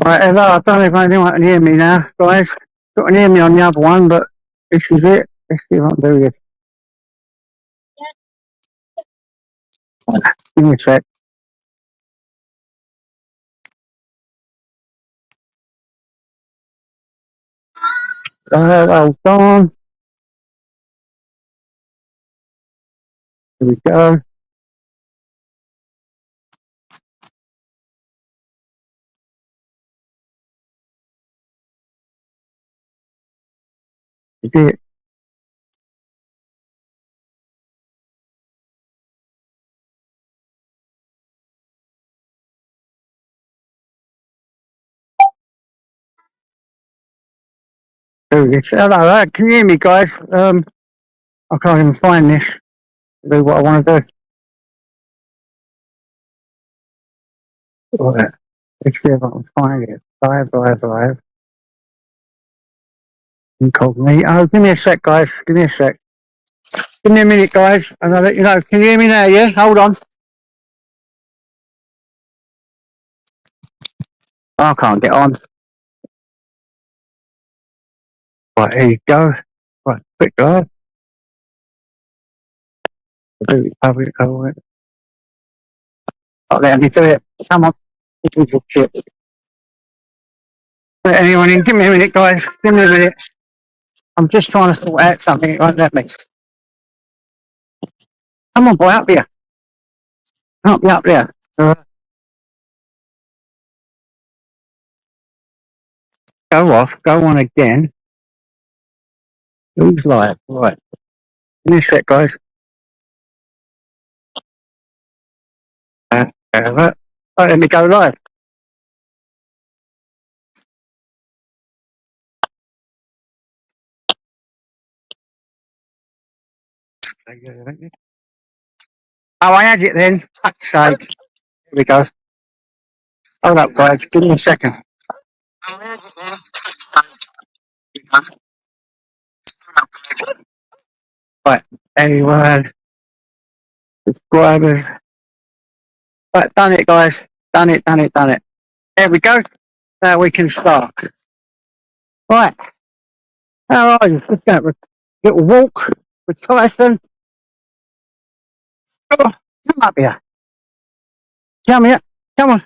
Right, hello, I don't know if anyone can hear me now, guys. You can hear me on the other one, but this is it. Let's see if I can do this. Give me a sec. Hold on. Here we go. Is it? Do this. Hello, can you hear me, guys? I can't even find this to do what I want to do. Right. Let's see if I can find it. Live. Incognito. Give me a sec, guys. Give me a sec. Give me a minute, guys, and I'll let you know. Can you hear me now, yeah? Hold on. I can't get on. Right, here you go. Right, quick, guys. Public. Oh, let me do it. Come on. This is shit. Let anyone in? Give me a minute, guys. Give me a minute. I'm just trying to sort out something. It won't let me. Come on, boy, up here. Can't be up there. Go off. Go on again. Who's live? Right. Give me a sec, guys. Right, let me go live. Oh, I had it then. Fuck's sake. Here we go. Hold up, guys. Give me a second. Right. Anyone? Subscribers. Right, done it, guys. Done it. There we go. Now we can start. Right. How are you? Let's go for a little walk with Tyson. Oh, come up here. Come here. Come on.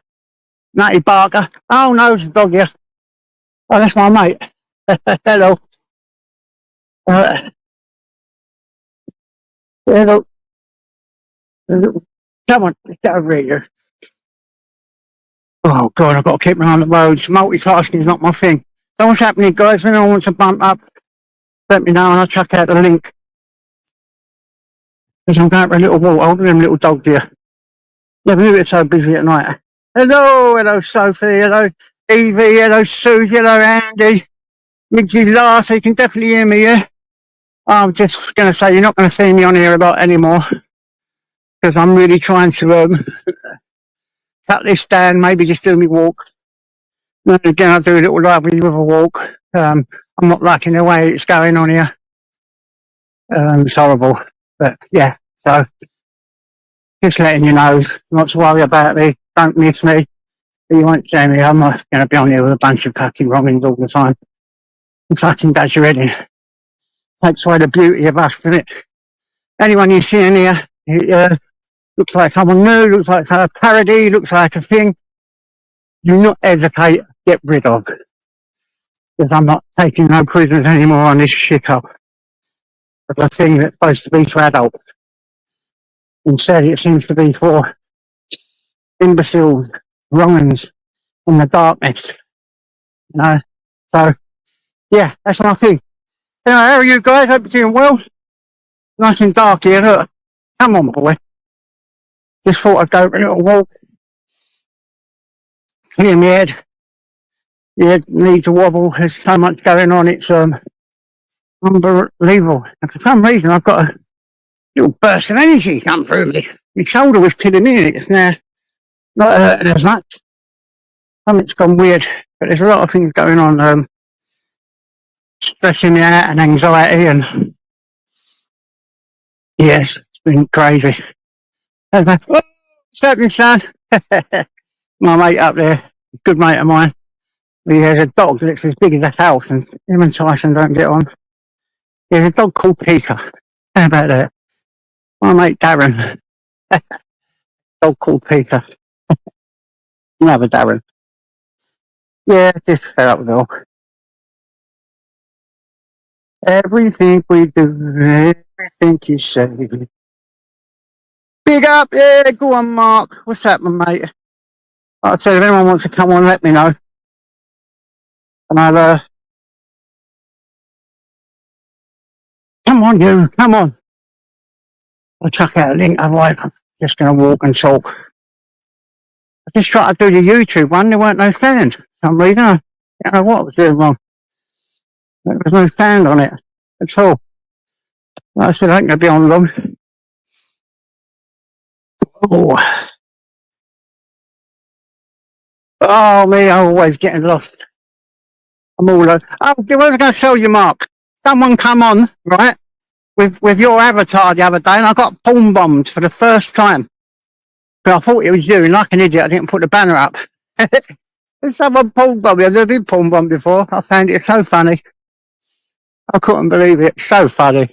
Nutty Barker. Oh, no, there's a dog here. Oh, that's my mate. Hello. Hello. Come on. Let's get over here. Oh, God, I've got to keep me on the roads. Multitasking is not my thing. So what's happening, guys? If anyone wants to bump up, let me know and I'll chuck out the link. Because I'm going for a little walk. Hold them little dogs here. Never knew it's so busy at night. Hello, Sophie. Hello, Evie. Hello, Sue. Hello, Andy. Midgy Lars, you can definitely hear me, yeah? I'm just going to say you're not going to see me on here a lot anymore. Because I'm really trying to cut this down, maybe just do me walk. And again, I'll do a little live with you with a walk. I'm not liking the way it's going on here. It's horrible. But yeah, so just letting you know, not to worry about me. Don't miss me. You won't see me. I'm not going to be on here with a bunch of fucking wrongings all the time. It fucking does your head in. Takes away the beauty of us, doesn't it? Anyone you see in here, it looks like someone new, looks like a parody, looks like a thing. Do not hesitate, get rid of. Because I'm not taking no prisoners anymore on this shit up. It's a thing that's supposed to be for adults. Instead, it seems to be for imbeciles, wrong'uns, in the darkness. You know? So, yeah, that's my thing. Anyway, how are you guys? Hope you're doing well. Nice and dark here, look. Come on, boy. Just thought I'd go for a little walk. Clear my head. Yeah, need to wobble. There's so much going on. It's unbelievable. And for some reason, I've got a little burst of energy come through me. My shoulder was killing me, and it's now not hurting as much. Something's gone weird, but there's a lot of things going on. Stressing me out and anxiety, and yes, it's been crazy. What's happening, son? My mate up there, good mate of mine. He has a dog that's as big as a house, and him and Tyson don't get on. He has a dog called Peter. How about that? My mate Darren, dog called Peter. Another Darren. Yeah, just fed up with it all. Everything we do, everything you say. Big up, yeah, go on, Mark. What's happening, mate? Like I said, if anyone wants to come on, let me know. And come on, you, come on. I'll chuck out a link, otherwise I'm just going to walk and talk. I just tried to do the YouTube one, there weren't no sound. For some reason, I don't know what I was doing wrong. There was no sound on it at all. Like I said, I ain't going to be on long. Oh, me, I'm always getting lost. I'm all over. Oh, what was I going to tell you, Mark? Someone come on, right, with your avatar the other day, and I got porn bombed for the first time. But I thought it was you, and like an idiot, I didn't put the banner up. And someone porn bombed me. I've never been porn bombed before. I found it so funny. I couldn't believe it. So funny.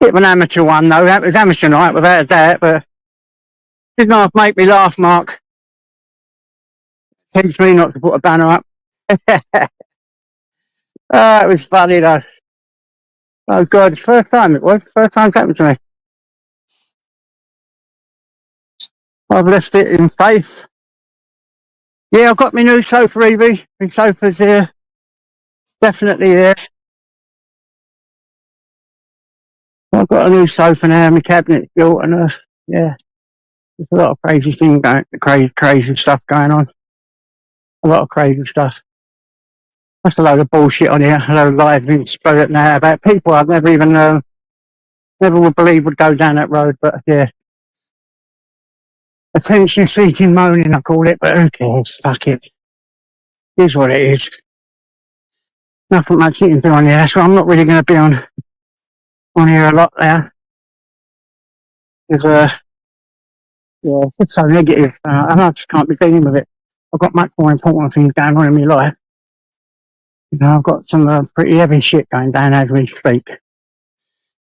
Bit of an amateur one, though. That was amateur night, without a doubt, but didn't half make me laugh, Mark. Teach me not to put a banner up. Oh, it was funny, though. Oh, God. First time it was. First time it's happened to me. I've left it in faith. Yeah, I've got my new sofa, Evie. My sofa's here. Definitely here. I've got a new sofa now. My cabinet's built, and yeah, there's a lot of crazy things going, crazy stuff going on. A lot of crazy stuff. That's a load of bullshit on here. A load of lies being spoken now about people I've never even never would believe would go down that road. But yeah, attention-seeking moaning, I call it. But who cares? Fuck it. Here's what it is. Nothing much you can do on here. That's why I'm not really going to be on here a lot now. Because yeah, it's so negative, and I just can't be dealing with it. I've got much more important things going on in my life. You know, I've got some pretty heavy shit going down as we speak.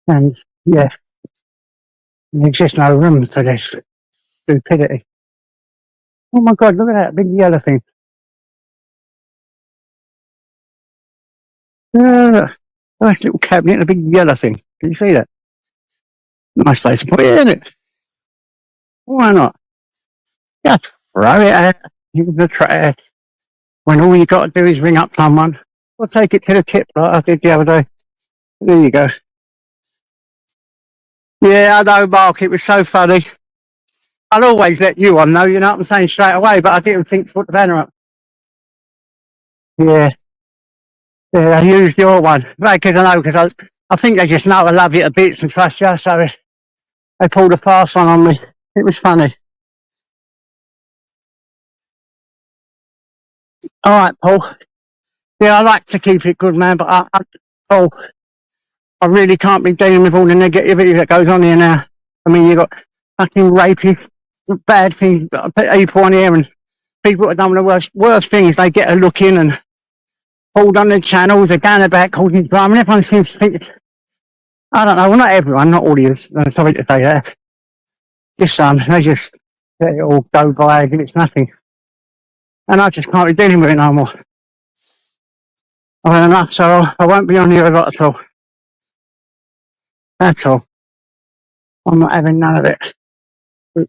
And yeah, there's just no room for this stupidity. Oh my God, look at that big yellow thing. Nice little cabinet and a big yellow thing. Can you see that? Nice place to put it in it. Why not? Just throw it out in the trash when all you got to do is ring up someone or take it to the tip like I did the other day. There you go. Yeah, I know, Mark. It was so funny. I'll always let you on, know, you know what I'm saying, straight away, but I didn't think to put the banner up. Yeah. Yeah, I used your one. Right, because I know, because I think they just know I love you a bit and trust you, so they pulled a fast one on me. It was funny. All right, Paul. Yeah, I like to keep it good, man, but Paul, I really can't be dealing with all the negativity that goes on here now. I mean, you got fucking rapists, bad things, people on here, and people that have done the worst things. They get a look in and pulled on the channels, they're down the back, causing drama, and everyone seems to think it's, I don't know, well, not everyone, not all of you, sorry to say that. Just some, they just let it all go by as if it's nothing. And I just can't be dealing with it no more. I've had enough, so I won't be on here a lot at all. That's all. I'm not having none of it.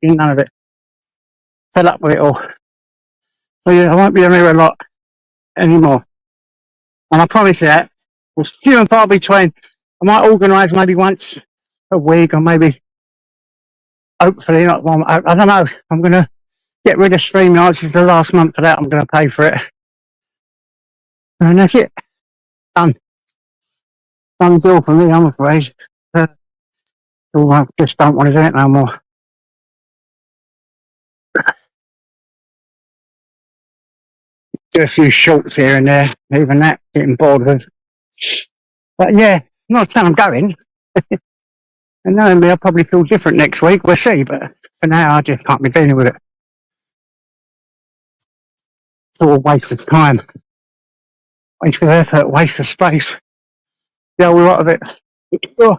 None of it. Fed up with it all. So yeah, I won't be on here a lot anymore. And I promise you that. It's few and far between. I might organise maybe once a week, or maybe, hopefully not one. I don't know. I'm going to get rid of StreamYard. It's the last month for that. I'm going to pay for it. And that's it. Done. Done deal for me, I'm afraid. I just don't want to do it no more. Do a few shorts here and there. Even that, getting bored with. But yeah, not saying I'm going. And knowing me, I'll probably feel different next week. We'll see. But for now, I just can't be dealing with it. sort of waste of time, waste of effort, waste of space. The whole lot of it. So,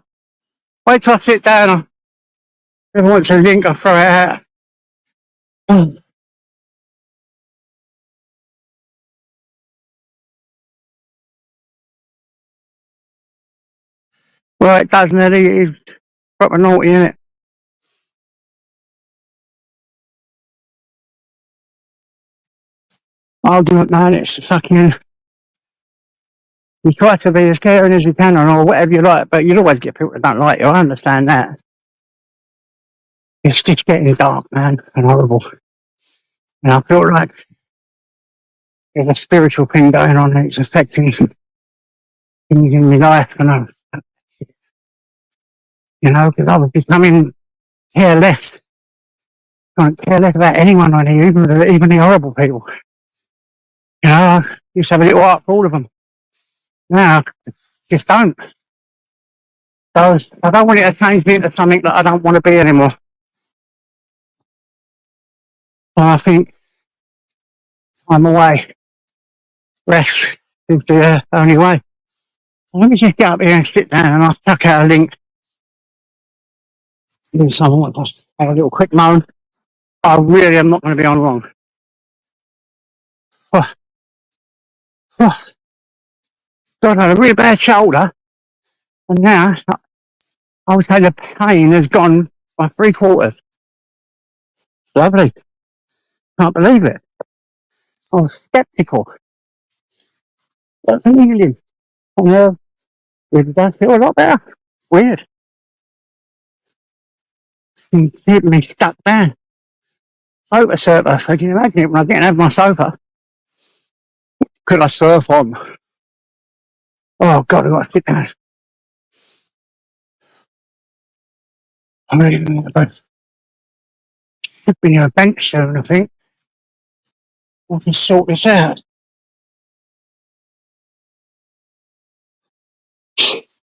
wait till I sit down. If I want to link, I'll throw it out. Well, it doesn't really. It's proper naughty, isn't it? Argument, man. It's fucking. You try to be as caring as you can or whatever you like, but you'll always get people that don't like you. I understand that. It's just getting dark, man, and horrible. And I feel like there's a spiritual thing going on and it's affecting things in my life. And because I was becoming careless. Can't care less about anyone on here, even the horrible people. I used to have a little heart for all of them. Now, just don't. So I don't want it to change me into something that I don't want to be anymore. So I think I'm away. Rest is the only way. So let me just get up here and sit down and I'll tuck out a link. Do something. Just have a little quick moan. I really am not going to be on wrong. Oh, oh. God, I had a really bad shoulder. And now, I would say the pain has gone by 3/4. It's lovely. Can't believe it. I was sceptical. That's amazing. And it does feel a lot better. Weird. It's keeping me stuck down. Sofa surfer. So can you imagine it when I get out of my sofa? Could I surf on? Oh God, I've got to sit down. I'm really going to should be near a bench soon, I think. I can sort this out.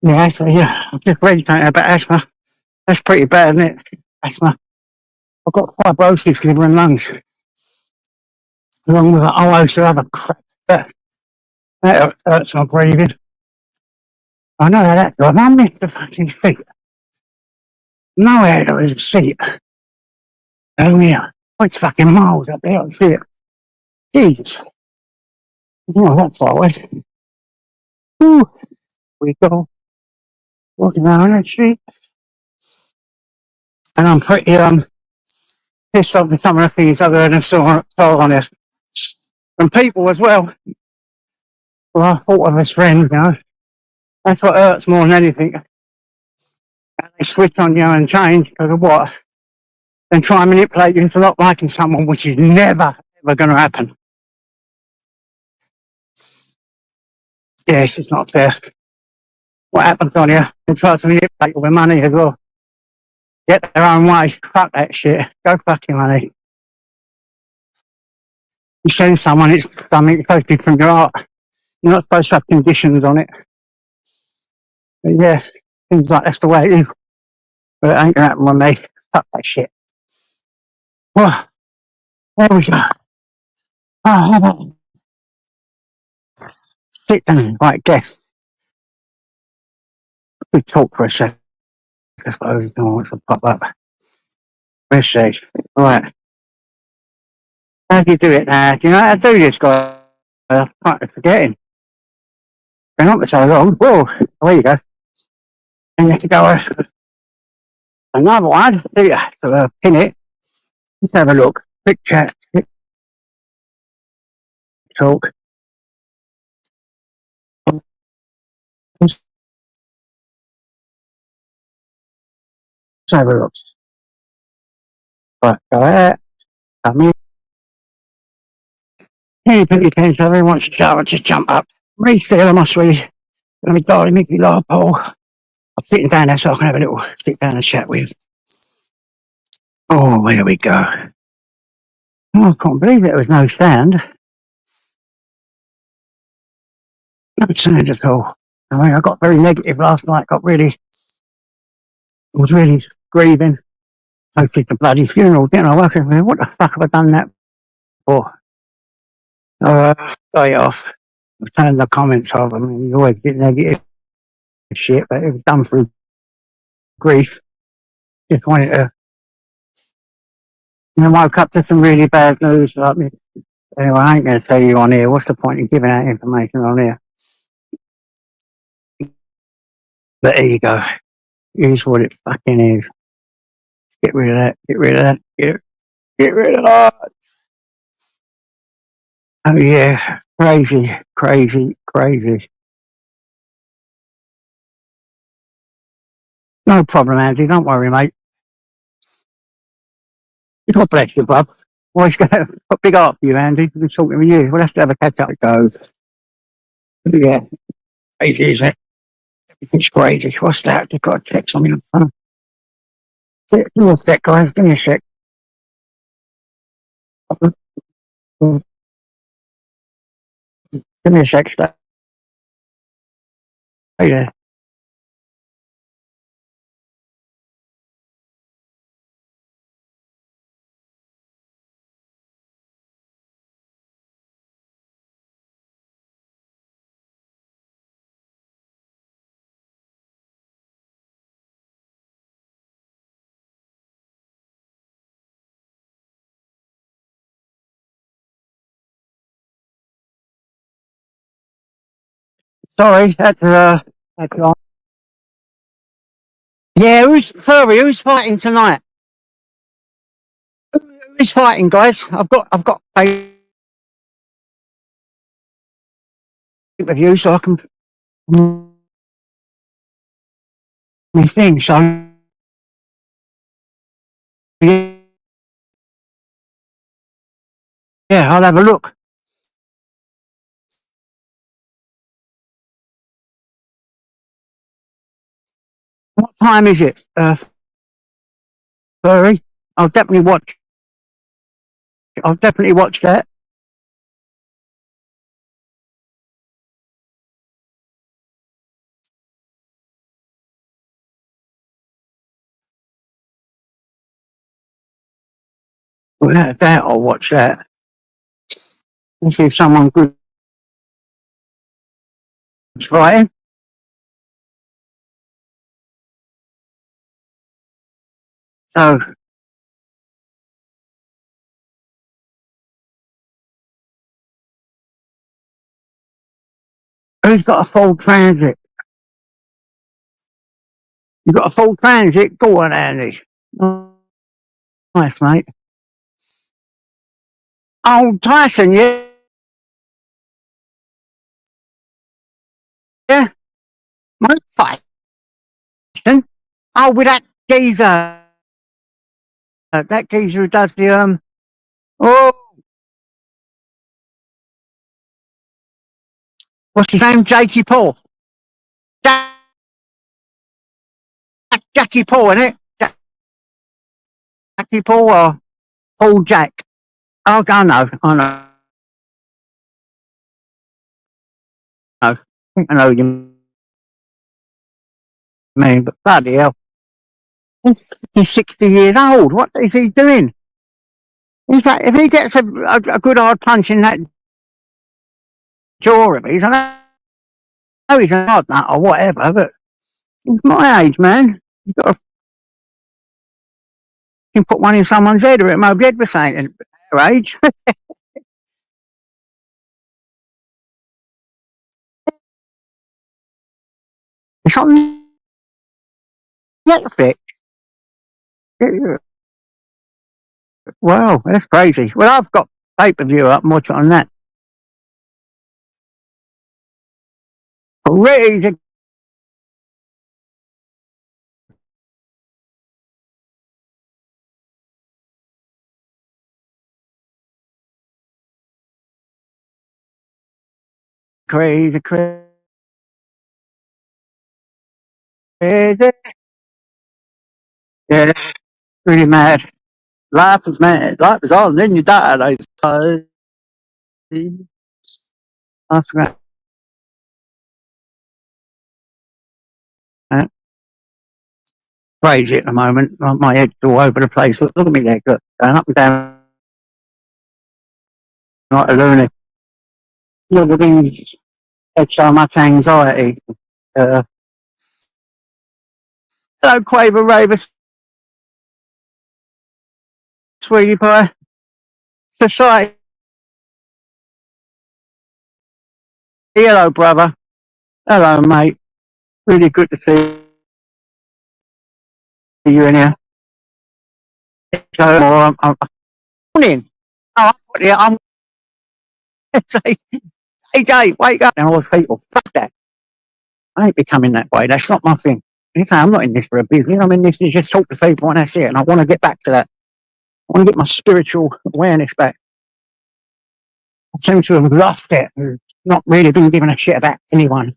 Yeah, actually, yeah. I've just read something about asthma. That's pretty bad, isn't it? Asthma. I've got fibrosis, liver and lungs, along with a whole host of other crap. That hurts my breathing. I know how that goes. I missed the fucking seat. Nowhere there is a seat. Oh yeah. Oh, it's fucking miles up there. I see it. Jesus. Oh, that's far away. Ooh, we go. Walking down the street. And I'm pretty pissed off with some of the things I've heard and saw on it. And people as well. Well, I thought of as friends. That's what hurts more than anything. And they switch on you and change because of what? Then try and manipulate you into not liking someone, which is never, ever going to happen. Yeah, it's just not fair. What happens on you? They try to manipulate you with money as well. Get their own way. Fuck that shit. Go fuck your money. You send someone, it's something totally from your heart. You're not supposed to have conditions on it. But yeah, seems like that's the way it is. But it ain't going to happen with me. Fuck that shit. Well, there we go. Oh, how about sit down, right, guests. We talk for a second. I suppose no one wants to pop up. Let's see. Right. How do you do it now? Do you know how to do this, guy? I'm quite forgetting. Been on for so long. Whoa, there you go. And you have to go another one. Yeah, to pin it. Let's have a look. Quick chat. Quick talk. Let's have a look. Right, go there. Come in. Hey, put your pants on. Everyone wants to jump, just jump up. Refill my sweetie. Let me darling, make me laugh, Paul. I'm sitting down there so I can have a little sit down and chat with. Oh, there we go. Oh, I can't believe there was no sound. No sound at all. I mean, I got very negative last night. Was really grieving. I did the bloody funeral, didn't I? What the fuck have I done that for? Day off. I was telling the comments of him, and he's always getting negative shit, but it was done through grief. Just wanted to, and I woke up to some really bad news. Like me. Anyway, I ain't going to tell you on here. What's the point in giving out information on here? But there you go. Here's what it fucking is. Get rid of that. Get rid of that. Get rid of that. Oh yeah, crazy, crazy, crazy. No problem, Andy. Don't worry, mate. God bless you, bub. Always got a big heart for you, Andy. We're talking with you. We'll have to have a catch up. It goes. Yeah, crazy, isn't it? It's crazy. What's that? I've got to check something on the phone. Give me a sec, guys. Give me a sec. Give me a sec. Stay there. Sorry, that's yeah, who's furry? Who's fighting tonight? Who's fighting, guys? I've got a with you, so I can my thing. So yeah, I'll have a look. What time is it? Furry. I'll definitely watch. I'll definitely watch that. Well, that I'll watch that. And see if someone good's fighting. So who's got a full transit? You got a full transit? Go on, Andy. Nice, mate. Oh, Tyson, yeah, yeah, mate, Tyson. Oh, with that geezer, that geezer who does the Oh, what's his name? Jakey Paul. Jackie Paul, isn't it? Jackie Paul or Paul Jack? Oh, I know, I know. I think I know you mean, but bloody hell. He's 60 years old. What is he doing? In fact, if he gets a good hard punch in that jaw of his, I know he's an odd nut or whatever, but he's my age, man. You've got to put one in someone's head or it might be head was saying at their age. It's on Netflix. Wow, that's crazy. Well, I've got pay-per-view up and watch it on that. Crazy, crazy, crazy. Yeah, really mad. Life is mad. Life is on, then you die. Like, I forgot. Crazy at the moment. My head's all over the place. Look at me there, look, going up and down like a lunatic. Little things had so much anxiety. Uh, hello, Quaver Raver, sweetie pie. Society. Hello, brother. Hello, mate. Really good to see you in here. So, I'm in. Oh, yeah, I'm. Hey, Dave, wake up now, all those people. Fuck that. I ain't becoming that way. That's not my thing. You say, I'm not in this for a business. I'm in this to just talk to people and that's it. And I want to get back to that. I want to get my spiritual awareness back. I seem to have lost it and not really been giving a shit about anyone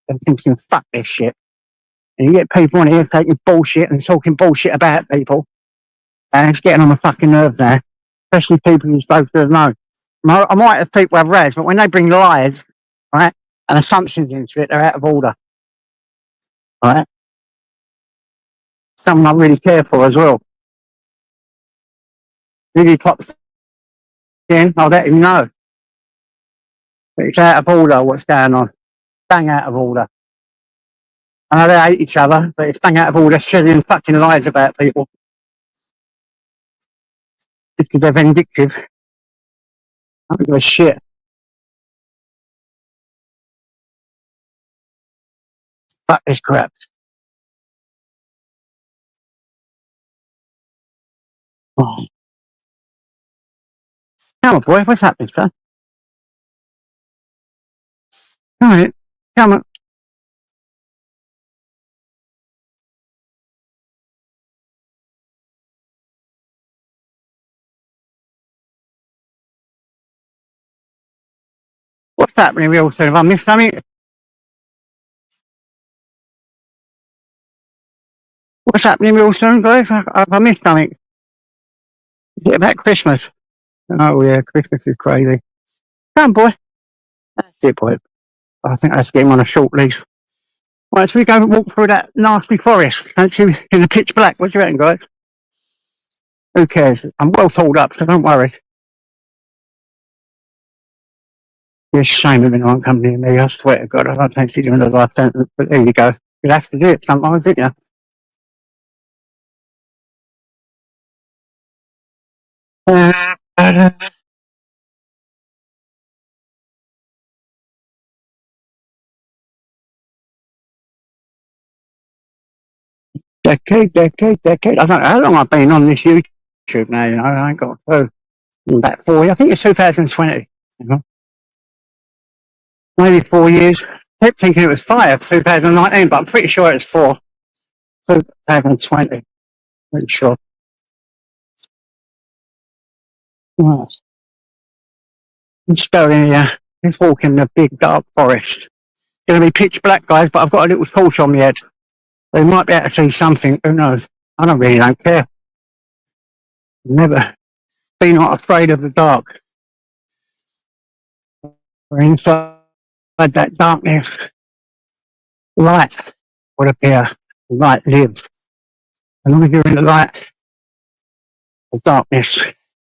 and thinking, fuck this shit. And you get people on here taking bullshit and talking bullshit about people. And it's getting on my fucking nerves now. Especially people you're supposed to know. I might have people have rags, but when they bring lies, right, and assumptions into it, they're out of order. Right? Someone I really care for as well. Really pops in, I'll let him know. But it's out of order what's going on. Bang out of order. I know they hate each other, but it's bang out of order shedding fucking lies about people. Just because they're vindictive. I don't give a shit. Fuck this crap. Oh. Come on, boy, what's happening, son? Alright, come on. What's happening real soon? Have I missed something? What's happening real soon, guys? Have I missed something? Is it about Christmas? Oh yeah, Christmas is crazy. Come on, boy. That's it, boy. I think that's getting on a short leash. Right, so we go and walk through that nasty forest, don't you? In the pitch black. What do you reckon, guys? Who cares? I'm well tooled up, so don't worry. It's a shame if anyone come near me. I swear to God, I don't fancy doing a life sentence, but there you go. You have to do it sometimes, didn't you? Decade. I don't know how long I've been on this YouTube now, you know. I ain't got a clue. About 4 years. I think it's 2020. You know? Maybe 4 years. I kept thinking it was 2019, but I'm pretty sure it's 2020. Pretty sure. Right. Let's go in here. Let's walk in the big dark forest. It's going to be pitch black, guys, but I've got a little torch on my head. They might be able to see something. Who knows? I don't care. Never been not afraid of the dark. We're inside that darkness. Light would appear. Light lives. As long as you're in the light, the darkness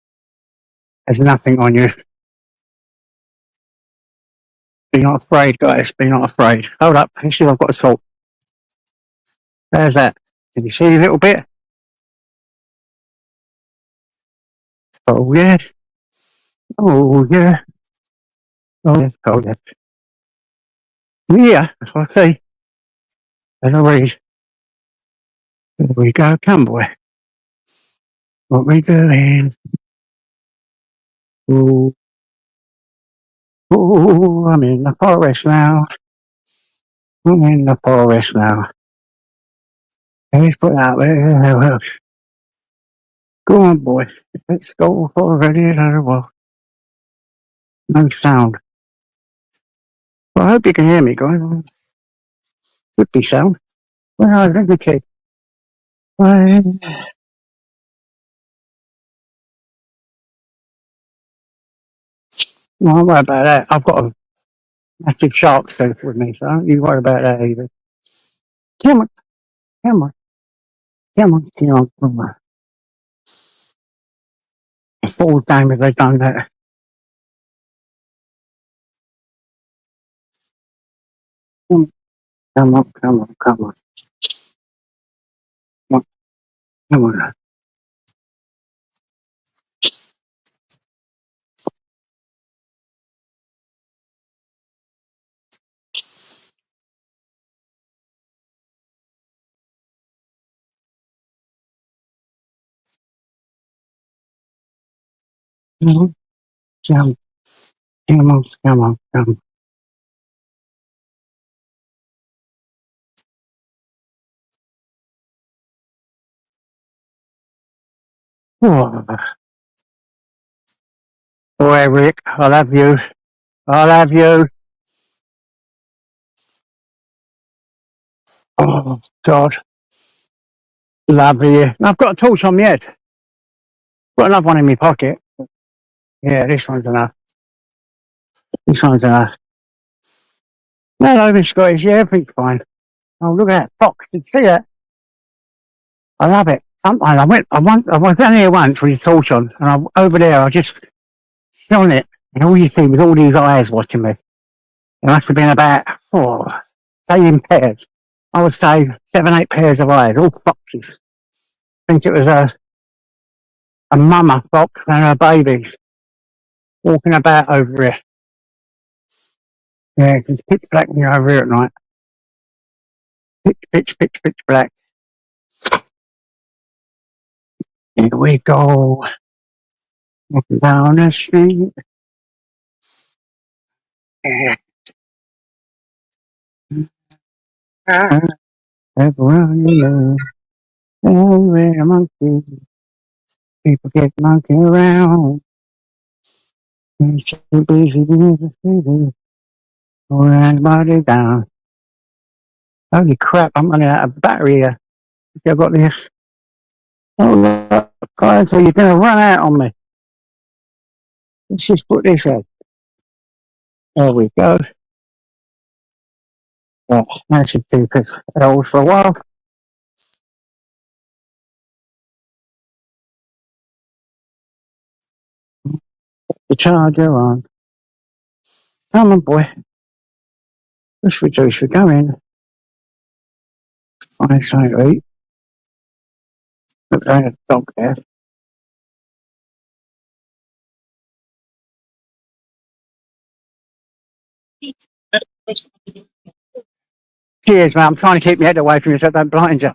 has nothing on you. Be not afraid, guys. Be not afraid. Hold up. Let's see if I've got a salt. There's that. Can you see a little bit? Oh, yeah. Oh, yeah. Oh, yes. Oh, yes. Yeah, that's what I say. There's a read. There we go. Come, boy. What we doing? Ooh. Ooh, I'm in the forest now. I'm in the forest now. Let's put out there. Go on, boy. Let's go for a little walk. No sound. Well, I hope you can hear me, guys. Should be sound. Well, let me check. Well, no, don't worry about that. I've got a massive shark tooth with me, so don't you worry about that either. Come on, come on, come on. A full game if they done that. Come on, come on, come on. Come on, come on. Come on, come on, come on, come on. Oh, boy, Rick, I love you. I love you. Oh, God, love you. I've got a torch on my head. Got another one in my pocket. Yeah, this one's enough. This one's enough. No, Miss Scottish, yeah, everything's fine. Oh, look at that fox. You see it? I love it. Sometimes I was down here once with his torch on, and over there, I just shone it, and all you see was all these eyes watching me. There must have been about say in pairs. I would say 7, 8 pairs of eyes, all foxes. I think it was a mama fox and her babies walking about over here. Yeah, it's pitch black when you're over here at night. Pitch black. Here we go. Walking down the street. Everyone you know, every monkey. People get monkey around. It's so busy doing the city. Around body down. Holy crap, I'm running out of battery here. I've got this. Oh, look, guys, so you're going to run out on me. Let's just put this in. There we go. Yeah, that should keep it held for a while. The charger on. Come on, boy. Let's reduce. We're going. Find something to eat. Look, there's a dog there. Cheers, mate. I'm trying to keep my head away from you so I don't blind you.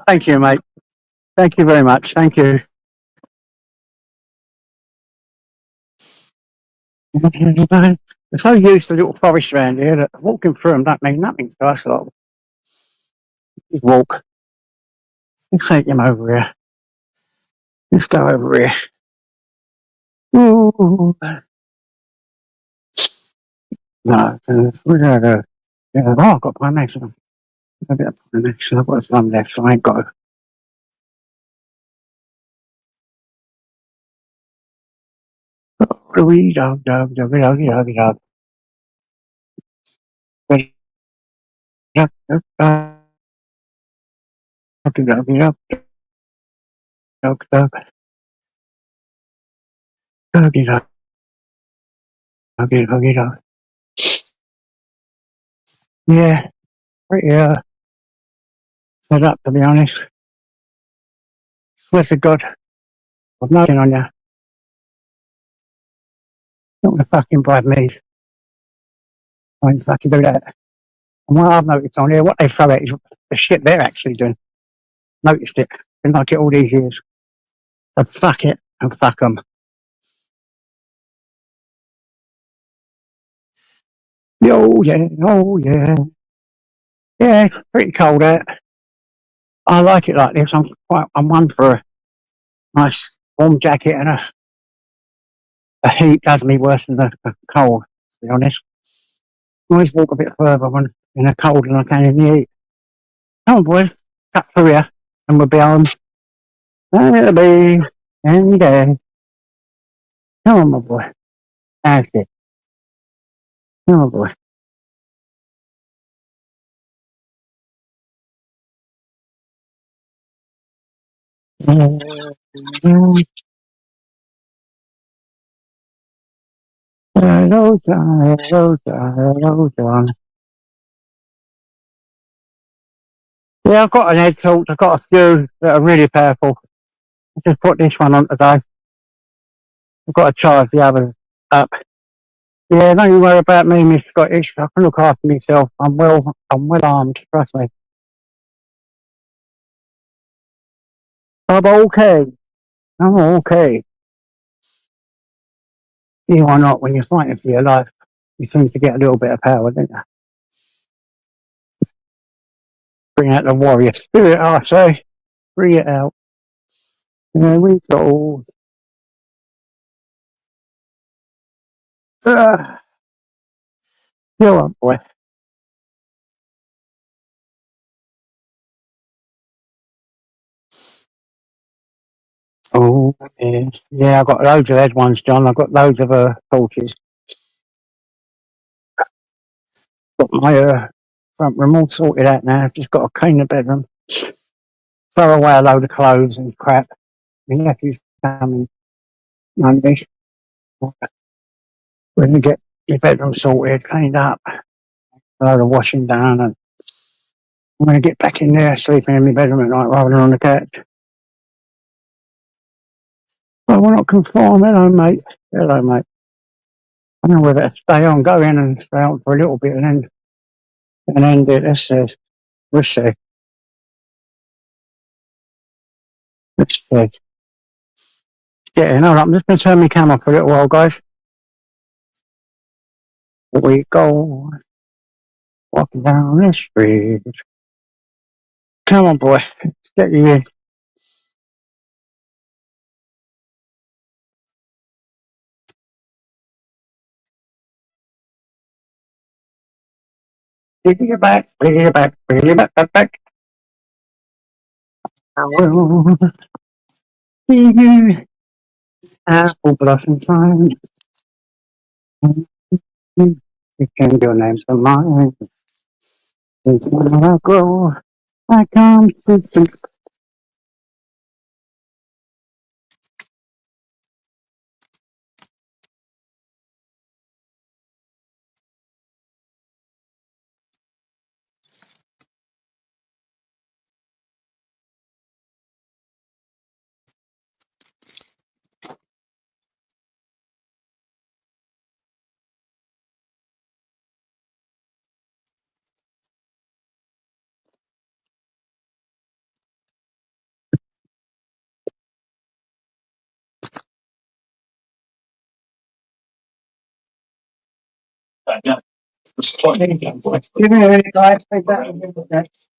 Thank you, mate. Thank you very much. Thank you. We're so used to little forests around here that walking through them don't mean nothing to us. Like, just walk. Let's take him over here. Let's go over here. Ooh. No, we're going to yeah, oh, I've got my next one. I've got my next one. I've got some left, so I ain't got to. Dog. Yeah, pretty fed up to be honest. Swear to God, I've nothing on you. Not gonna fucking bribe me. I ain't fucking do that. And what I've noticed on here, what they throw at is the shit they're actually doing. Noticed it. Been like it all these years. So fuck it and fuck them. Oh yeah, oh yeah. Yeah, it's pretty cold out. I like it like this. I'm one for a nice warm jacket and the heat does me worse than the cold, to be honest. I always walk a bit further when in the cold than I can in the heat. Come on, boys, cut through here and we'll be home. And it'll be any day. Come on, my boy. That's it. Come on, boy. Hello, John. Hello, John. Hello, John. Yeah, I've got an head salt. I've got a few that are really powerful. I just put this one on today. I've got to charge the others up. Yeah, don't you worry about me, Miss Scottish. I can look after myself. I'm well armed, trust me. I'm okay. I'm okay. Yeah, why not? When you're fighting for your life, you seem to get a little bit of power, don't you? Bring out the warrior spirit, I say. Bring it out. There we go. Uh, Go on, boy. Oh, yeah. Yeah, I've got loads of head ones, John. I've got loads of torches. Got my front room all sorted out now. I've just got to clean the bedroom. Throw away a load of clothes and crap. My nephew's coming Monday. We're going to get my bedroom sorted, cleaned up, a load of washing done, and I'm going to get back in there, sleeping in my bedroom at night rather than on the couch. But we're not conform. Hello, mate. Hello, mate. I don't know whether to stay on, go in and stay on for a little bit and end it. Let's see. Let's see. Yeah, no, I'm just going to turn my camera off for a little while, guys. Here we go. Walking down the street. Come on, boy. Let's get you in. Bring it back, bring it back, bring it back, back, back. I will see you. Apple blossom time. You change your name to mine. When I grow, I come to see. Give me a minute, guys. Take that a minute, next.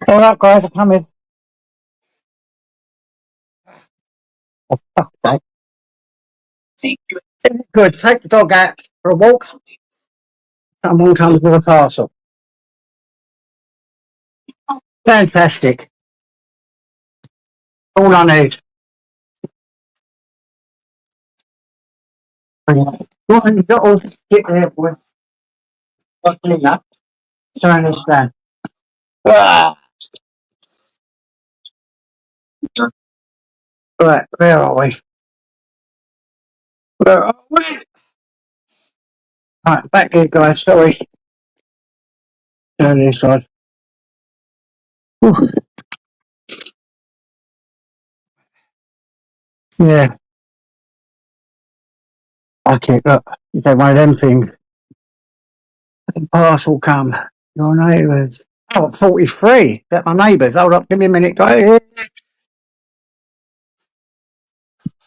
All right, guys, I'm coming. Oh, fuck that. Good. Take the dog out for a walk. Someone comes with a parcel. Fantastic. All I need. Brilliant. Go on, you've got all to get there, boys. Clean up. Turn this down. Ah. Right, where are we? Where are we? Right, back here, guys. Sorry. Turn this side. Whew. Yeah. Okay, look. Is that one of them things? Parcel come. Your neighbours. Oh, 43. That my neighbours. Hold up, give me a minute, guys.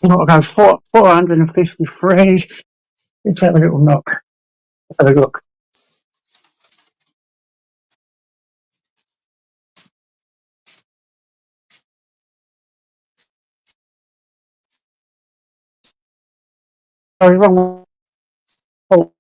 I've got to go 453. Let's have a little knock. Let's have a look. I was wrong. Oh,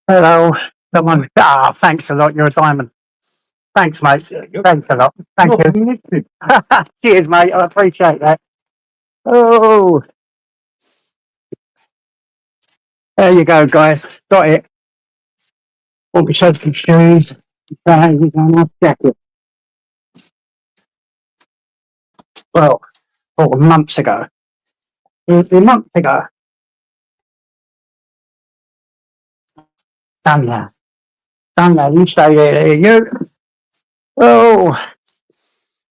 hello, someone. Ah, thanks a lot. You're a diamond. Thanks, mate. Thanks a lot. Thank you. Cheers, mate. I appreciate that. Oh, there you go, guys. Got it. Want myself some shoes, trousers, and a nice jacket. Well, months ago. Months ago. Done that. Done that. You stay there, you. Oh,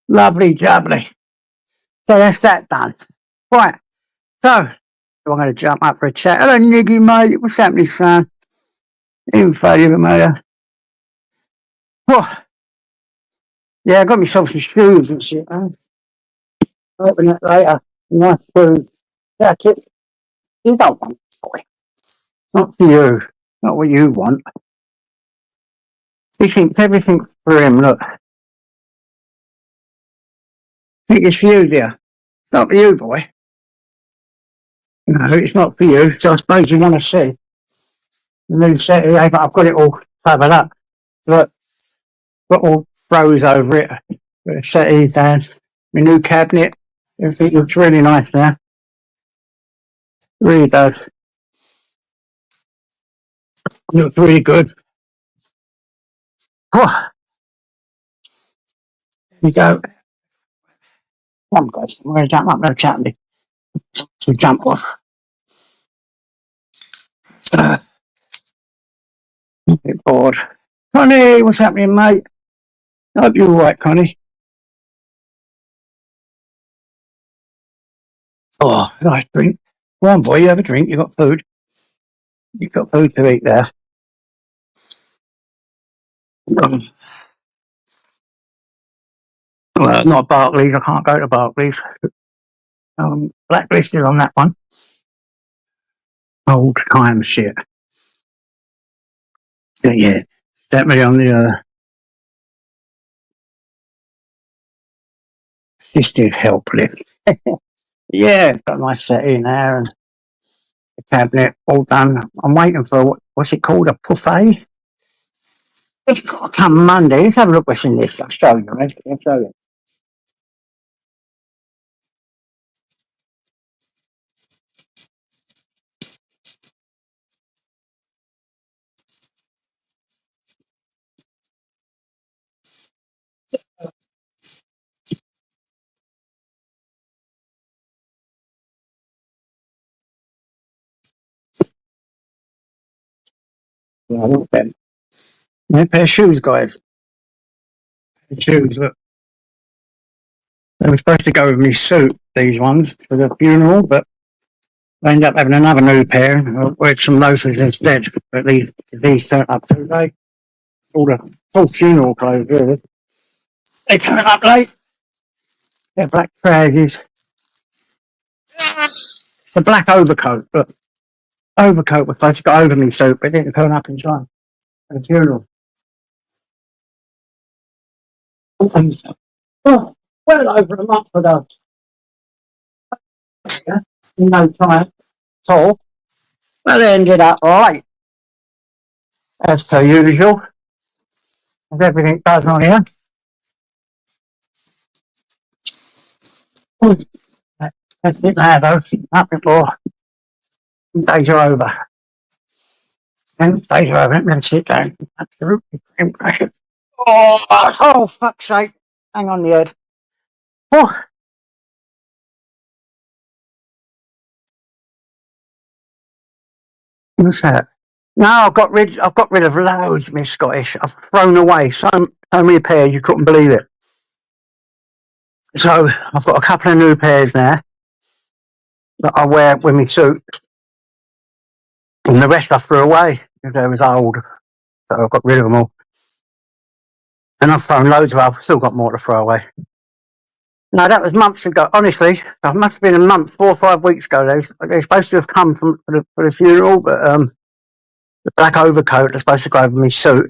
lovely jubbly. So that's that done. Right. So, I'm going to jump up for a chat. Hello, Niggy, mate. What's happening, son? Even failure, mate. Oh, yeah, I got myself some shoes and shit. I'll open that later. Nice shoes. Jacket. You don't want it, boy. Not for you. Not what you want. He thinks everything for him. Look, I think it's for you, dear. It's not for you, boy. No, it's not for you. So I suppose you want to see the new set here, but I've got it all covered up. Look, got all throws over it. Got a settee down. My new cabinet. Everything looks really nice now. It really does. It looks really good. Oh, here you go. Come on, guys. I'm going to jump up and chat me. To jump off. A bit bored. Connie, what's happening, mate? I hope you're all right, Connie. Oh, nice drink. Go on, boy, you have a drink. You got food. You got food to eat there. Well, not Barclays. I can't go to Barclays. Blacklisted on that one. Old time shit. Yeah. Definitely on the assisted help list. Yeah, got a nice set in there and the cabinet all done. I'm waiting for what's it called? A buffet? It's got to come Monday. Let's have a look what's in this. I'll show you. I'll show you. Yeah, look at them. Yeah, pair of shoes, guys. The shoes, look. They were supposed to go with my suit, these ones, for the funeral, but I ended up having another new pair. I wear some loafers instead. But these turned up too late. All the full funeral clothes, really. They turned up late. They're black trousers. The black overcoat, but overcoat was supposed to go over me suit, but it didn't turn up in time for the funeral. Oh, well over a month ago. Yeah, in no time at all. Well, it ended up right, as per usual, as everything does on here. That's it now, though. Up before days are over. And days are over. Let me sit down. Absolutely. Oh, fuck's sake. Hang on the head. Oh, what's that? No, I've got rid of loads, Miss Scottish. I've thrown away so many pairs you couldn't believe it. So I've got a couple of new pairs now that I wear with my suit, and the rest I threw away because they was old. So I got rid of them all. And I've thrown loads away. I've still got more to throw away. No, that was months ago. Honestly, it must have been a month, 4 or 5 weeks ago. They're supposed to have come for the funeral, but the black overcoat that's supposed to go over my suit,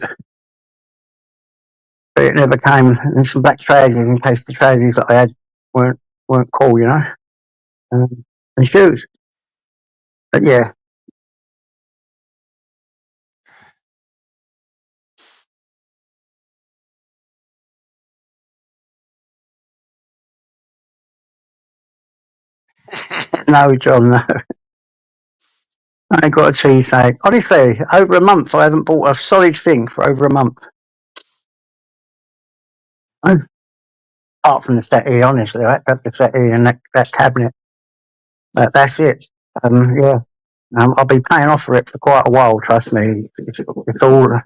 but it never came. And some black trousers in case the trousers that I had weren't cool, you know. And shoes. But yeah, no, John, no. I ain't got a tea say. Honestly, over a month, I haven't bought a solid thing for over a month. Oh, apart from the settee, honestly, I have the settee and that cabinet. That's it. Yeah. I'll be paying off for it for quite a while, trust me. It's all.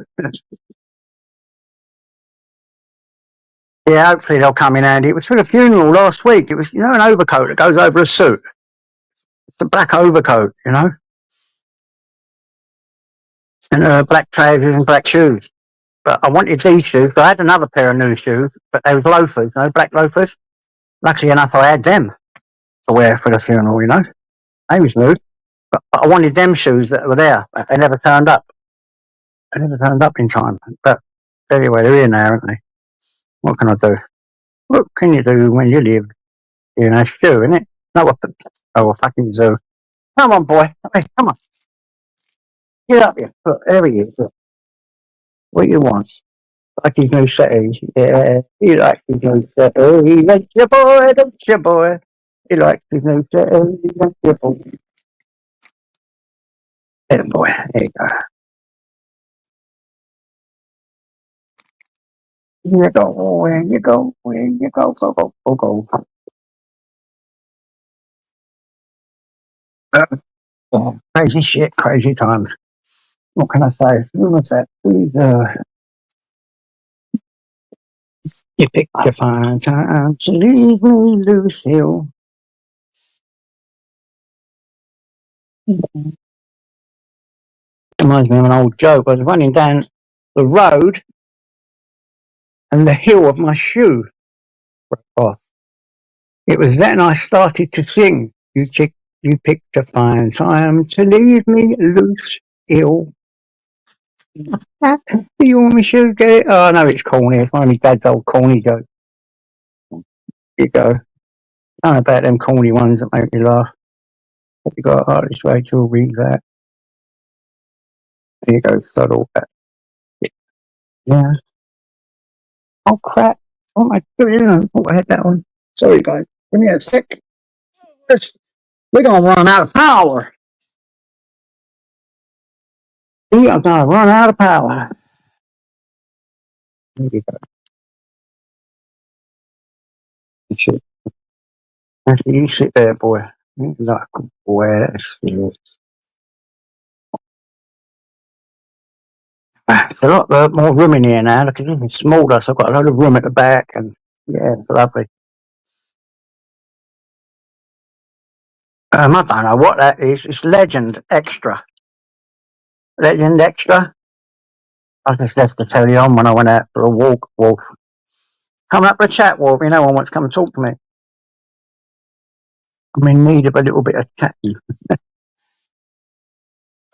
Yeah, hopefully they'll come in handy. It was for the funeral last week. It was, you know, an overcoat that goes over a suit. It's a black overcoat, you know, and black trousers and black shoes. But I wanted these shoes. I had another pair of new shoes, but they was loafers, you know, black loafers. Luckily enough, I had them to wear for the funeral, you know. They was new. But I wanted them shoes that were there. But they never turned up. They never turned up in time. But anyway, they're here now, aren't they? What can I do? What can you do when you live in a shoe, innit? No, a fucking zoo. Come on, boy. Hey, come on. Get up here. Look, there he is. Look. What you want? Like his new settee. Yeah, he likes his new settee. That's your boy, that's your boy. He likes his new settee. That's your boy. There, boy. There you go. Here you go. Where you go? Where you go? Go, go, go, go. Crazy shit, crazy times. What can I say? Who was that? Who's you picked a fine time to leave me, Lucille. Reminds me of an old joke. I was running down the road and the heel of my shoe broke off. It was then I started to sing. You picked a fine time to leave me loose ill. You want me to get it? Oh no, it's corny. It's one of my dad's old corny jokes. Here you go. I don't know about them corny ones that make me laugh. Have you got artist Rachel read that? There you go, start all that. Yeah. Oh crap. What am I doing? I thought I had that on. Sorry guys. Give me a sec. We're gonna run out of power. We are gonna run out of power. There you go. That's you sit there, boy. Like, boy, that's it. There's a lot more room in here now. Look, it's smaller, so I've got a lot of room at the back, and yeah, it's lovely. I don't know what that is. It's Legend Extra. Legend Extra. I just left to tell you on when I went out for a walk, Wolf. Coming up for a chat, Wolf. You know, one wants to come and talk to me. I'm in need of a little bit of chatting.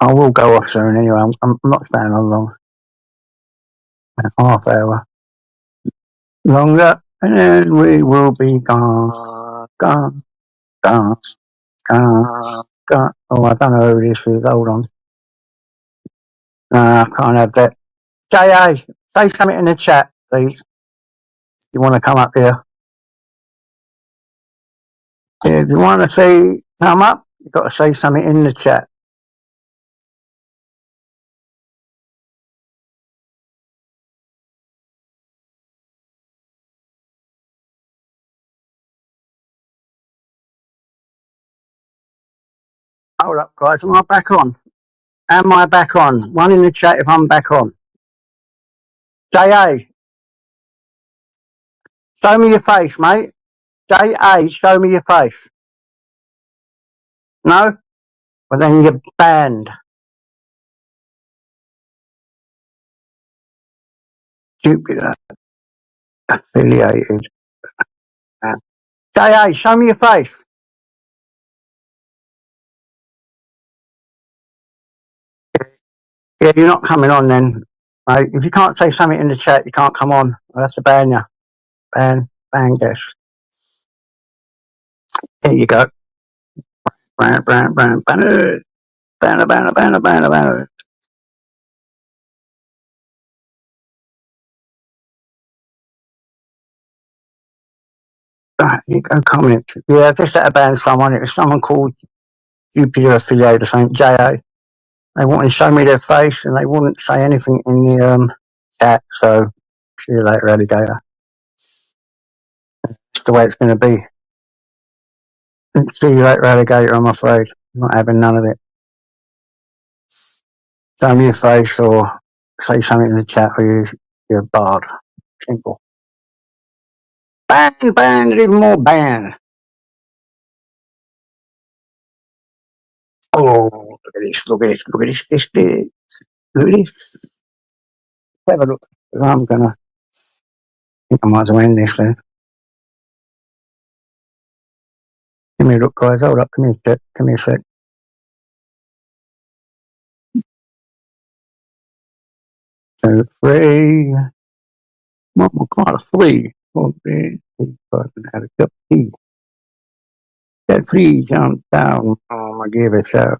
I will go off soon anyway. I'm not staying on long. A half hour. Longer, and then we will be gone. Gone. Gone. Gone. Gone. Oh, I don't know who this is. Hold on. I can't have that. J.A., say something in the chat, please. You want to come up here? Yeah, if you want to say come up, you've got to say something in the chat. Hold up, guys. Am I back on? Am I back on? One in the chat if I'm back on. J.A., show me your face, mate. J.A., show me your face. No? Well, then you're banned. Stupid. Affiliated. Say, hey, show me your face. Yeah, you're not coming on then. Mate. If you can't say something in the chat, you can't come on. I'll have to ban you. Ban guest. There you go. Banner. Banner. Right, you go comment. Yeah, I just had to ban someone. It was someone called Jupiter affiliated or something, JA. They wanted to show me their face and they wouldn't say anything in the chat. So, see you later, alligator. It's the way it's going to be. See you later, alligator, I'm afraid. I'm not having none of it. Show me your face or say something in the chat or you're barred. Simple. Ban, even more ban. Oh, look at this. Look at this. Have a look. I'm going to, I think I might as well end this then. Give me a look, guys. Hold up. Come here a sec. 2, 3. What kind of 3? 4, 3. Had a cup of tea. That 3 jumped down. I give it a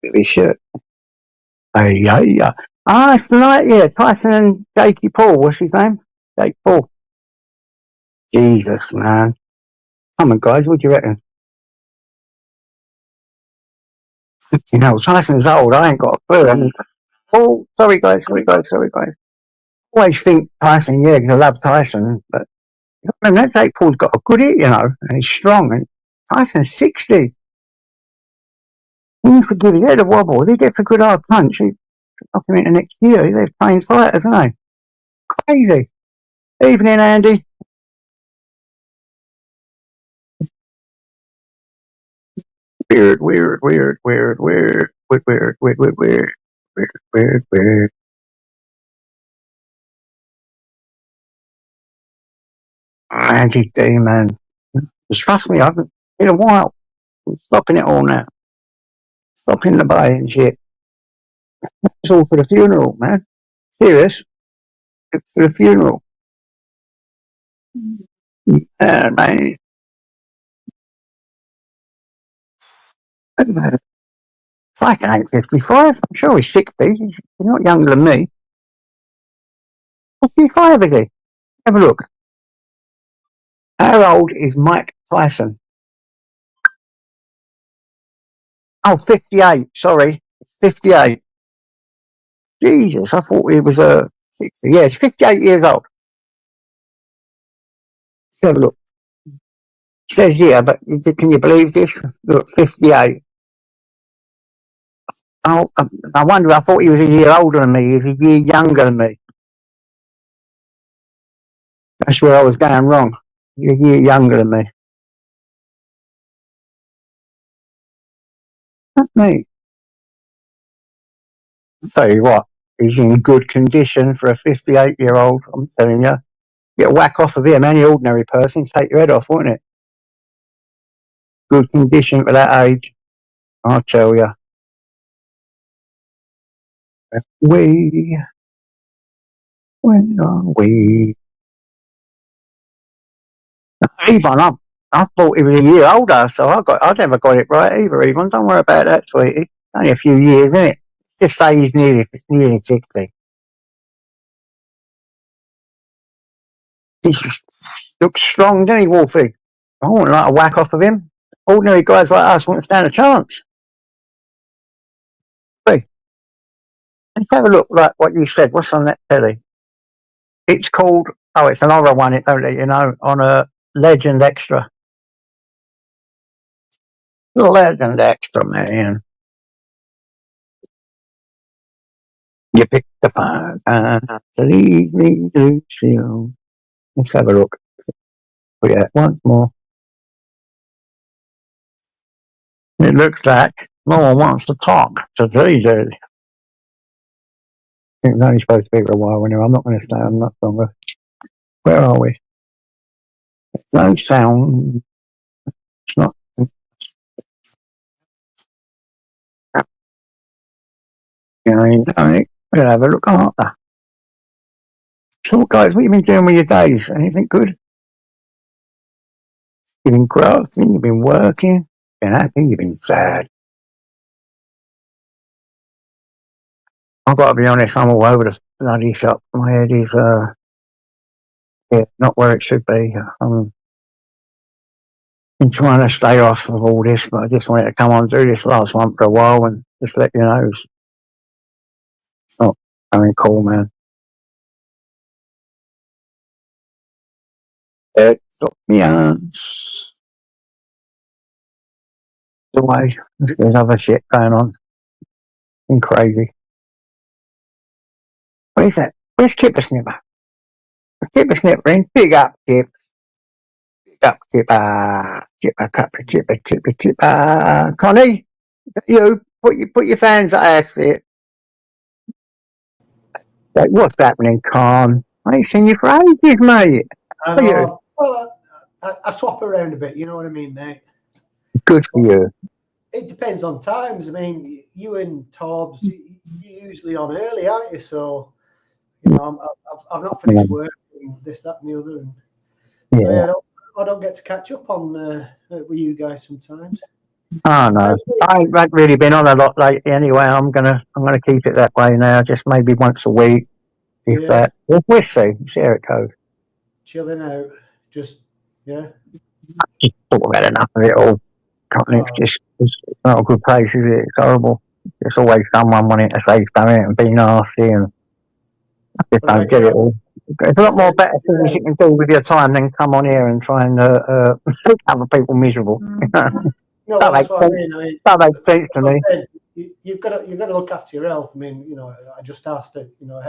really shit. Yeah. Ah, it's tonight, yeah. Tyson and Jakey Paul. What's his name? Jake Paul. Jesus, man. Come on, guys. What do you reckon? You know, Tyson's old. I ain't got a clue. Oh, sorry, guys. Always think Tyson, yeah, because I love Tyson, but that Jake Paul's got a good hit, you know, and he's strong. And Tyson's 60. He could give his head a wobble. If he gets a good hard punch, he's knock him into next year. They're playing fighters, aren't they? Crazy. Evening, Andy. Weird. Magic D, man. Just trust me, I've been a while. I'm stopping it all now. Stopping the bay and shit. It's all for the funeral, man. Serious. It's for the funeral. Yeah, man. It's like I ain't 55. I'm sure he's 60. He's not younger than me. 55 is he? Have a look. How old is Mike Tyson? Oh, 58. Sorry. 58. Jesus, I thought he was 60. Yeah, it's 58 years old. Let's have a look. It says here, but can you believe this? Look, 58. Oh, I wonder, I thought he was a year older than me. He's a year younger than me. That's where I was going wrong. He's a year younger than me. That's me. Tell you what, he's in good condition for a 58-year-old, I'm telling you. Get a whack off of him, any ordinary person, take your head off, wouldn't it? Good condition for that age, I'll tell you. Where are we? Yvonne, I thought he was a year older, so I never got it right either, Yvonne. Don't worry about that, sweetie. Only a few years, isn't it? Just say it's nearly 60. He looks strong, doesn't he, Wolfie? I wouldn't like a whack off of him. Ordinary guys like us wouldn't stand a chance. Hey, let's have a look, like what you said. What's on that telly? It's called, it's an horror one, it don't let you know, on a Legend Extra. Legend Extra, man. You picked the fire to leave me, Lucille. Let's have a look. Yeah, once more. It looks like no one wants to talk to DJ. It's only supposed to be for a while anyway. I'm not going to stay on much longer. Where are we? No sound. It's not. We'll have a look after. So, guys, what have you been doing with your days? Anything good? You've been grafting, you've been working, been happy, you've been sad. I've got to be honest, I'm all over the bloody shop. My head is not where it should be. Been trying to stay off of all this, but I just wanted to come on and do this last one for a while and just let you know it's not something cool, man. Got me hands away. There's other shit going on. Been crazy. What is that? Where's Kipper Snipper? Kipper Snipper in. Big up, Kip. Big up, Kipper. Kipper. Connie, you put your fans at ass here. What's happening, Con? I ain't seen you for ages, mate. I know. Well, I swap around a bit, you know what I mean, mate? Good for you. It depends on times. I mean, you and Torbs, you're usually on early, aren't you? So, you know, I've not finished work and this, that, and the other. And so, yeah, I don't get to catch up on with you guys sometimes. Oh no, I haven't really been on a lot lately. Anyway, I'm gonna keep it that way now. Just maybe once a week, if that. We'll see how it goes. Chilling out, just Just sort of had enough of it all. It's not a good place, is it? It's horrible. There's always someone wanting to say something and be nasty, and I just don't get it all. There's a lot more better things you can do with your time than come on here and try and make other people miserable. No, that makes sense. That makes sense to me. You've got to look after your health. I mean, you know, I just asked it. You know,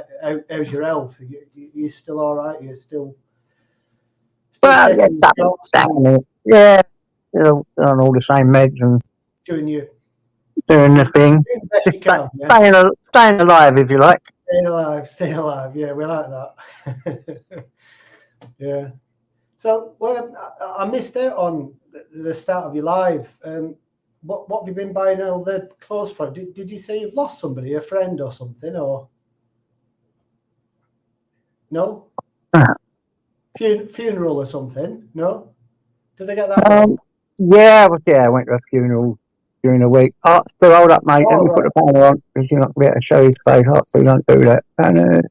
how's your health? You still all right? You're still well, yeah, you know, on all the same meds and doing the thing. Staying alive, if you like. Staying alive. Yeah, we like that. Yeah. So, well, I missed out on the start of your live. What have you been buying all the clothes for? Did you say you've lost somebody, a friend or something, or no? Funeral or something? No? Did I get that wrong? Yeah, I went to a funeral during the week. Still hold up, mate. Let me put the banner on because you're not going to be able to show his face. So don't do that. Banner. Is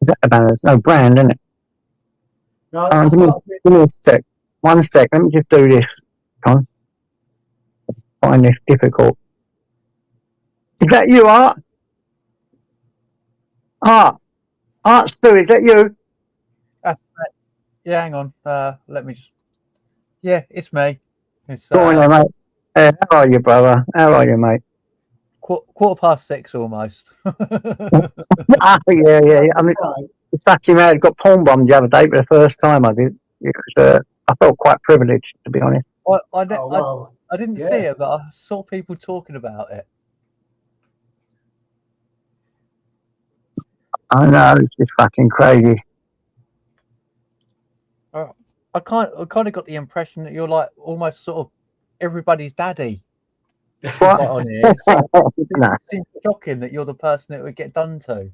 that the banner? It's no brand, isn't it? No, give me a sec. 1 sec. Let me just do this. Con. Find this difficult. Is that you, Art? Art Stu, is that you? Yeah, hang on. Let me just. Yeah, it's me. It's Go on, mate. How are you, brother? How are you, mate? 6:15 almost. Yeah. I mean, it's actually I got porn bombed the other day, but the first time I did, I felt quite privileged, to be honest. I didn't see it, but I saw people talking about it. I know, it's just fucking crazy. I kind of got the impression that you're like almost sort of everybody's daddy. What? On here. So it seems shocking that you're the person that would get done to.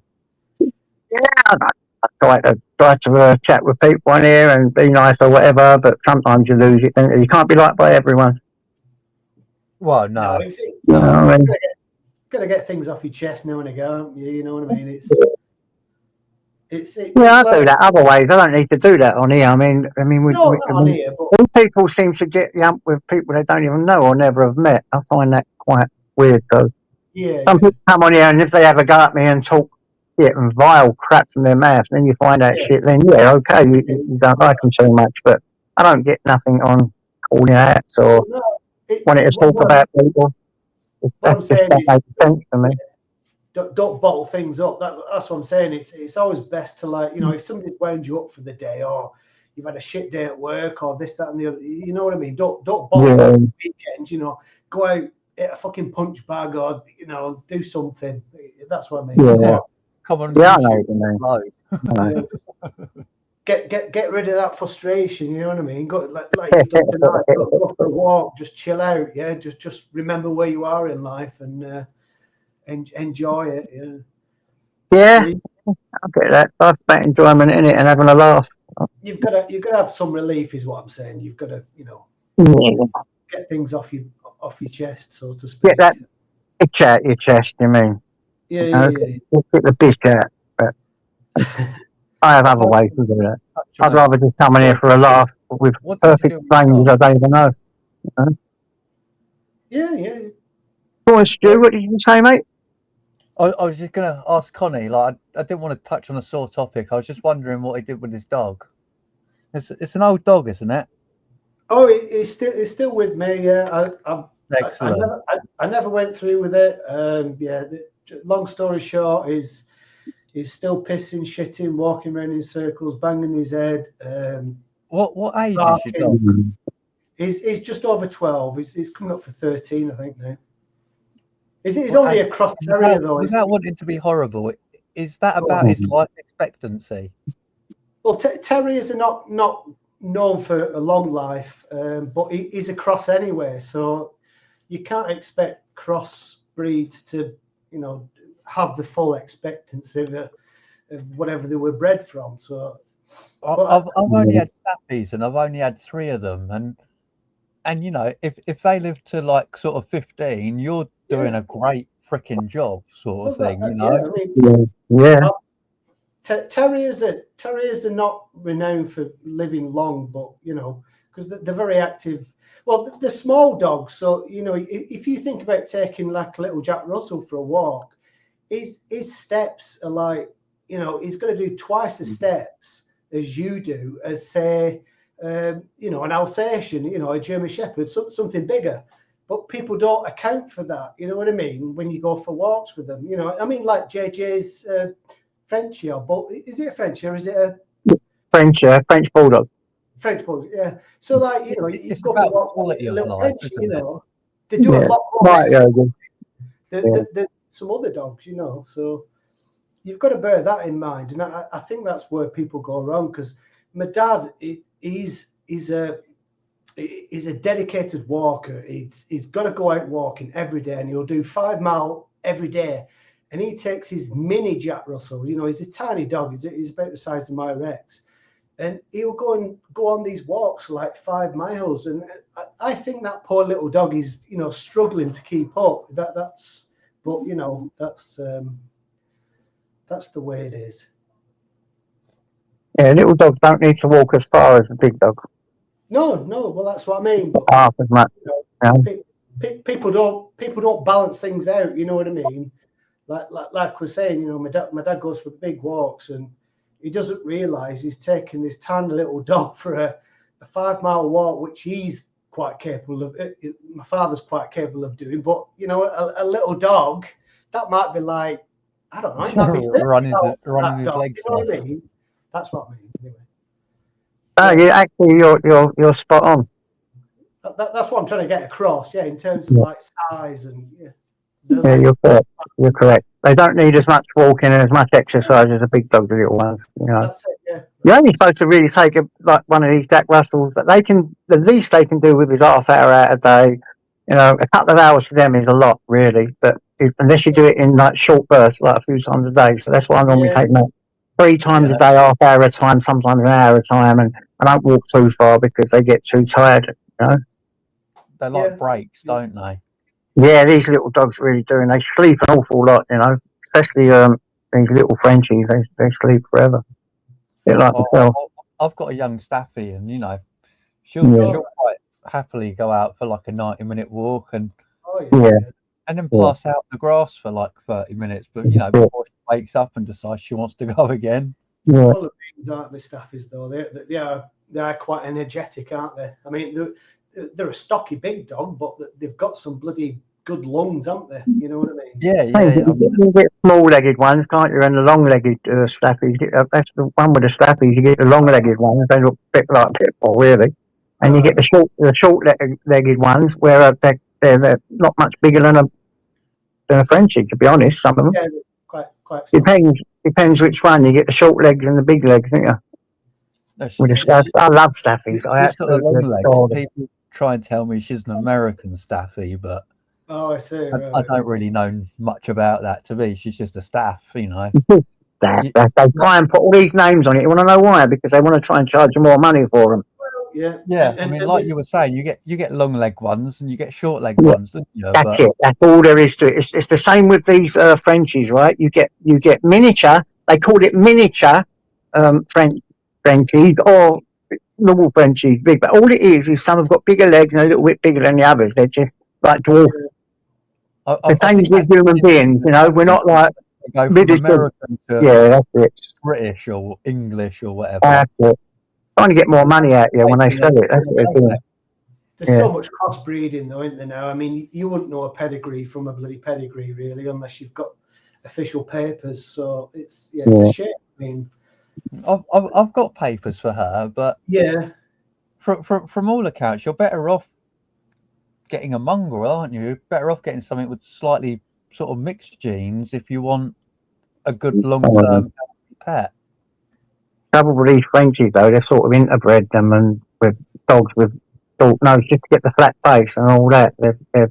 Yeah, I try to chat with people on here and be nice or whatever, but sometimes you lose it. You can't be liked by everyone. Well, no. Gotta get things off your chest now and again. You know what I mean? I do that other ways. I don't need to do that on here. I mean, people seem to get yumped with people they don't even know or never have met. I find that quite weird, though. Some people come on here and if they have a go at me and talk shit and vile crap from their mouth, then you find out shit. Then okay, you don't like them so much, but I don't get nothing on calling hats or wanting to talk about people. That just doesn't make sense to me. Don't bottle things up. That's what I'm saying. It's always best to, like, you know, if somebody's wound you up for the day or you've had a shit day at work or this, that, and the other, you know what I mean? Don't bottle up the weekend, you know, go out, hit a fucking punch bag or, you know, do something. That's what I mean. Come on. Yeah, I know what you mean. No. Get rid of that frustration. You know what I mean? Go like you've done tonight. Go for a walk. Just chill out. Yeah. Just remember where you are in life and enjoy it. Yeah. Yeah, I get that. That's about enjoyment in it and having a laugh. You've got to have some relief, is what I'm saying. You've got to, Yeah. get things off your chest, so to speak. Get that itch out your chest, you mean? Yeah, You know, yeah. get the bitch out. But I have other ways to do that. Touch on I'd it. rather just come in here for a laugh with What did you perfect do with strangers your I don't even know. Yeah. Go on, Stu, what did you say, mate? I was just gonna ask Connie. Like, I didn't want to touch on a sore topic. I was just wondering what he did with his dog. It's an old dog, isn't it? Oh, it's still with me. Yeah, Excellent. I never went through with it. Yeah. Long story short, he's still pissing, shitting, walking around in circles, banging his head. What age is your dog? He's just over 12. He's coming up for 13, I think now. He's only a cross terrier though. Without wanting to be horrible, is that about his life expectancy? Well, terriers are not known for a long life, but he's a cross anyway, so you can't expect cross breeds to, have the full expectancy of whatever they were bred from. So, I've only had staffies, and I've only had 3 of them, and if they live to like sort of 15, you're doing a great freaking job, sort of thing. Yeah. Terriers are not renowned for living long, but because they're very active. Well, they're small dogs, so if you think about taking like a little Jack Russell for a walk, his steps are like he's going to do twice the steps as you do, as say an Alsatian, a German Shepherd, something bigger. But people don't account for that. You know what I mean? When you go for walks with them, I mean, like JJ's Frenchie, but is it a Frenchie or is it a French bulldog? French bulldog, yeah. So like you it's go about for walk quality with a of little life, Frenchie, isn't it? they do a lot more Right, than some other dogs, So you've got to bear that in mind, and I think that's where people go wrong. Because my dad, he's a dedicated walker. He's got to go out walking every day, and he'll do 5 mile every day. And he takes his mini Jack Russell. He's a tiny dog. He's about the size of my Rex, and he'll go on these walks for like 5 miles. And I think that poor little dog is struggling to keep up. That's the way it is. Yeah, little dogs don't need to walk as far as a big dog. No. Well, that's what I mean. But Half as much. People don't balance things out. You know what I mean? Like we're saying, my dad goes for big walks, and he doesn't realise he's taking this tiny little dog for a 5 mile walk, which he's quite capable of. My father's quite capable of doing, but a little dog that might be like, I don't know, it might be running his legs. You know what I mean? That's what I mean. Anyway. Yeah, actually, you're spot on. That's what I'm trying to get across. Yeah, in terms of like size and Yeah, you're correct. You're correct. They don't need as much walking and as much exercise as a big dog, the little ones. That's it, yeah. You're only supposed to really take like one of these Jack Russells. That the least they can do with is half hour out a day. A couple of hours for them is a lot, really. But unless you do it in like short bursts, like a few times a day, so that's why I normally take them 3 times a day, half hour at a time, sometimes an hour at a time, and I don't walk too far because they get too tired. They like breaks, don't they? Yeah, these little dogs really do, and they sleep an awful lot, especially these little Frenchies, they sleep forever. Bit like myself. I've got a young staffy, and she'll quite happily go out for like a 90-minute walk and then pass out in the grass for like 30 minutes, but before she wakes up and decides she wants to go again. Yeah. Full of beans, aren't they, staffies though? They are quite energetic, aren't they? I mean, they're a stocky big dog, but they've got some bloody good lungs, haven't they? You know what I mean? Yeah. You get small-legged ones, can't you? And the long-legged staffies. That's the one with the staffies. You get the long-legged ones. They look a bit like pit bull, really. And you get the short-legged ones, where they're not much bigger than a Frenchie, to be honest. Some of them. Yeah, quite. Depends. depends which one. You get the short legs and the big legs, don't you? With the staff. I love staffies. I She's got the long absolutely adore legs. them. People try and tell me she's an American staffy, but Oh, I see. I Right. don't really know much about that. To me, she's just a staff, you know. They try and put all these names on it. You want to know why? Because they want to try and charge you more money for them. Yeah. Yeah, I mean, like you were saying, you get long leg ones and you get short leg ones, don't you? That's it. That's all there is to it. It's the same with these Frenchies, right? You get miniature. They call it miniature Frenchies or normal Frenchies, big. But all it is some have got bigger legs and a little bit bigger than the others. They're just like dwarf. The same as with human beings, you know. We're not like go from British. American to Yeah, that's it. British or English or whatever. That's it. Trying to get more money out of you when they sell it. That's what they're doing. There's so much crossbreeding, though, isn't there now? I mean, you wouldn't know a pedigree from a bloody pedigree, really, unless you've got official papers. So it's a shame. I mean, I've got papers for her, but from all accounts, you're better off getting a mongrel, aren't you? You're better off getting something with slightly sort of mixed genes if you want a good long-term pet. Trouble with these Frenchies, though, they're sort of interbred them and with dogs with short nose just to get the flat face and all that. They're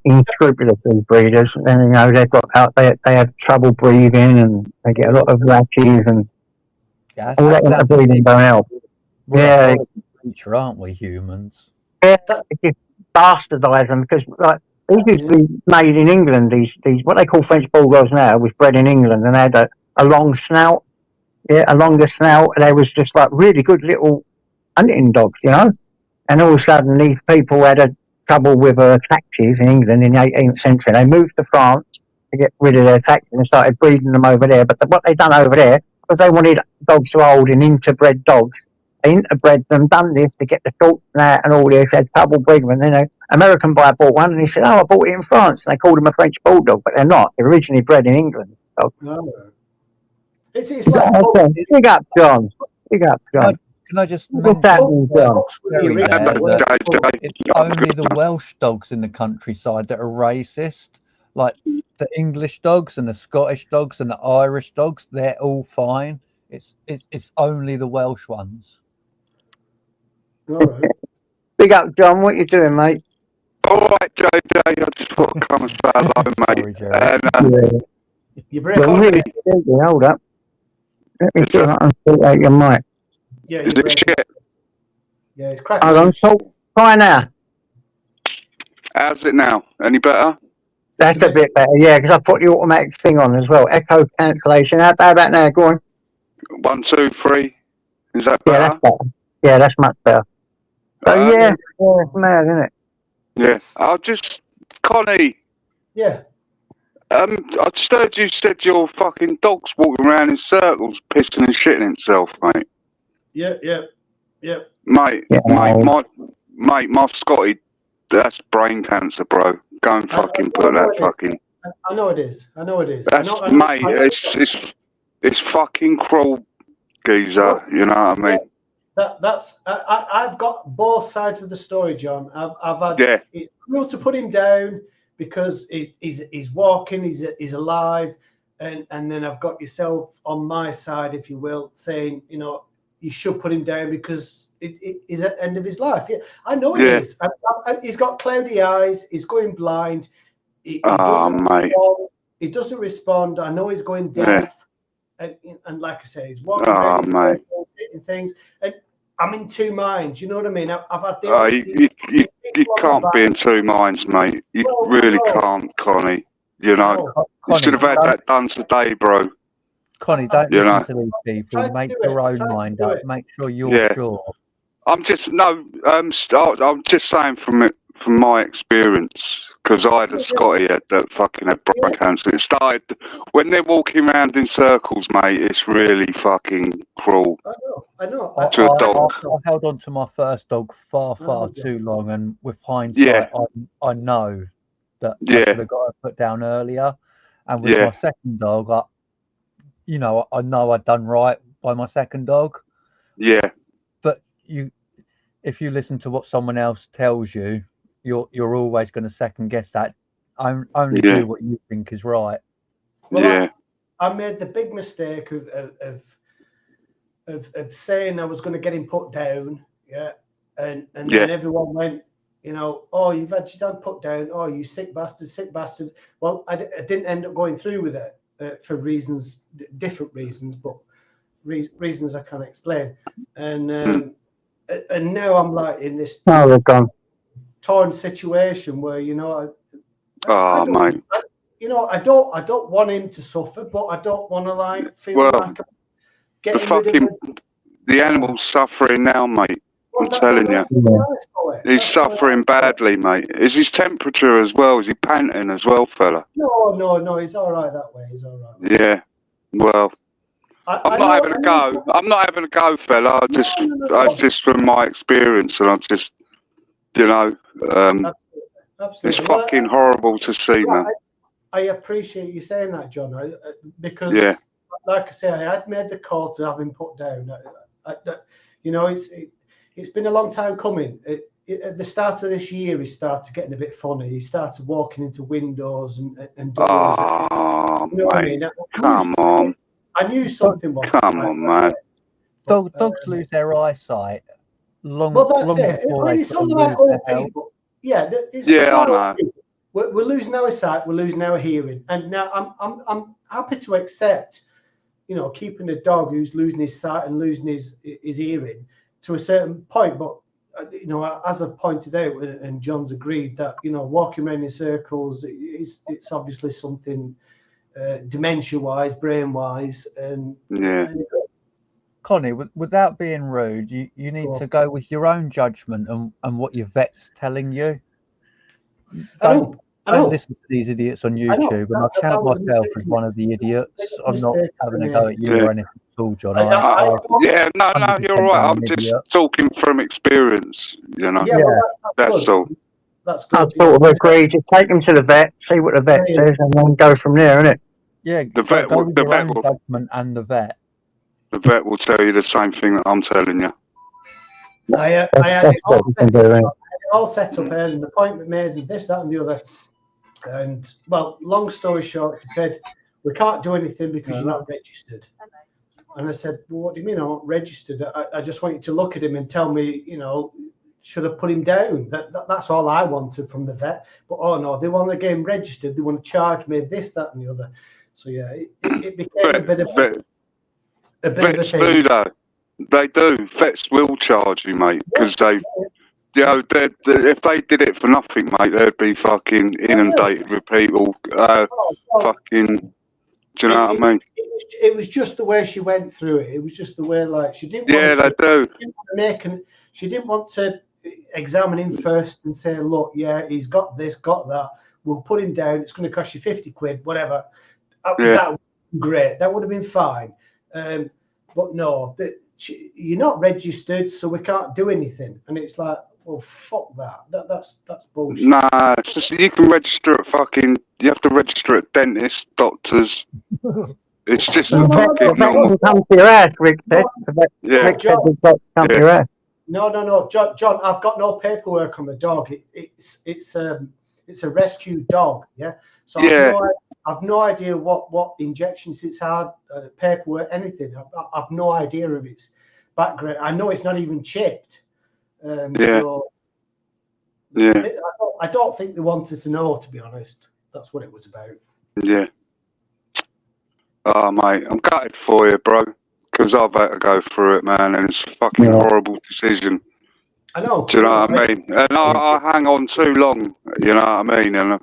unscrupulous, these breeders. And, you know, they have trouble breathing and they get a lot of rashes and all that interbreeding don't help. We're creature, aren't we, humans? Yeah, they just bastardize them because, like, these used to be made in England. These what they call French bulldogs now was bred in England and they had a long snout. Yeah, a longer snout. They was just like really good little hunting dogs, you know. And all of a sudden, these people had trouble with taxis in England in the 18th century. They moved to France to get rid of their taxis and started breeding them over there. But what they done over there, because they wanted dogs to hold in interbred dogs, they interbred them, done this to get the short snout and all this, had trouble breeding them. And then an American buyer bought one and he said, "Oh, I bought it in France." And they called them a French bulldog, but they're not. They're originally bred in England. So. It's like big up, John. Big up, John. Can I just mention it's only the Welsh dogs in the countryside that are racist. Like the English dogs and the Scottish dogs and the Irish dogs, they're all fine. It's only the Welsh ones. All right. Big up, John. What you doing, mate? All right, JJ. I just thought I'd come and say hello, mate. Sorry, you break on hold up. Let me see if I can sort out your mic. Yeah, is it shit? Yeah, it's cracking. Hold on, talk. Try now. How's it now? Any better? That's a bit better, yeah, because I put the automatic thing on as well. Echo cancellation. How about now? Go on. 1, 2, 3. Is that better? Yeah, that's better. Yeah, that's much better. So it's mad, isn't it? Yeah. I'll just, Connie. Yeah. I just heard you said your fucking dog's walking around in circles, pissing and shitting himself, mate. Yeah. Mate, my Scotty, that's brain cancer, bro. Go and fucking put that fucking. I know it is. That's mate. It's fucking cruel, geezer. You know what I mean? That's I've got both sides of the story, John. I've had it's cruel to put him down because he's walking, he's alive, and then I've got yourself on my side, if you will, saying, you know, you should put him down because it is at the end of his life. Yeah, I know he is. He's got cloudy eyes. He's going blind. He doesn't respond. I know he's going deaf. And like I say, he's walking around hitting things. And I'm in two minds. You know what I mean? I've had you can't be in two minds, mate. You really can't, Connie. You know, you should have had that done today, bro. Connie, don't listen to these people. Make your own mind up. Make sure you're sure. I'm just saying from my experience, because I had a Scotty that fucking had brain cancer. It started when they're walking around in circles, mate. It's really fucking cruel. I know. To a dog. I held on to my first dog far too long, and with hindsight, I know that I should have got her put down earlier. And with my second dog, I know I'd done right by my second dog. Yeah. But if you listen to what someone else tells you, you're always going to second guess that. Only do what you think is right. Well, I made the big mistake of saying I was going to get him put down, yeah, and then everyone went, you know, oh, you've had your dog put down, oh, you sick bastard. Well, I didn't end up going through with it for reasons, different reasons, but reasons I can't explain. And now I'm like in this torn situation where, you know, I don't want him to suffer, but I don't want to like feel like I'm getting rid of him. The animal's suffering now, mate. I'm telling you. He's suffering badly, mate. Is his temperature as well? Is he panting as well, fella? No. He's all right that way. He's all right. Yeah. Well, I'm not having a go. I'm not having a go, fella. That's just from my experience, and I'm just, you know, absolutely. It's fucking horrible to see, man. I appreciate you saying that, John, because, like I say, I had made the call to have him put down. You know, it's been a long time coming. At the start of this year, he started getting a bit funny. He started walking into windows and doors. Oh, you know what I mean? Come on. I knew something was. Come on, man. Dogs lose their eyesight long. Well, that's long it. It's all about old people. Yeah, I know. We're losing our sight. We're losing our hearing, and now I'm happy to accept, you know, keeping a dog who's losing his sight and losing his hearing to a certain point. But you know, as I've pointed out, and John's agreed that, you know, walking around in circles, it's obviously something dementia-wise, brain-wise, and Connie, without being rude, you need to go with your own judgment and what your vet's telling you. Don't listen to these idiots on YouTube, and I count myself as one of the idiots. I'm not having a go at you or anything at all, John. No, you're right. I'm just talking from experience, you know. That's all. That's good. I sort of agree. Just take him to the vet, see what the vet says, and then go from there, innit? Yeah, the vet will. Judgment and the vet. The vet will tell you the same thing that I'm telling you. I had it all set up, and the appointment made, and this, that, and the other. And well, long story short, he said, we can't do anything because you're not registered. And I said, well, what do you mean I'm not registered? I just want you to look at him and tell me, you know, should I put him down? That's all I wanted from the vet. But oh no, they want to get him registered. They want to charge me this, that, and the other. So yeah, it became a bit of a vets thing. Do though. They do. Vets will charge you, mate, because they. You know, if they did it for nothing, mate, they'd be fucking inundated with people. Fucking, do you know what I mean? It was just the way she went through it. It was just the way, like, she didn't. She didn't want to examine him first and say, look, yeah, he's got this, got that. We'll put him down. It's going to cost you 50 quid, whatever. That would be great. That would have been fine. But no, you're not registered, so we can't do anything. And it's like, well, fuck that. That's bullshit. Nah, it's just, you can register at fucking. You have to register at dentists, doctors. It's just a fucking normal. Come to your ass, Rick. Come to your ass. No, John. I've got no paperwork on the dog. It's a rescue dog. Yeah. So I've no idea what injections it's had, paperwork, anything. I've no idea of its background. I know it's not even chipped. So, I don't think they wanted to know, to be honest. That's what it was about. Yeah. Oh, mate, I'm gutted for you, bro, because I've had to go through it, man, and it's a fucking horrible decision. I know. Do you know what I mean? And I hang on too long, you know what I mean? And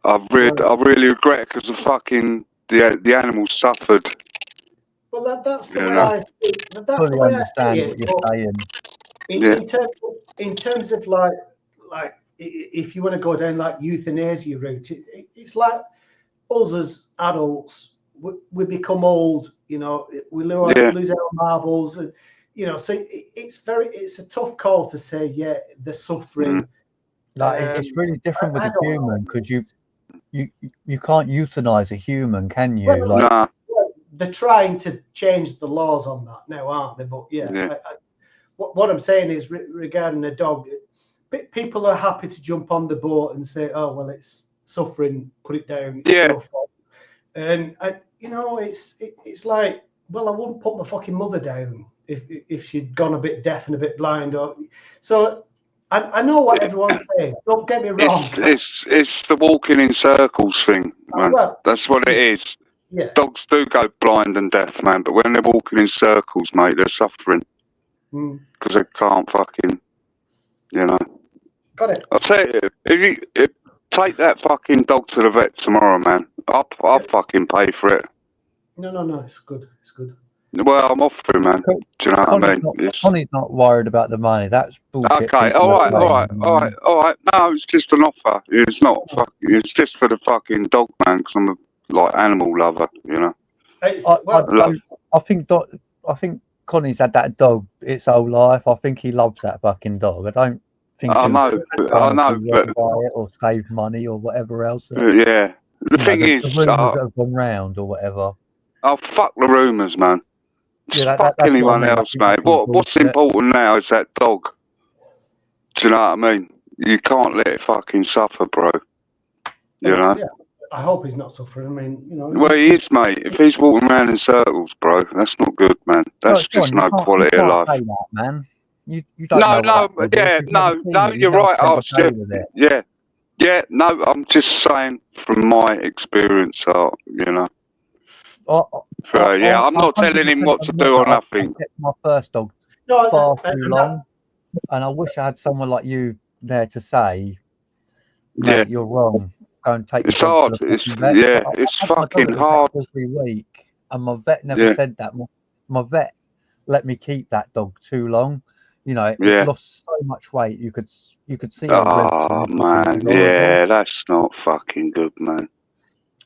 I really regret it because the fucking the animal suffered. Well, that's the way I think. That's the way I see what you're saying. In terms of like if you want to go down like euthanasia route, it's like us as adults, we become old, you know, we lose our marbles, and you know, so it's a tough call to say, yeah, they're suffering. It's really different with a human, because you can't euthanize a human, can you? Nah. They're trying to change the laws on that now, aren't they? But what I'm saying is regarding a dog, people are happy to jump on the boat and say, oh, well, it's suffering, put it down. Yeah. And you know, it's like, well, I wouldn't put my fucking mother down if she'd gone a bit deaf and a bit blind. Or so I know what everyone's saying. Don't get me wrong. It's the walking in circles thing, man. Well, that's what it is. Yeah. Dogs do go blind and deaf, man, but when they're walking in circles, mate, they're suffering because they can't fucking, you know. Got it. I'll tell you, if you take that fucking dog to the vet tomorrow, man, I'll fucking pay for it. No, it's good. It's good. Well, I'm offering, man. Do you know what I mean? Connie's not worried about the money. That's bullshit. Okay, all right. No, it's just an offer. It's not fucking. It's just for the fucking dog, man. Because I'm a animal lover, you know. I think Connie's had that dog its whole life. I think he loves that fucking dog. I don't think I know, but buy it or save money or whatever else. Yeah, the thing is, the rumours that have gone round or whatever. Oh, fuck the rumours, man. Yeah, fuck anyone else, mate. What's important now is that dog. Do you know what I mean? You can't let it fucking suffer, bro. You know? Yeah. I hope he's not suffering. I mean, you know. Well, he is, mate. If he's walking around in circles, bro, that's not good, man. That's just no quality of life. Say that, man. You don't No, you're right, Art. No, I'm just saying from my experience, Art, you know. I'm not telling him what to do or nothing. I kept my first dog far too long, and I wish I had someone like you there to say, mate, you're wrong. Go and take. It's hard. It's fucking hard. Every week, and my vet never said that. My vet let me keep that dog too long. You know, it lost so much weight. You could see. Oh man, that's not fucking good, man.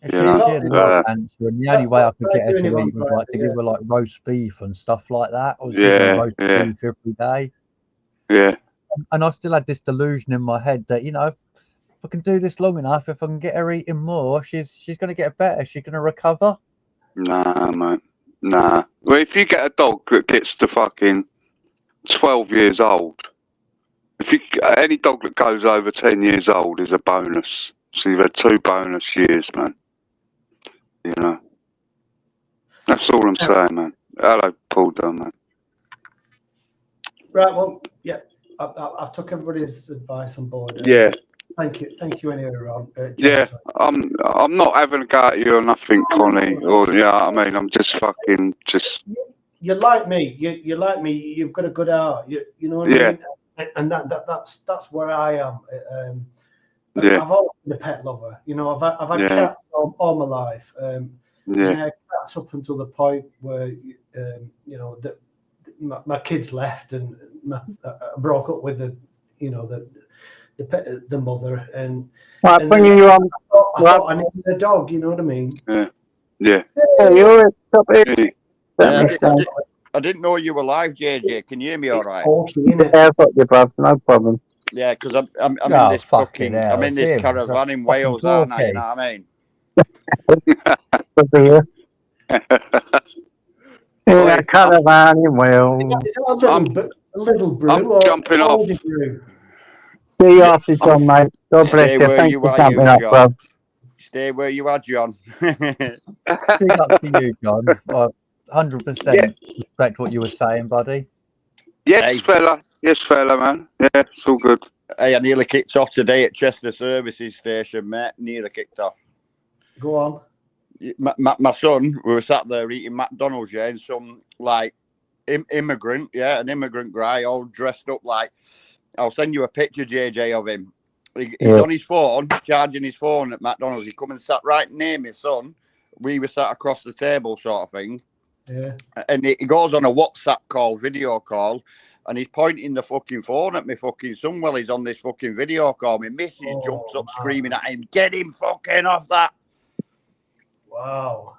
If you know, and the only way I could get her to eat was like to give her like roast beef and stuff like that. I was giving her roast beef every day. Yeah. And I still had this delusion in my head that, you know, if I can do this long enough, if I can get her eating more, she's going to get better. She's going to recover. Nah, mate. Nah. Well, if you get a dog that gets to fucking 12 years old, any dog that goes over 10 years old is a bonus. So you've had 2 bonus years, man. You know. That's all I'm saying, man. Hello, Paul Dunn, man. Right, well, yeah. I've took everybody's advice on board. Yeah. Thank you anyway, Ron. I'm not having a go at you or nothing, Connie. Or I mean, I'm just fucking You're like me. You're like me. You've got a good heart. You know what I mean? And that's where I am. I've always been a pet lover. You know, I've had cats all my life. Cats up until the point where you know that my kids left and I broke up with the mother and bringing you on. I thought I needed a dog. You know what I mean? Yeah. I didn't know you were live, JJ. Can you hear me all right? Yeah, I've got you, bruv. No problem. Yeah, because I'm in this I'm in this caravan in Wales, aren't I? You know what I mean? In a caravan in Wales. A little brew. I'm jumping off. See you after, John, mate. God bless you. Thanks for jumping up, bruv. Stay where you are, John. Big up to you, John. 100% respect what you were saying, buddy. Yes, fella, man. Yeah, it's all good. Hey, I nearly kicked off today at Chester Services Station, mate. Nearly kicked off. Go on. My son, we were sat there eating McDonald's, and some like an immigrant guy, all dressed up like. I'll send you a picture, JJ, of him. He's on his phone, charging his phone at McDonald's. He come and sat right near my son. We were sat across the table, sort of thing. Yeah. And he goes on a WhatsApp call, video call, and he's pointing the fucking phone at me fucking son while he's on this fucking video call. My missus jumps up screaming at him, "Get him fucking off that!" Wow.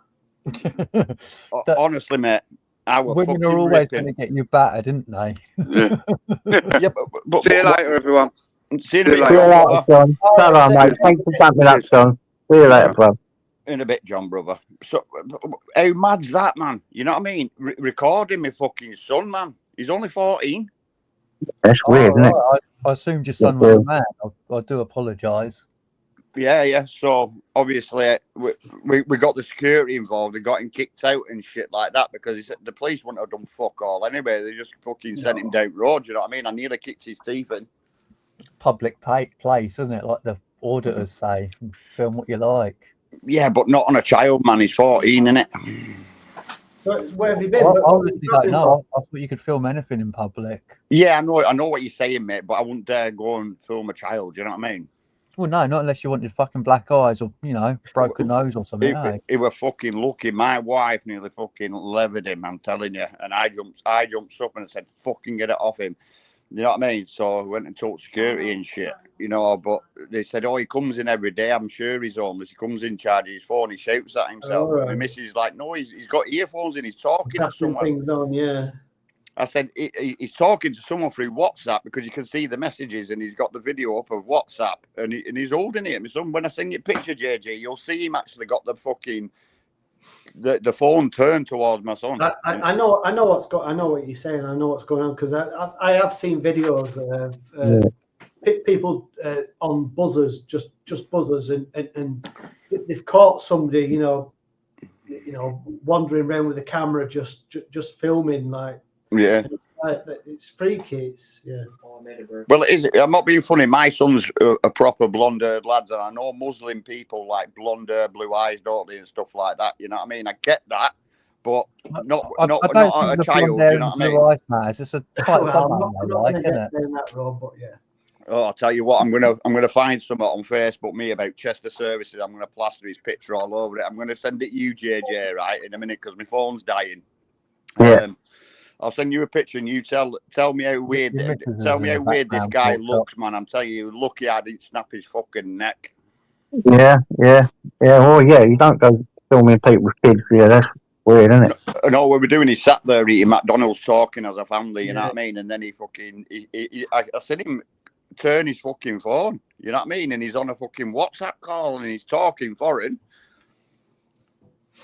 Honestly, mate. Women are always going to get you battered, didn't they? Yeah. But see you later, everyone. See you later, John. Hello, mate. Thanks for jumping up, John. See you later, bro. In a bit, John, brother. So, how mad's that, man? You know what I mean? Recording my fucking son, man. He's only 14. That's weird, isn't it? I assumed your son was a man. I do apologise. Yeah. So obviously we got the security involved and got him kicked out and shit like that because the police wouldn't have done fuck all anyway. They just fucking sent him down road. You know what I mean? I nearly kicked his teeth in. Public place, isn't it? Like the auditors say, film what you like. Yeah, but not on a child, man. He's 14, innit? So where have you been? I honestly don't know. I thought you could film anything in public. Yeah, I know what you're saying, mate, but I wouldn't dare go and film a child. You know what I mean? Well, no, not unless you wanted fucking black eyes or, you know, broken nose or something. He were fucking lucky. My wife nearly fucking levered him, I'm telling you. And I jumped up and said, fucking get it off him. You know what I mean? So I went and told security and shit, you know, but they said, oh, he comes in every day. I'm sure he's homeless. He comes in, charges his phone, he shouts at himself. Right. And my missus is like, no, he's got earphones and he's talking to someone. Things on, yeah. I said, he's talking to someone through WhatsApp because you can see the messages and he's got the video up of WhatsApp and he's holding it. My son, when I send you a picture, JJ, you'll see him actually got the fucking the phone turned towards my son. I know what you're saying. I know what's going on because I have seen videos of people on buzzers, just buzzers, and they've caught somebody, you know, wandering around with a camera, just filming like. Yeah, it's freaky. It's Well, it is. I'm not being funny. My son's a proper blonde-haired lad, and I know Muslim people like blonde hair, blue eyes, don't they, and stuff like that. You know what I mean? I get that, but not a child. You know what I mean? Eyes, man. It's just a type of like, isn't it? That road, but yeah. Oh, I'll tell you what. I'm gonna find something on Facebook me about Chester Services. I'm gonna plaster his picture all over it. I'm gonna send it you, JJ, right in a minute because my phone's dying. Yeah. I'll send you a picture and you tell me how weird this guy looks, man. I'm telling you, lucky I didn't snap his fucking neck. Yeah. Oh, yeah. You don't go filming people with kids. Yeah, that's weird, isn't it? And all we were doing, he sat there eating McDonald's, talking as a family. You know what I mean? And then I said him turn his fucking phone. You know what I mean? And he's on a fucking WhatsApp call and he's talking foreign.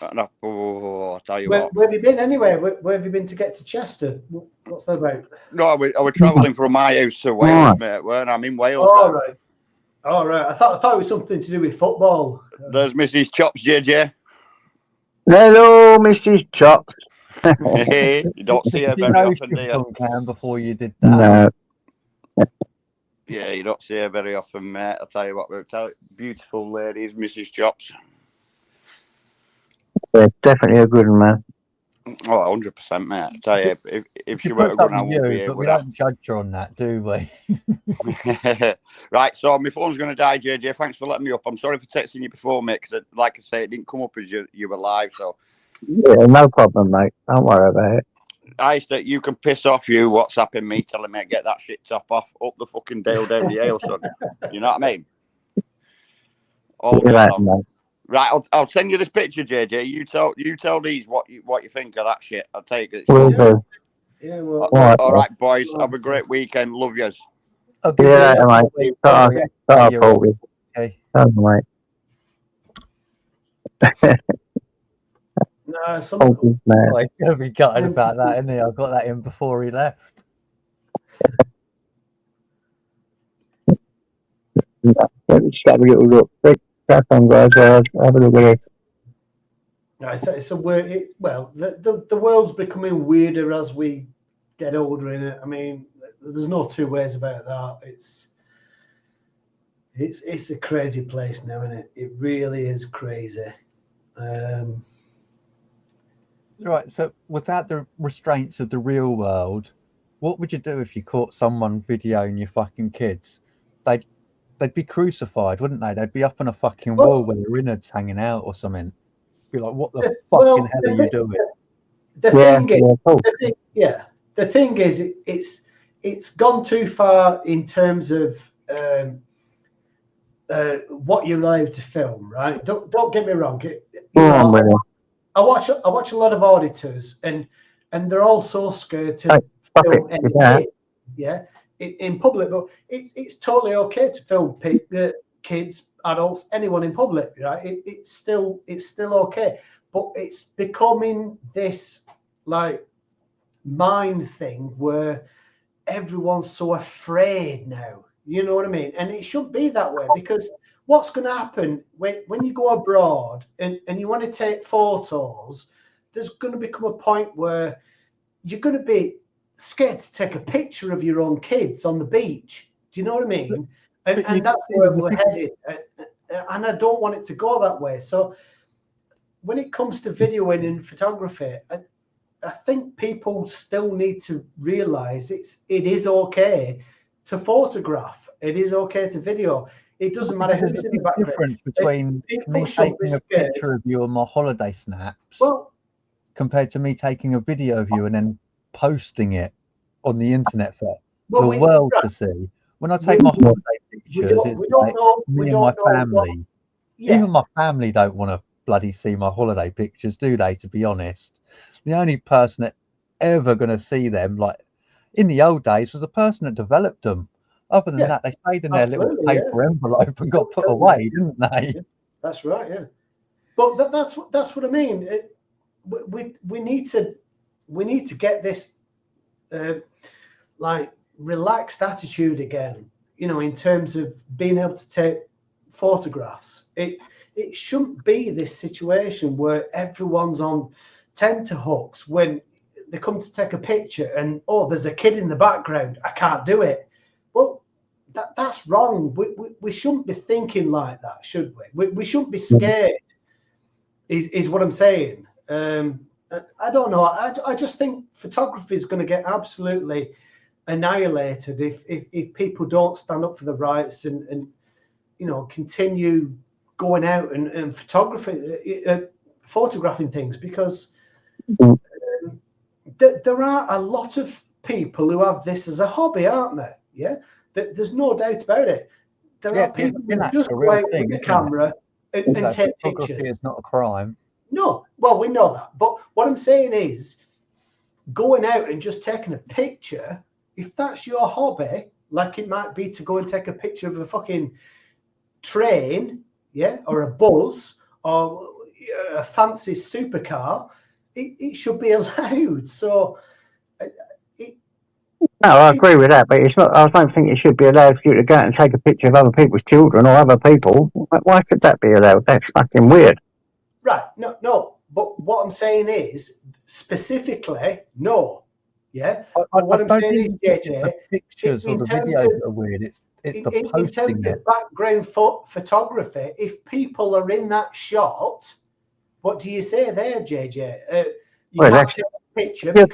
And I'll tell you what. Where have you been anyway? Where have you been to get to Chester? What's that about? No, I was travelling from my house to Wales, mate. I'm in Wales. All right. I thought it was something to do with football. There's Mrs. Chops, JJ. Hello, Mrs. Chops. You don't see her very often, do you? Before you did that. No. Yeah, you don't see her very often, mate. I'll tell you what, beautiful ladies, Mrs. Chops. Yeah, definitely a good one, man. Oh, 100%, mate. I tell you, if she were to run, I won't be here. But we don't judge her on that, do we? Right, so my phone's going to die, JJ. Thanks for letting me up. I'm sorry for texting you before, mate, because, like I say, it didn't come up as you were live, so... Yeah, no problem, mate. Don't worry about it. That you can piss off you WhatsApping me, telling me to get that shit top off up the fucking dale down the ale, son. You know what I mean? All mate. Right, I'll send you this picture, JJ. You tell these what you think of that shit. I'll take it. Will do. Yeah, well. All right, boys. Have a great weekend. Love yous. Yeah, mate. Start, Paul. Okay. Mate. No, something. He's gonna be gutted about that, isn't he? I got that in before he left. Just have a little look. Crack on, guys. Have a look at it. No, it's a weird. The world's becoming weirder as we get older. In it, I mean, there's no two ways about that. It's a crazy place now, isn't it? It really is crazy. Right. So, without the restraints of the real world, what would you do if you caught someone videoing your fucking kids? They'd be crucified, wouldn't they? They'd be up on a fucking wall with their innards hanging out or something. Be like, what the fucking hell are you doing? The thing is, it's gone too far in terms of what you're allowed to film, right? Don't get me wrong. I watch a lot of auditors, and they're all so scared to film any kids, in public, but it's totally okay to film kids, adults, anyone in public, right? It's still okay, but it's becoming this like mind thing where everyone's so afraid now. You know what I mean? And it shouldn't be that way, because what's going to happen when you go abroad and you want to take photos, there's going to become a point where you're going to be scared to take a picture of your own kids on the beach. Do you know what I mean? And that's where we're headed. And I don't want it to go that way. So when it comes to videoing and photography, I think people still need to realize it is okay to photograph. It is okay to video. It doesn't matter who's in the background. Difference between me taking a picture of you on my holiday snaps, compared to me taking a video of you and then posting it on the internet for the world to see. When I take my holiday pictures, it's like me and my family. Even my family don't want to bloody see my holiday pictures, do they? To be honest, the only person that ever going to see them, like in the old days, was the person that developed them. Other than that, they stayed in their little paper envelope and got put away, didn't they? Yeah, that's right. Yeah, but that's what I mean. We need to get this like relaxed attitude again. You know, in terms of being able to take photographs. It shouldn't be this situation where everyone's on tenterhooks when they come to take a picture and, oh, there's a kid in the background, I can't do it. Well, that's wrong. We shouldn't be thinking like that, should we? We shouldn't be scared, is what I'm saying. I don't know. I just think photography is going to get absolutely annihilated if people don't stand up for the rights and you know, continue going out and photographing things, because there are a lot of people who have this as a hobby, aren't there? Yeah, there's no doubt about it. There are people who just go out with the camera and take pictures. Photography is not a crime. No, well, we know that. But what I'm saying is, going out and just taking a picture, if that's your hobby, like it might be to go and take a picture of a fucking train, yeah, or a bus, or a fancy supercar, it should be allowed. So, no, I agree with that, but it's not. I don't think it should be allowed for you to go out and take a picture of other people's children or other people. Why could that be allowed? That's fucking weird. Right? No. But what I'm saying is, specifically, no. Yeah. What I'm saying is, JJ, the pictures or the videos that are weird. It's the posting in terms of background photography. If people are in that shot, what do you say there, JJ? You can't take a picture. If you're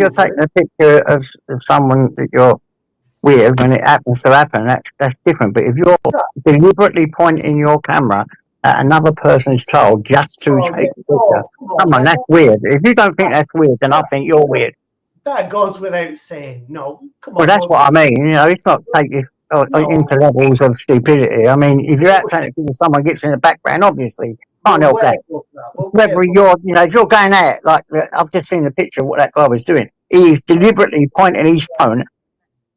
taking a picture of someone that you're with when it happens to happen, that's different. But if you're deliberately pointing your camera at another person's child just to take a picture, come on, that's weird. If you don't think that's weird, then I think you're weird. That goes without saying. No, come on. Well, that's what I mean. You know, it's not taking into levels of stupidity. I mean, if you're out saying someone gets in the background, obviously can't help that. Whether if you're going out, like I've just seen the picture of what that guy was doing. He's deliberately pointing his phone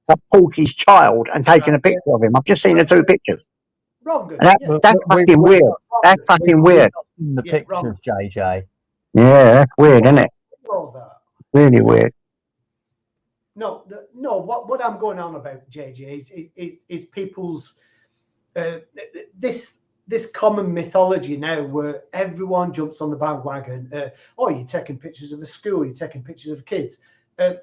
to Porky's child and taking a picture of him. I've just seen the two pictures. That's fucking weird. That's fucking weird. The pictures, JJ. Yeah, that's weird, isn't it? Really weird. No. What I'm going on about, JJ, is people's this common mythology now where everyone jumps on the bandwagon. You're taking pictures of a school, you're taking pictures of kids, and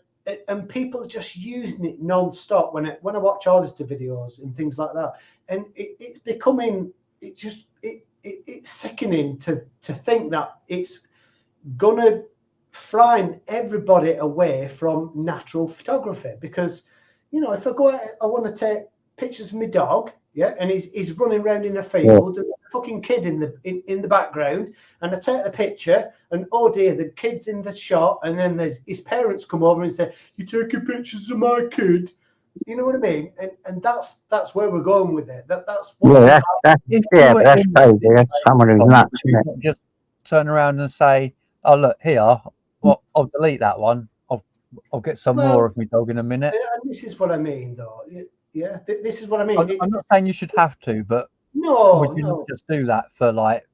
people are just using it non-stop. When I watch artist videos and things like that, and it's becoming it's sickening to think that it's gonna frighten everybody away from natural photography. Because, you know, if I go out, I want to take pictures of my dog, yeah, and he's running around in a field, and a fucking kid in the background, and I take the picture, and oh dear, the kid's in the shot, and then his parents come over and say, "You're taking pictures of my kid." You know what I mean? And that's where we're going with it. That's that's crazy. That's someone who's nuts. Just turn around and say, "Oh look here. Well, I'll delete that one. I'll get some more of my dog in a minute." And this is what I mean, though. Yeah, this is what I mean. I'm not saying you should have to, but would you not just do that for like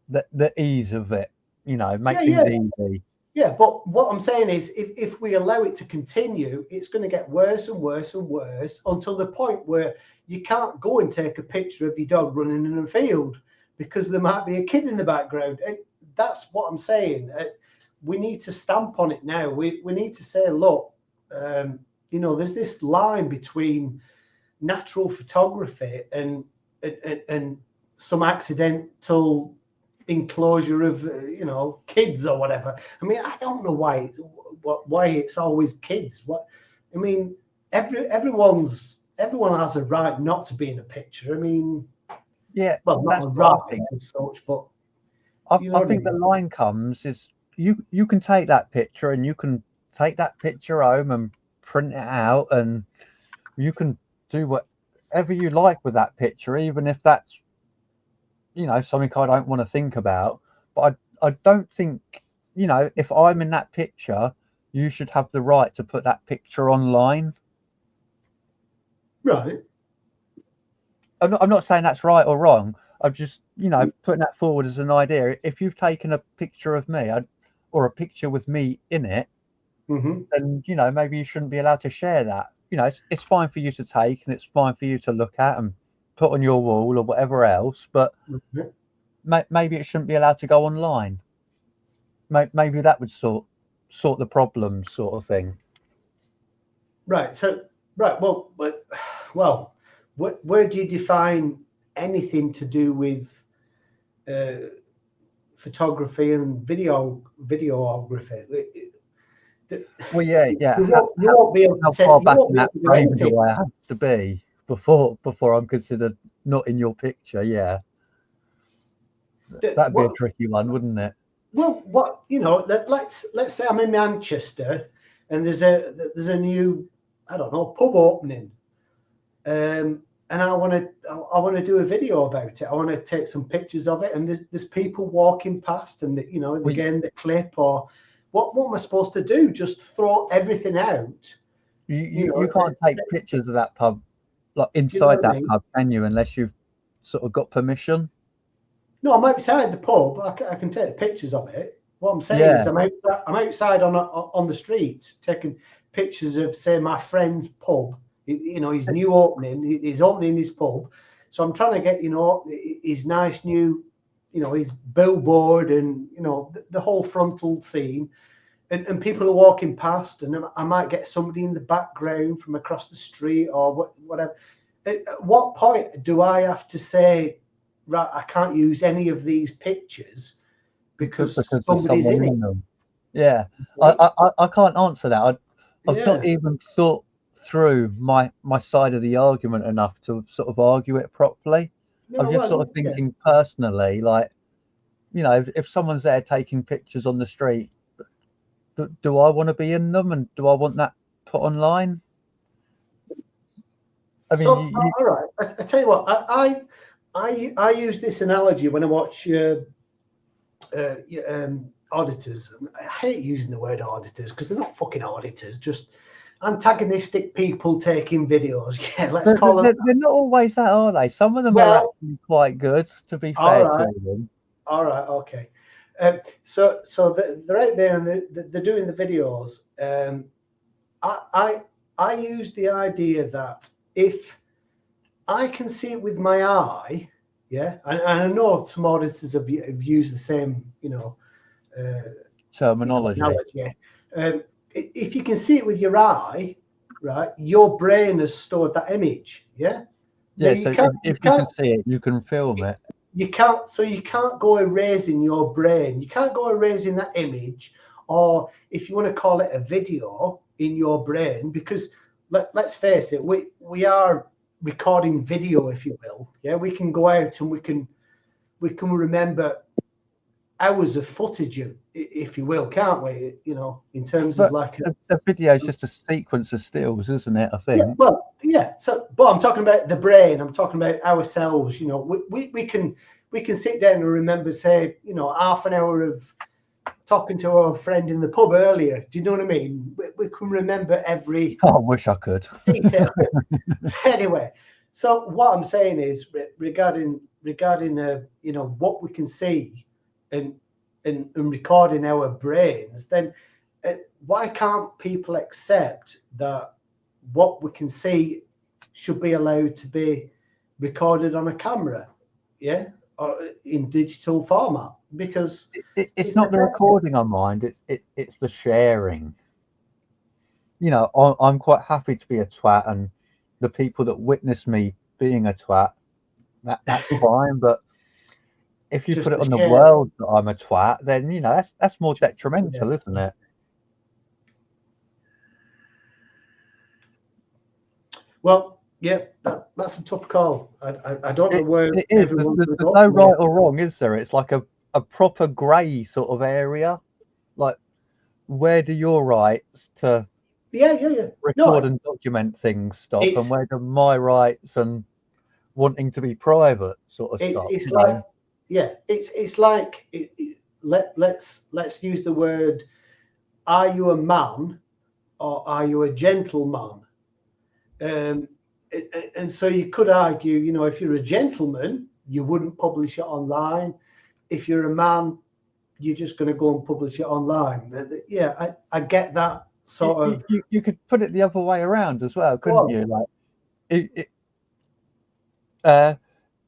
the ease of it? You know, make things easy. Yeah, but what I'm saying is, if we allow it to continue, it's going to get worse and worse and worse until the point where you can't go and take a picture of your dog running in a field because there might be a kid in the background. And that's what I'm saying. We need to stamp on it now. We need to say, look, you know, there's this line between natural photography and some accidental enclosure of you know, kids or whatever. I mean, I don't know why it's always kids. What I mean, everyone has a right not to be in a picture. I mean, yeah, well, not a right as such, but I think the line comes is you can take that picture and you can take that picture home and print it out, and you can do whatever you like with that picture, even if that's, you know, something I don't want to think about. But I don't think, you know, if I'm in that picture, you should have the right to put that picture online. right. I'm not saying that's right or wrong. I'm just, you know, putting that forward as an idea. If you've taken a picture of me or a picture with me in it, then, you know, maybe you shouldn't be allowed to share that. You know, it's fine for you to take and it's fine for you to look at and put on your wall or whatever else, but maybe it shouldn't be allowed to go online. Maybe that would sort the problem, sort of thing. Right. So, right. Well, where do you define anything to do with photography and videography? Well, yeah. You won't be able to how take. far You back won't in be that able to do frame anything. do I have to be before I'm considered not in your picture? Yeah, that'd be a tricky one, wouldn't it? Well, what, you know, let's say I'm in Manchester and there's a new, I don't know, pub opening, and I want to do a video about it. I want to take some pictures of it, and there's people walking past, and you know, they're getting the clip, or what am I supposed to do? Just throw everything out? You can't take pictures of that pub, like inside that pub, can you? Unless you've sort of got permission. No, I'm outside the pub. I can take pictures of it. What I'm saying is, I'm outside on the street taking pictures of, say, my friend's pub. You know, his new opening. He's opening his pub, so I'm trying to get, you know, his nice new, you know, his billboard and, you know, the whole frontal theme. And people are walking past, and I might get somebody in the background from across the street or whatever. At what point do I have to say, right, I can't use any of these pictures because somebody's in it? Them. Yeah, I can't answer that. I've not even thought through my side of the argument enough to sort of argue it properly. I'm just sort of thinking personally, like, you know, if someone's there taking pictures on the street, do I want to be in them, and do I want that put online? I mean, all right. I tell you what, I use this analogy when I watch auditors. I hate using the word auditors because they're not fucking auditors, just antagonistic people taking videos. Yeah, let's call them. They're not always that, are they? Some of them are actually quite good, to be fair to them. All right, okay. So they're out there and they're doing the videos. I use the idea that if I can see it with my eye, and I know some auditors have used the same, you know, terminology. If you can see it with your eye, right, your brain has stored that image. Yeah. Yeah. So if you can see it, you can film it. You can't go erasing your brain. You can't go erasing that image, or if you want to call it a video, in your brain, because let's face it, we are recording video, if you will. Yeah, we can go out and we can remember hours of footage, if you will, can't we? You know, in terms of like the video is just a sequence of stills, isn't it? I think. So, but I'm talking about the brain. I'm talking about ourselves. You know, we can sit down and remember, say, you know, half an hour of talking to our friend in the pub earlier. Do you know what I mean? We can remember every. Oh, I wish I could. Detail. Anyway, so what I'm saying is regarding you know, what we can see and and recording our brains, then why can't people accept that what we can see should be allowed to be recorded on a camera, or in digital format? Because it's not the recording I mind, it's the sharing. You know, I'm quite happy to be a twat, and the people that witness me being a twat, that's fine. But if you Just put it the on the share. world that I'm a twat, then you know that's more detrimental, isn't it? Well, yeah, that's a tough call. I don't know where it is. everyone's There's going to no go. right or wrong, is there? It's like a proper grey sort of area. Like, where do your rights to record and document things stop, and where do my rights and wanting to be private sort of stop? It's like, it's like let's use the word: are you a man or are you a gentleman? And so you could argue, you know, if you're a gentleman, you wouldn't publish it online. If you're a man, you're just going to go and publish it online. Yeah, I get that sort of. You could put it the other way around as well, couldn't you? Like,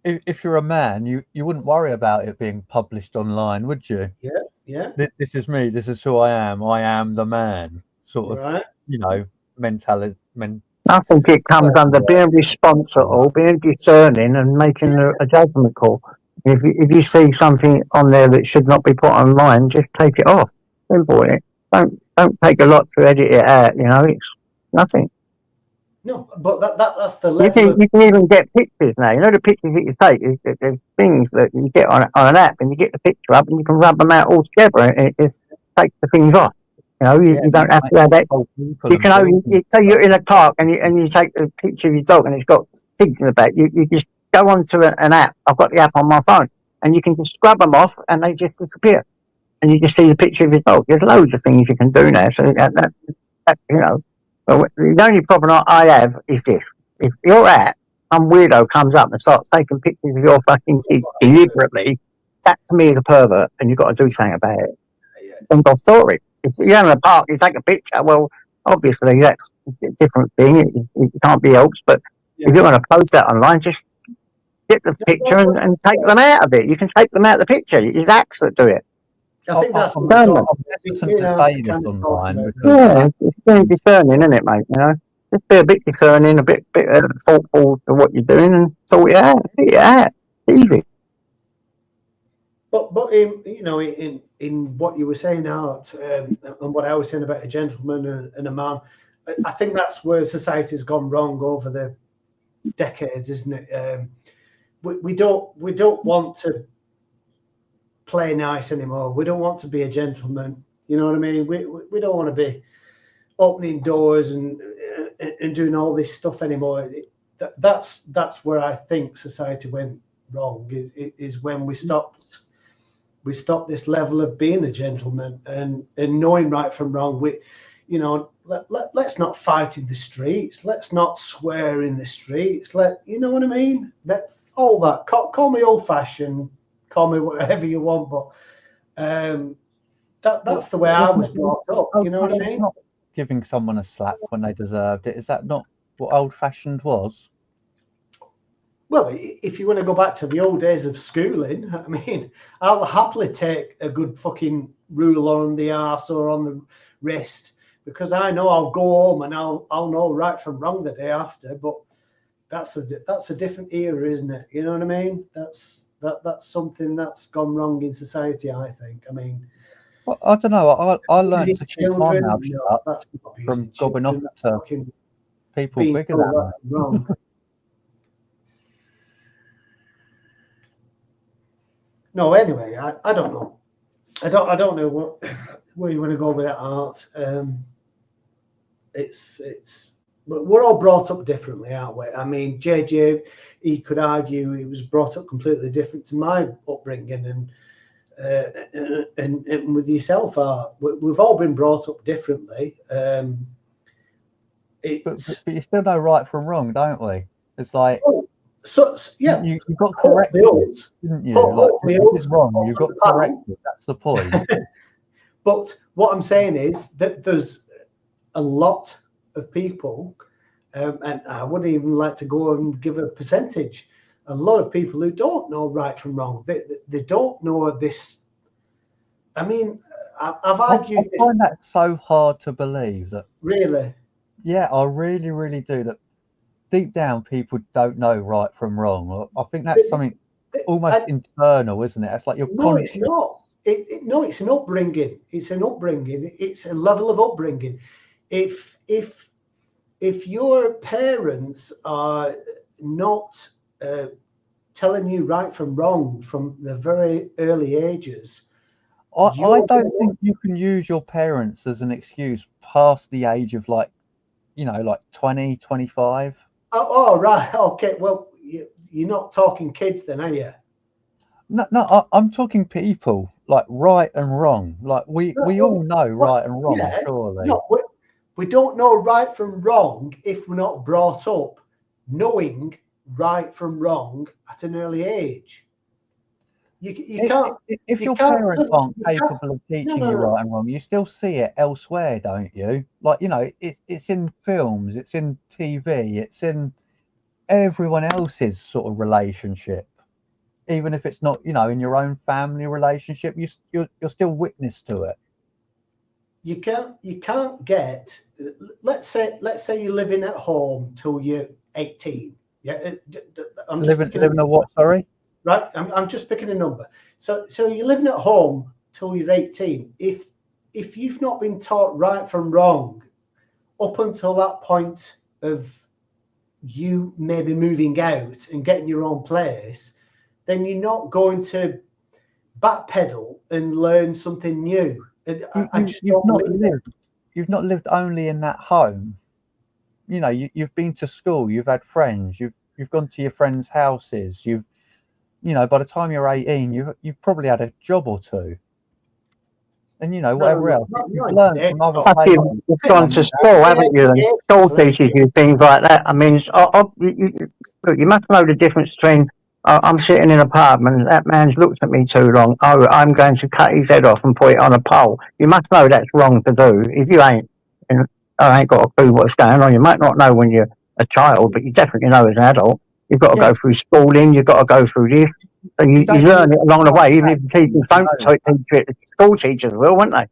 if you're a man, you wouldn't worry about it being published online, would you? Yeah. This is me. This is who I am. I am the man. Sort of, you know, mentality. I think it comes under being responsible, being discerning, and making a judgment call. If you see something on there that should not be put online, just take it off. Simple. Don't take a lot to edit it out. You know, it's nothing. No, but that's the level. You can even get pictures now. You know, the pictures that you take. There's things that you get on an app, and you get the picture up, and you can rub them out all together, and it just takes the things off. You know, you don't have to have that. You can only say you're in a park and you take a picture of your dog and it's got pigs in the back. You just go onto an app. I've got the app on my phone, and you can just scrub them off and they just disappear. And you just see the picture of your dog. There's loads of things you can do now. So that you know, the only problem I have is this: if your app, some weirdo comes up and starts taking pictures of your fucking kids deliberately, that to me is a pervert, and you've got to do something about it. End of story. If you're in a park, you take a picture. Well, obviously that's a different thing. It can't be helped. But if you're going to post that online, just get the picture and take them out of it. You can take them out of the picture. It's apps that do it. I think that's what it's being discerning, isn't it, mate? You know, just be a bit discerning, a bit thoughtful to what you're doing, and sort it out. Get it out. Easy. But in what you were saying, Art, and what I was saying about a gentleman and a man, I think that's where society's gone wrong over the decades, isn't it? We don't want to play nice anymore. We don't want to be a gentleman. You know what I mean? We don't want to be opening doors and doing all this stuff anymore. That's where I think society went wrong. Is when we stopped this level of being a gentleman and knowing right from wrong. Let's not fight in the streets. Let's not swear in the streets. You know what I mean? All that. Call me old fashioned. Call me whatever you want. But that's the way I was brought up. You know what I mean? Not giving someone a slap when they deserved it. Is that not what old fashioned was? Well, if you want to go back to the old days of schooling, I mean, I'll happily take a good fucking rule on the arse or on the wrist, because I know I'll go home and I'll know right from wrong the day after. But that's a different era, isn't it? You know what I mean? That's something that's gone wrong in society, I think. I mean, well, I don't know. I learned to keep my mouth shut from gobbing off to people bigger than me. No, anyway, I don't know. I don't know where you want to go with that, Art. But we're all brought up differently, aren't we? I mean, JJ, he could argue he was brought up completely different to my upbringing, and with yourself, Art, we've all been brought up differently. But you still know right from wrong, don't we? It's like So yeah, You got corrected, didn't you? Like, if you did wrong, you got corrected. That's the point. But what I'm saying is that there's a lot of people, and I wouldn't even like to go and give a percentage. A lot of people who don't know right from wrong. They don't know this. I mean, I've argued. I find that so hard to believe that. Really? Yeah, I really, really do. That deep down, people don't know right from wrong. I think that's something almost internal, isn't it? It's like you're conscious. It's not. No, it's an upbringing. It's an upbringing. It's a level of upbringing. If your parents are not telling you right from wrong from the very early ages, I don't think you can use your parents as an excuse past the age of like 20, 25. Oh, right. Okay. Well, you're not talking kids then, are you? No, I'm talking people, like right and wrong. Like we all know right and wrong, surely. No, we don't know right from wrong if we're not brought up knowing right from wrong at an early age. You can't. If your parents aren't capable of teaching you right and wrong, you still see it elsewhere, don't you? Like, it's in films, it's in TV, it's in everyone else's sort of relationship. Even if it's not, in your own family relationship, you're still witness to it. You can't get. Let's say you're living at home till you're 18. Yeah, living a what? Sorry. Right, I'm just picking a number. So you're living at home till you're 18. If you've not been taught right from wrong up until that point of you maybe moving out and getting your own place, then you're not going to backpedal and learn something new. You've not lived only in that home. You've been to school, you've had friends, you've gone to your friends' houses, by the time you're 18, you've probably had a job or two. And whatever else. You've learned from other places. You've gone to school, haven't you? And school teaches you things like that. I mean, you must know the difference between I'm sitting in an apartment, that man's looked at me too long. Oh, I'm going to cut his head off and put it on a pole. You must know that's wrong to do. If you ain't, I ain't got a clue what's going on. You might not know when you're a child, but you definitely know as an adult. You've got to go through schooling. You've got to go through this. So you learn it along the way, even if the teachers don't teach it. The school teachers will, won't they?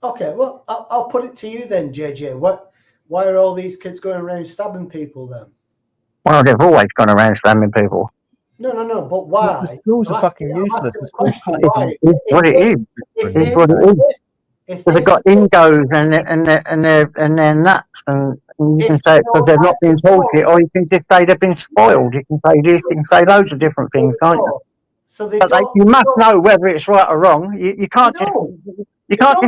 Okay, well, I'll put it to you then, JJ. Why are all these kids going around stabbing people then? Well, they've always gone around slamming people. No, but why? The schools are fucking useless. It's what it is. It's what it is. If they've got ingos and they're nuts, and you can say it because they've not been taught it, or you can just say they've been spoiled. You can say this, you can say loads of different things, can't you? You must know whether it's right or wrong. You can't just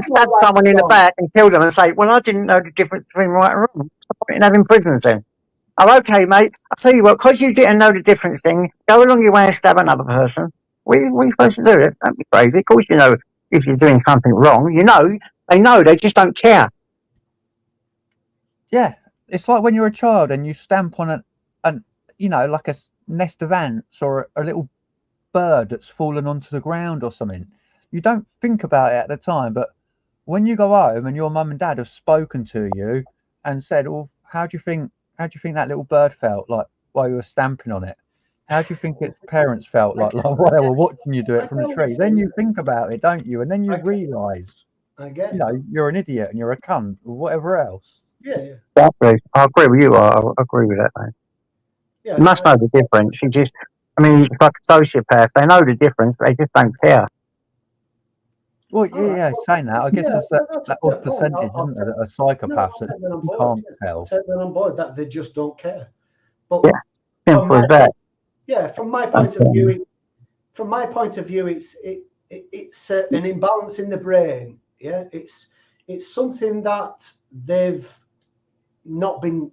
stab someone in the back and kill them and say, well, I didn't know the difference between right and wrong. What's the point in having prisons then? Oh, okay, mate. I'll tell you what, because you didn't know the difference thing, go along your way and stab another person. What are you supposed to do? Don't be crazy. Of course you know if you're doing something wrong. They know, they just don't care. Yeah, it's like when you're a child and you stamp on like a nest of ants or a little bird that's fallen onto the ground or something. You don't think about it at the time, but when you go home and your mum and dad have spoken to you and said, well, how do you think that little bird felt like while you were stamping on it? How do you think its parents felt like while they were watching you do it from the tree? Then you think about it, don't you? And then you realise, you're an idiot and you're a cunt or whatever else. Yeah. Exactly. I agree with you. I agree with that, mate. Yeah, you must know the difference. It's like a sociopath. They know the difference, but they just don't care. Well, saying that, I guess it's that odd percentage, isn't there, a psychopath that you can't tell. Take that on board, that they just don't care. But simple as that. Yeah, from my point of view, it's an imbalance in the brain. Yeah, it's something that they've not been.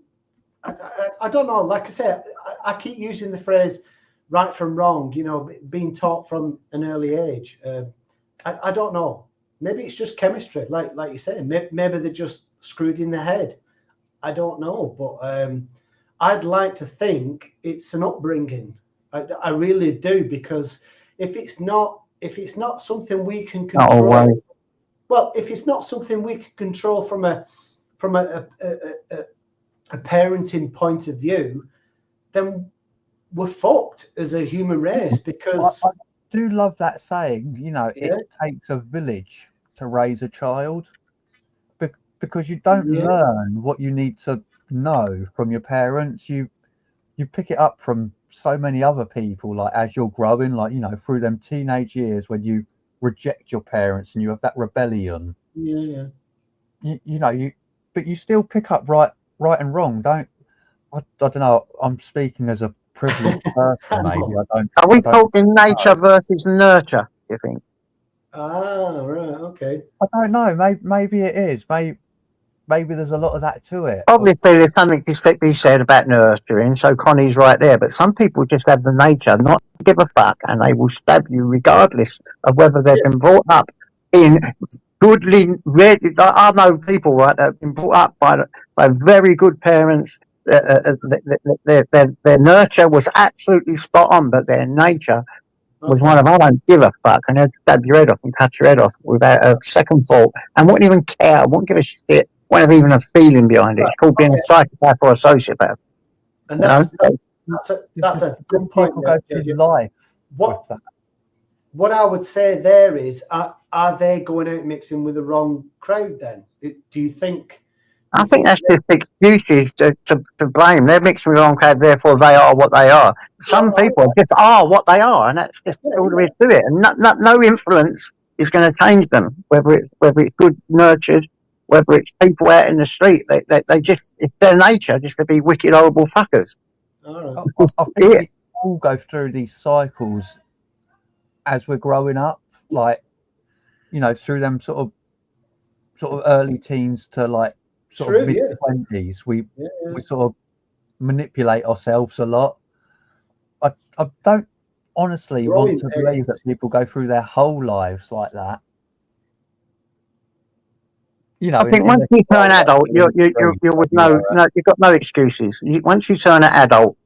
I don't know. Like I said, I keep using the phrase "right from wrong." Being taught from an early age. I don't know. Maybe it's just chemistry, like you say. Maybe they're just screwed in the head. I don't know, but I'd like to think it's an upbringing. I really do, because if it's not something we can control, well, if it's not something we can control from a parenting point of view, then we're fucked as a human race. Because I do love that saying. You know, it takes a village to raise a child, because you don't learn what you need to know from your parents. You pick it up from so many other people, like as you're growing, like, you know, through them teenage years when you reject your parents and you have that rebellion. Yeah. You know, but you still pick up right and wrong. I don't know. I'm speaking as a privileged person, maybe. Are we talking nature versus nurture, you think? Ah, right, okay. I don't know. Maybe it is. Maybe there's a lot of that to it. Obviously, there's something to be said about nurturing, so Connie's right there. But some people just have the nature not to give a fuck, and they will stab you regardless of whether they've been brought up in goodly, I know people, right, that have been brought up by very good parents. Their nurture was absolutely spot on, but their nature was one of, I don't give a fuck, and they'd stab your head off and cut your head off without a second thought, and wouldn't even care, wouldn't give a shit, wouldn't have even a feeling behind it. It's called being a psychopath or a sociopath. And that's a good point. Go through life. What I would say there is, are they going out mixing with the wrong crowd then? Do you think? I think that's just excuses to blame. They're mixing with the wrong crowd, therefore they are what they are. Some people just are what they are, and that's just all there is to it. And no influence is going to change them, whether it's good nurtured, whether it's people out in the street. They just, it's their nature just to be wicked, horrible fuckers. I think we all go through these cycles as we're growing up, like, you know, through them sort of early teens to like sort of mid-20s. We sort of manipulate ourselves a lot. I don't honestly want to believe that people go through their whole lives like that. You know, I think once you turn adult, you're with you've got no excuses. Once you turn an adult,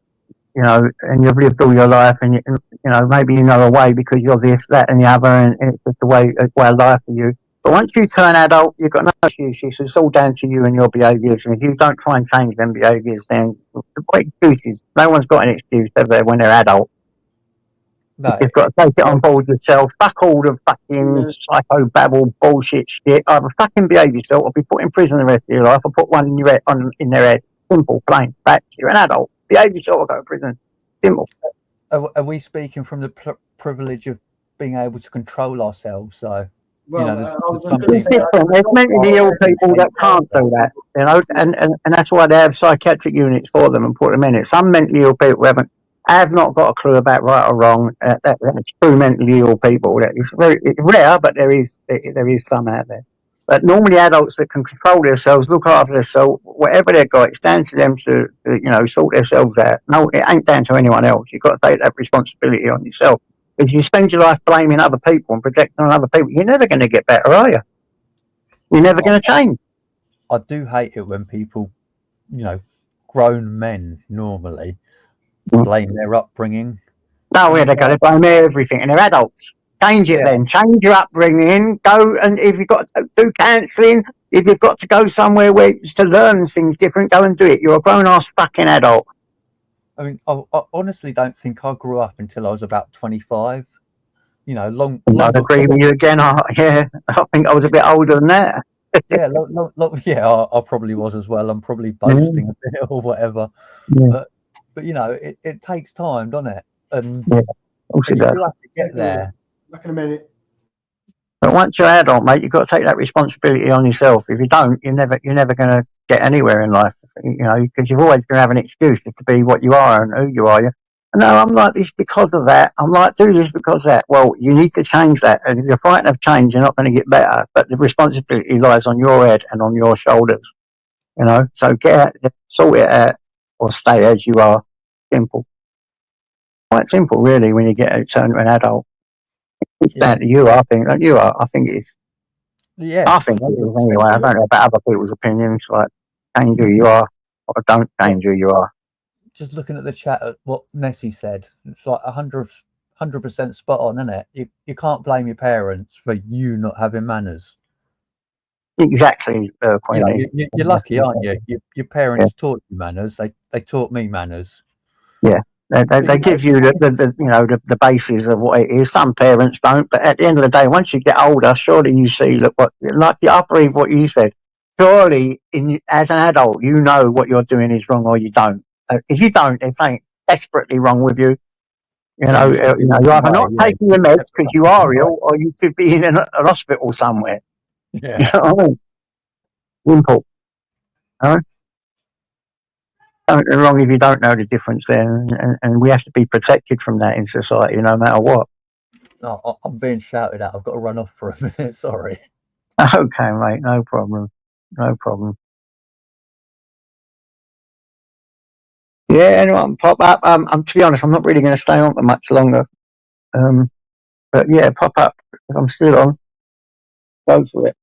you know, and you've lived all your life, and you know, maybe you know a way because you're this, that, and the other, and it's just a way of life for you. But once you turn adult, you've got no excuses. It's all down to you and your behaviours. And if you don't try and change them behaviours, then what excuses? No one's got an excuse when they're adult. No. You've got to take it on board yourself. Fuck all the fucking psycho babble bullshit shit. Either fucking behave yourself or be put in prison the rest of your life, or put one in your head, in their head. Simple, plain, fact. You're an adult. Behave yourself or go to prison. Simple. Are we speaking from the privilege of being able to control ourselves? So, well, you know, there's different. There's mentally ill people that can't do that, you know, and that's why they have psychiatric units for them and put them in it. Some mentally ill people have not got a clue about right or wrong. That's true mentally ill people. It's rare, but there is some out there. But normally adults that can control themselves, look after themselves, whatever they've got, it's down to them to you know, sort themselves out. No, it ain't down to anyone else. You've got to take that responsibility on yourself. If you spend your life blaming other people and projecting on other people, you're never going to get better, are you? You're never going to change. I do hate it when people, you know, grown men normally blame their upbringing. No, they're going to blame everything, and they're adults. Change it then. Change your upbringing. Go, and if you've got to do counselling, if you've got to go somewhere where it's to learn things different, go and do it. You're a grown-ass fucking adult. I mean, I honestly don't think I grew up until I was about 25. You know, I'd agree with you again. I think I was a bit older than that. I probably was as well. I'm probably boasting a bit or whatever. Yeah. But you know, it takes time, doesn't it? And you do have to get there. Back in a minute. But once you're adult, mate, you've got to take that responsibility on yourself. If you don't, you're never going to get anywhere in life. You know, because you're always going to have an excuse to be what you are and who you are. No, I'm like this because of that. I'm like do this because of that. Well, you need to change that. And if you're frightened of change, you're not going to get better. But the responsibility lies on your head and on your shoulders. You know, so get out, sort it out, or stay as you are. Simple. Quite simple, really, when you get turned to an adult. It's down to you, I think. Like you are, I think it is. Yeah. I think it is anyway. I don't know about other people's opinions. Like, change who you are or don't change who you are. just looking at the chat at what Nessie said, it's like 100% spot on, isn't it? You can't blame your parents for you not having manners. Exactly, Queenie. You're lucky, aren't you? Your parents taught you manners. They taught me manners. Yeah, they give you the basis of what it is. Some parents don't, but at the end of the day, once you get older, surely you see, look, I believe what you said. Surely, as an adult, you know what you're doing is wrong, or you don't. If you don't, there's something desperately wrong with you. You're either not taking your meds because you are ill, or you could be in an hospital somewhere. Yeah. You know what I mean? Simple. Something wrong if you don't know the difference there, and we have to be protected from that in society, no matter what. Oh, I'm being shouted at. I've got to run off for a minute. Sorry. Okay, mate. No problem. No problem. Yeah, anyone pop up. To be honest, I'm not really going to stay on for much longer. But yeah, pop up. If I'm still on, go for it.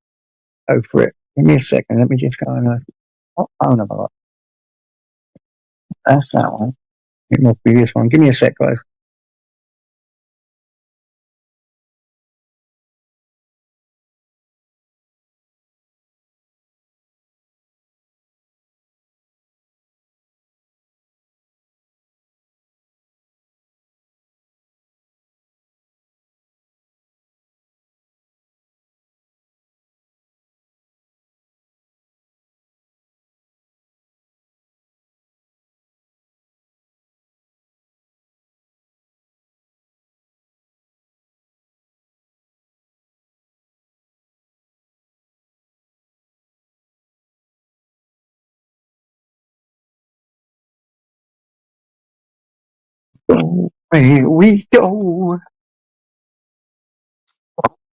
Go for it. Give me a second. Let me just go on. What phone have I got? That's that one. It must be this one. Give me a sec, guys. Here we go.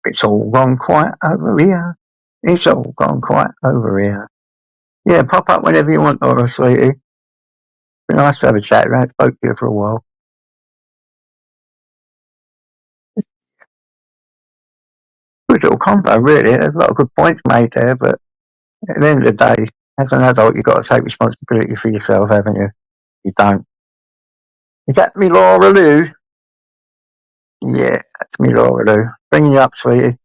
It's all gone quiet over here. It's all gone quiet over here. Yeah, pop up whenever you want, Laura, sweetie. Be nice to have a chat. I haven't spoke to you for a while. Good little combo, really. There's a lot of good points made there, but at the end of the day, as an adult, you've got to take responsibility for yourself, haven't you? You don't. Is that me, Laura Lou? Yeah, that's me, Laura Lou. Bringing you up, sweetie.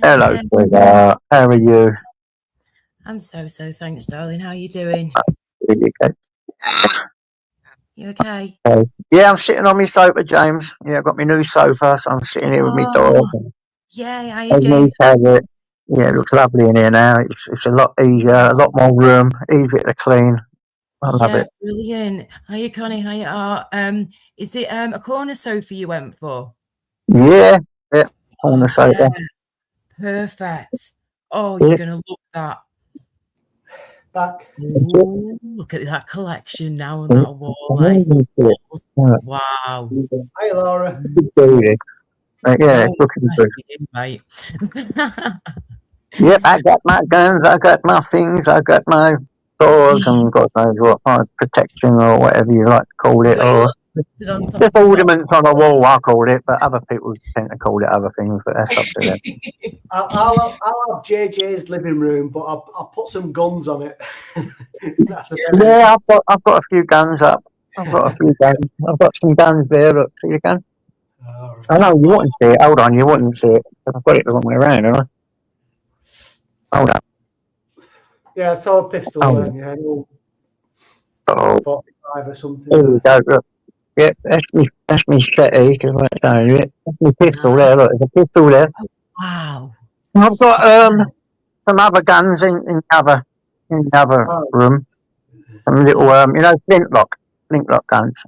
Hello, sweetheart. How are you? I'm so thanks, darling. How are you doing? Really good. You okay? Yeah, I'm sitting on my sofa, James. Yeah, I've got my new sofa, so I'm sitting here with my dog. Yeah, how you doing? Yeah, it looks lovely in here now. It's a lot easier, a lot more room, easier to clean. I love it. Brilliant. Hiya, Connie. Hiya, Art. Is it a corner sofa you went for? Yeah, corner sofa. Perfect. Oh, you're gonna love that. Back. Ooh, look at that collection now on that wall. Like, wow. Hi, Laura. Yeah, it's looking good. Mate. Yep, I got my guns, I got my things, I got my doors, and God knows what, protection or whatever you like to call it, or just ornaments on a wall, I call it, but other people tend to call it other things, but that's up to them. I'll have JJ's living room, but I'll put some guns on it. Yeah, I've got a few guns up. I've got some guns there. Look, see your gun. I know you wouldn't see it. Hold on, you wouldn't see it. I've got it the wrong way around, haven't I? Hold up. Yeah, I saw a pistol then. Yeah, 45 or something. There we go. Look. Yeah, that's me shetty, because that's it. That's my pistol there. Look, there's a pistol there. Wow. I've got some other guns in the other room. Some little flintlock guns.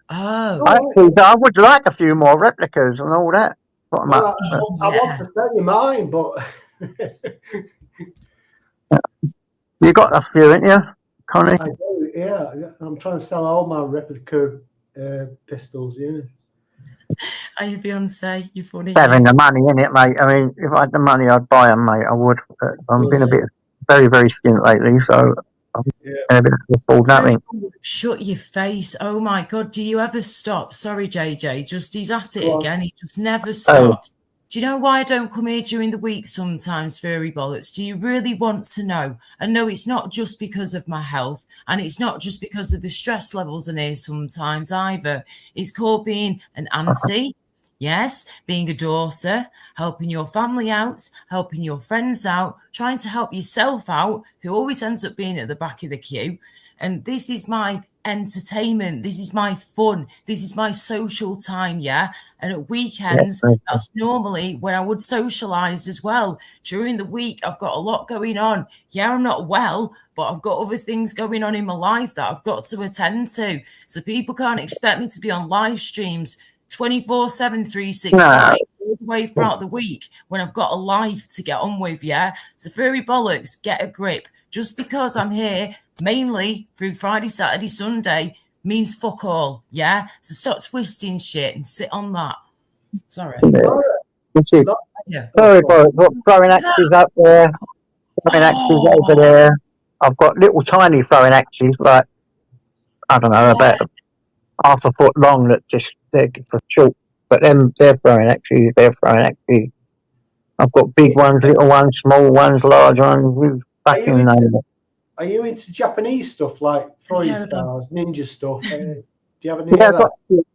Oh. I would like a few more replicas and all that. I want to sell you mine, but you got a few, ain't you, Connie? I do. Yeah, I'm trying to sell all my replica pistols. Yeah. Are you Beyonce? You funny. Having the money in it, mate. I mean, if I had the money, I'd buy them, mate. I would. But I've been a bit very, very skint lately, so I'm a bit afford nothing. Shut your face! Oh my God, do you ever stop? Sorry, JJ. Just he's at it again. He just never stops. Do you know why I don't come here during the week sometimes, furry bollocks? Do you really want to know? And no, it's not just because of my health, and it's not just because of the stress levels in here sometimes either. It's called being an auntie, yes, being a daughter, helping your family out, helping your friends out, trying to help yourself out, who always ends up being at the back of the queue. And this is my entertainment. This is my fun. This is my social time, yeah? And at weekends, that's normally when I would socialise as well. During the week, I've got a lot going on. Yeah, I'm not well, but I've got other things going on in my life that I've got to attend to. So people can't expect me to be on live streams 24/7, 365 all the way throughout the week when I've got a life to get on with, yeah? So furry bollocks, get a grip. Just because I'm here mainly through Friday, Saturday, Sunday means fuck all, yeah? So stop twisting shit and sit on that. Sorry. That's it. Yeah. Sorry, boy. I've got throwing axes up there, throwing axes over there. I've got little tiny throwing axes, like, I don't know, about half a foot long that just, they're for short. But then they're throwing axes, I've got big ones, little ones, small ones, large ones. Fucking Are you into Japanese stuff like throwing stars, ninja stuff? Do you have any? Yeah,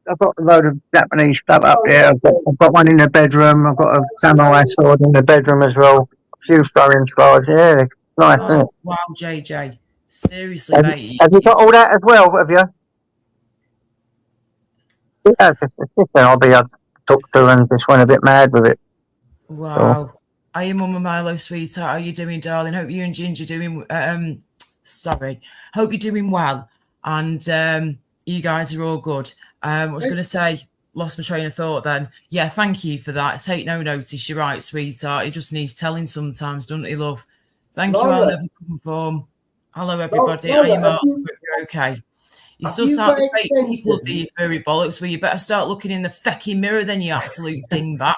I've got a load of Japanese stuff up there. I've got one in the bedroom. I've got a samurai sword in the bedroom as well. A few throwing stars. Yeah, it's nice, isn't it? Wow, JJ. Seriously, mate. Have you got all that as well, have you? Yeah, just I'll be able to talk to and just went a bit mad with it. Wow. So. Are you Mama Milo, sweetheart? How are you doing, darling? Hope you and Ginger doing hope you're doing well. And you guys are all good. I was going to say, lost my train of thought then. Yeah, thank you for that. Take no notice. You're right, sweetheart. He just needs telling sometimes, doesn't he, love? Thank you, I'll never conform. Hello, everybody. Are you, Mark? You're okay. You still sound like fake people, do you, furry bollocks? Well, you better start looking in the fecking mirror then, you absolute dingbat.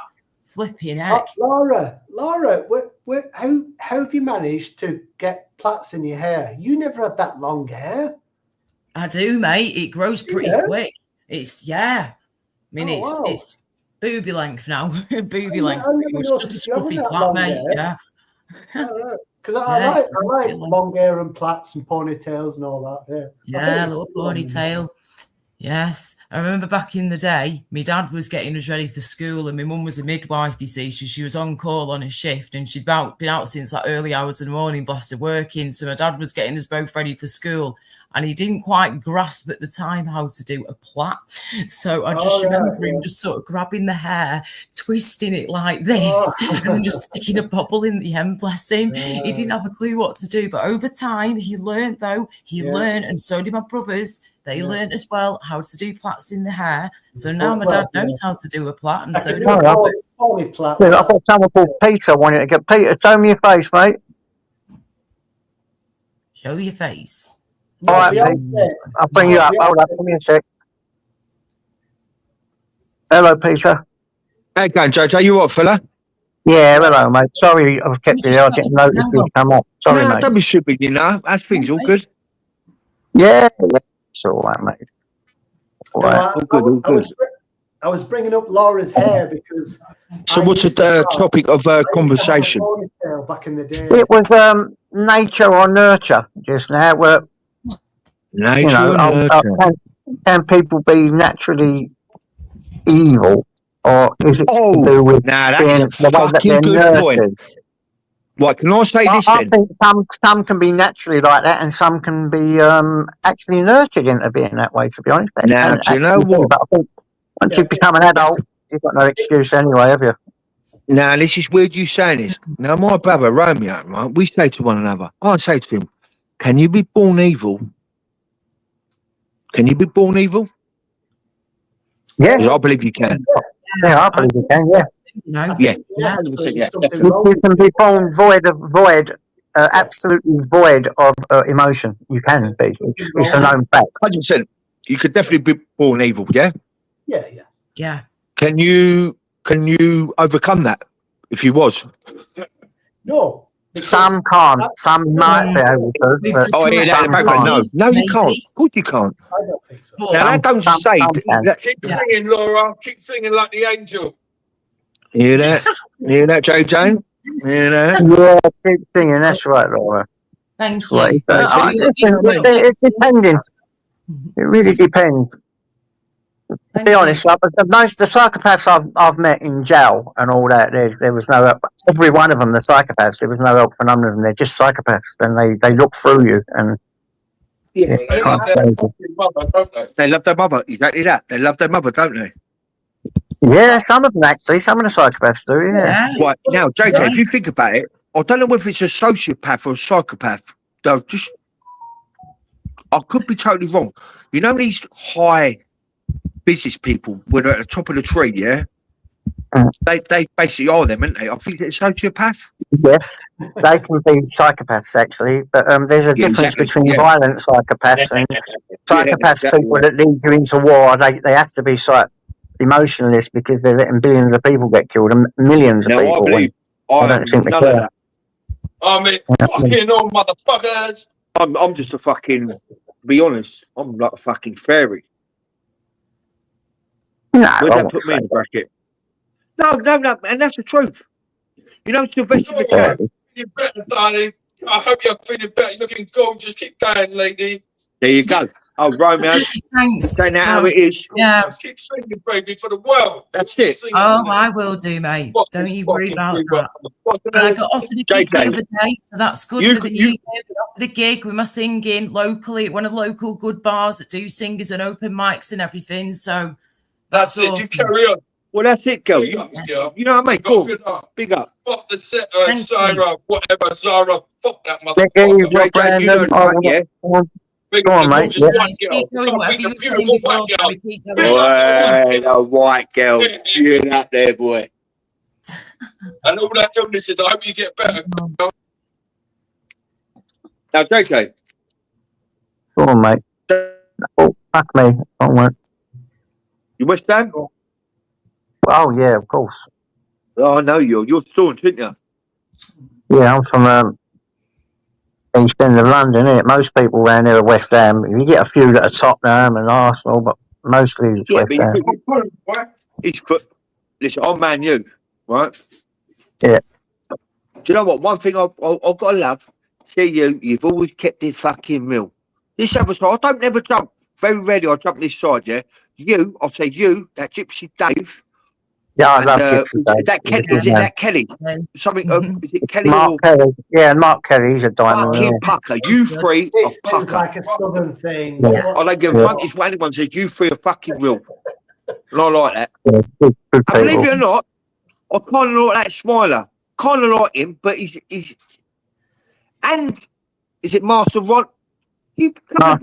Flipping heck. Laura, how have you managed to get plaits in your hair? You never had that long hair. I do, mate. It grows pretty quick. It's I mean, it's booby length now. Booby length. It's just a scruffy plait, mate. Yeah. Because I like long hair and plaits and ponytails and all that. Yeah, a little ponytail. Yes. I remember back in the day, my dad was getting us ready for school and my mum was a midwife, you see, so she was on call on a shift and she'd been out since like early hours in the morning, blessed her, working. So my dad was getting us both ready for school and he didn't quite grasp at the time how to do a plait. So I just remember him just sort of grabbing the hair, twisting it like this and then just sticking a bobble in the end, bless him. He didn't have a clue what to do, but over time he learned though. He learned, and so did my brothers. They learned as well how to do plaits in the hair. So now my dad knows how to do a plait, and so do my brothers. I've got someone called Peter wanting to get Peter. Show me your face, mate. Show your face. All right, Pete. I'll bring you up. Hold up, give me a sec. Hello, Peter. How you going, Jojo? You what, fella? Yeah, hello, mate. Sorry I've kept you there. I didn't notice you come up. Sorry, mate. Don't be stupid, you know. That's things all good. Yeah. It's all right, mate. All right. All good. I was bringing up Laura's hair because. So, what's the topic of conversation? Back in the day. It was nature or nurture just now. Where, nature or nurture. Can people be naturally evil, or is it to do with being the way that they're nurtured? What can I say this then? I think some can be naturally like that, and some can be actually nurtured into being that way. To be honest, now do you know what? But I think once you become an adult, you've got no excuse anyway, have you? Now this is weird you saying this. Now my brother Romeo, right? We say to one another. I say to him, "Can you be born evil? Can you be born evil?" Yeah, I believe you can. Yeah, I believe you can. Yeah. No. Yeah. 100%, yeah. You can be born absolutely void of emotion. You can be. It's a known fact. 100%. You could definitely be born evil. Yeah. Yeah. Can you overcome that if you was? No. Some can't. Some might be able to. Oh, yeah, that in the background. No, you can't. Of course you can't. I don't think so. Now that don't say. Keep singing, Laura. Keep singing like the angel. You hear that? You hear that, JJ? You hear that? Yeah, keep singing. That's right, Laura. Thank Right. you. It's depending. It really depends. To be honest, most the psychopaths I've met in jail and all that, there was no help. Every one of them, the psychopaths, there was no help for none of them. They're just psychopaths, and they look through you. And Yeah, it's kind of crazy. Mother, don't they? They love their mother. Exactly that. They love their mother, don't they? Yeah, some of them actually. Some of the psychopaths do. Yeah. Right now, JJ, if you think about it, I don't know whether it's a sociopath or a psychopath. Though, I could be totally wrong. You know these high business people when they're at the top of the tree, yeah? They basically are them, aren't they? I think it's a sociopath. Yes, they can be psychopaths actually, but there's a difference between violent psychopaths and psychopaths. People that lead you into war, they have to be emotionalist because they're letting billions of people get killed and millions of people. I don't think they care. I mean, fucking all motherfuckers. I'm just a fucking. To be honest, I'm like a fucking fairy. No, Where'd that put me in the bracket? No, and that's the truth. You know, Sylvester McCann. You're better, darling. I hope you're feeling better. You're looking gorgeous. Keep going, lady. There you go. Oh, Romeo. Thanks. Saying that how it is. Yeah. Keep singing, baby, for the world. That's it. Oh, I will do, mate. Don't you worry about that. And I got offered a gig the other day, so that's good for the new year. We offered a gig with my singing locally at one of the local good bars that do singers and open mics and everything. So that's it. awesome. You carry on. Well, that's it, girl. You know what I mean? Cool. Big up. Fuck the set, Sarah, whatever, Zara. Fuck that motherfucker. You know that, yeah? Go on, mate. Keep going, whatever you were saying before, so we keep going. Boy, the white girl. You're that there, boy. And all that illness is, I hope you get better. Now, JK. Go on, mate. Oh, fuck me. You West Ham? Oh, yeah, of course. Oh, I know you. You're staunch, aren't you? Yeah, I'm from East End of London, innit? Most people around here are West Ham. You get a few that are Tottenham and Arsenal, but mostly it's West Ham. Listen, I'm Man U, right? Yeah. Do you know what? One thing I've got to love, see you've always kept it fucking real. This other side, I don't never jump. Very rarely I jump this side, yeah? I'll say you, that Gypsy Dave. Yeah, I love Gypsy Dave. Is it that Kelly? Something, is it Kelly? Mark Kelly. Yeah, Mark Kelly, he's a diamond. Fucking pucker. You three are pucker. Like a southern thing. Yeah. I don't give a fuck. It's when anyone says you three are fucking real. And I like that. Yeah, good and believe it or not, I kind of like that Smiler. Kind of like him, but he's. And is it Master Ron? You're all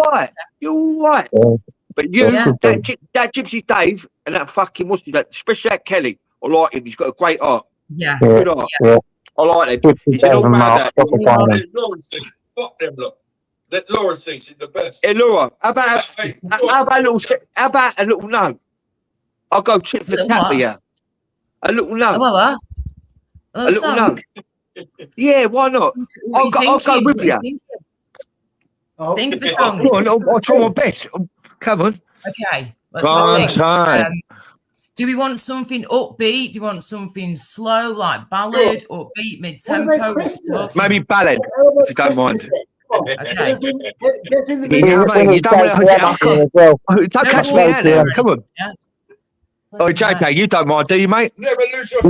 right. You're all right. Yeah. But you, that Gypsy Dave and that fucking, what's his name, especially that Kelly, I like him. He's got a great art. Yeah. Good art. Yeah. I like that. He's an old man. Fuck them, look. Let Laura sing. She's the best. Hey, Laura, how about a little no? I'll go tit for tat with you. A little no. A little no. Yeah, why not? I'll go with you. Think of a song. I'll try my best. Come on. Okay. Let's think. Do we want something upbeat? Do you want something slow, like ballad, upbeat, mid-tempo? Maybe ballad, if you don't mind. Okay. Get in the you don't catch me out there. Come on. Yeah. Oh, JK, you don't mind, do you, mate? Never lose your you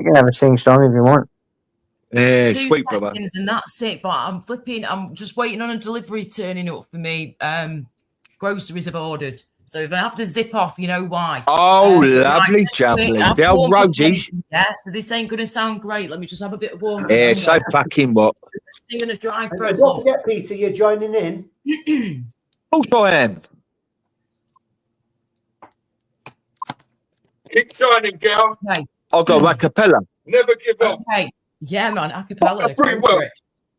can have a sing song if you want. Yeah, 2 sweet, seconds brother. And that's it. But I'm just waiting on a delivery turning up for me. Groceries have ordered. So if I have to zip off, you know why. Oh, lovely, jubbly. The old Rosies. Yeah, so this ain't going to sound great. Let me just have a bit of warmth. Yeah, so fucking what? I'm going to drive through. Don't forget, Peter, you're joining in. Of course I am. Keep shining, girl. Okay. I'll go a cappella. Never give up. Okay. Yeah, man, a cappella.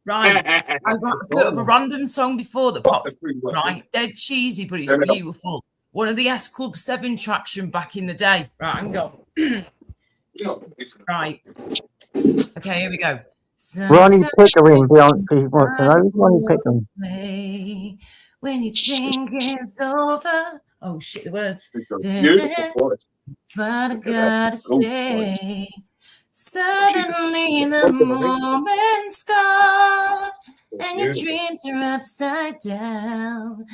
Right. I got a bit of a random song before that pops. Right. Dead cheesy, but it's beautiful. One of the S Club 7 tracks from back in the day. Right, I'm going. Right. Okay, here we go. Ronnie Pickering, Beyonce wants to know. Ronnie Pickering. When you think it's over. Oh shit, the words. But I gotta say, suddenly the moment's gone, and your dreams are upside down.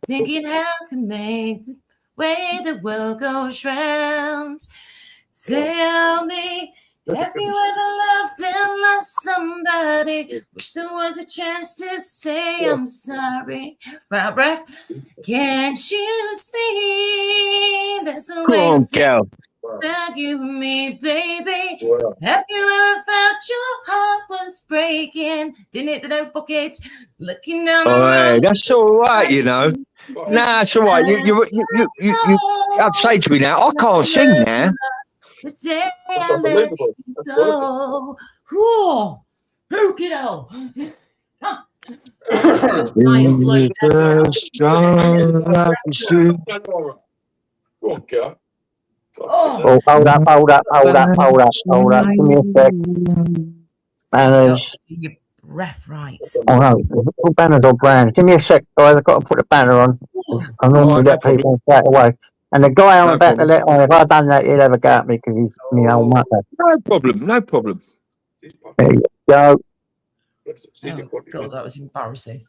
Thinking how I can make the way the world goes round. Tell me, have you ever loved and lost somebody? Wish there was a chance to say I'm sorry. Right breath. Can't you see there's a way Go on, girl. about you and me, baby? Have you ever felt your heart was breaking? Didn't it? Don't forget. Looking down the road. That's all right, you know. Nah, it's all right. You I'd say to me now, I can't sing now. The day I let you go. Cool. Who get out? Nice slow Oh, hold up. Give me a sec. Banners. Your breath right. Oh no, put banners on brand. Give me a sec, guys. I've got to put the banner on. I normally get people straight away. And the guy I'm about to let on, if I'd done that, he'd have a go at me because he's me old mutter. No problem. There you go. Oh, God, that was embarrassing.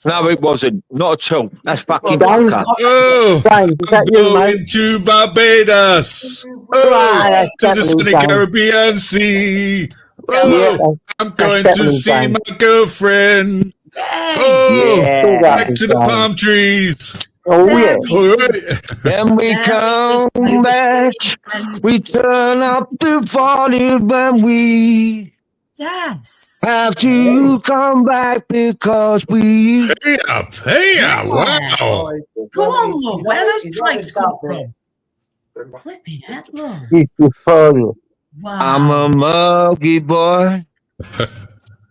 No, it wasn't. Not at all. That's fucking James, fucker. Oh, James, is that you, mate? going to Barbados. Right, To the that's sunny definitely Caribbean Sea. Yeah, I'm going to definitely see James. my girlfriend. Yeah. Back to the palm trees. Oh, yeah. All right. Then we come back. We turn up the volume when we Yes. have to come back because we. Hey up. Wow. Go on, love. Where are those pipes come from? Flipping head, love. He's just for you. Wow. I'm a muggy boy.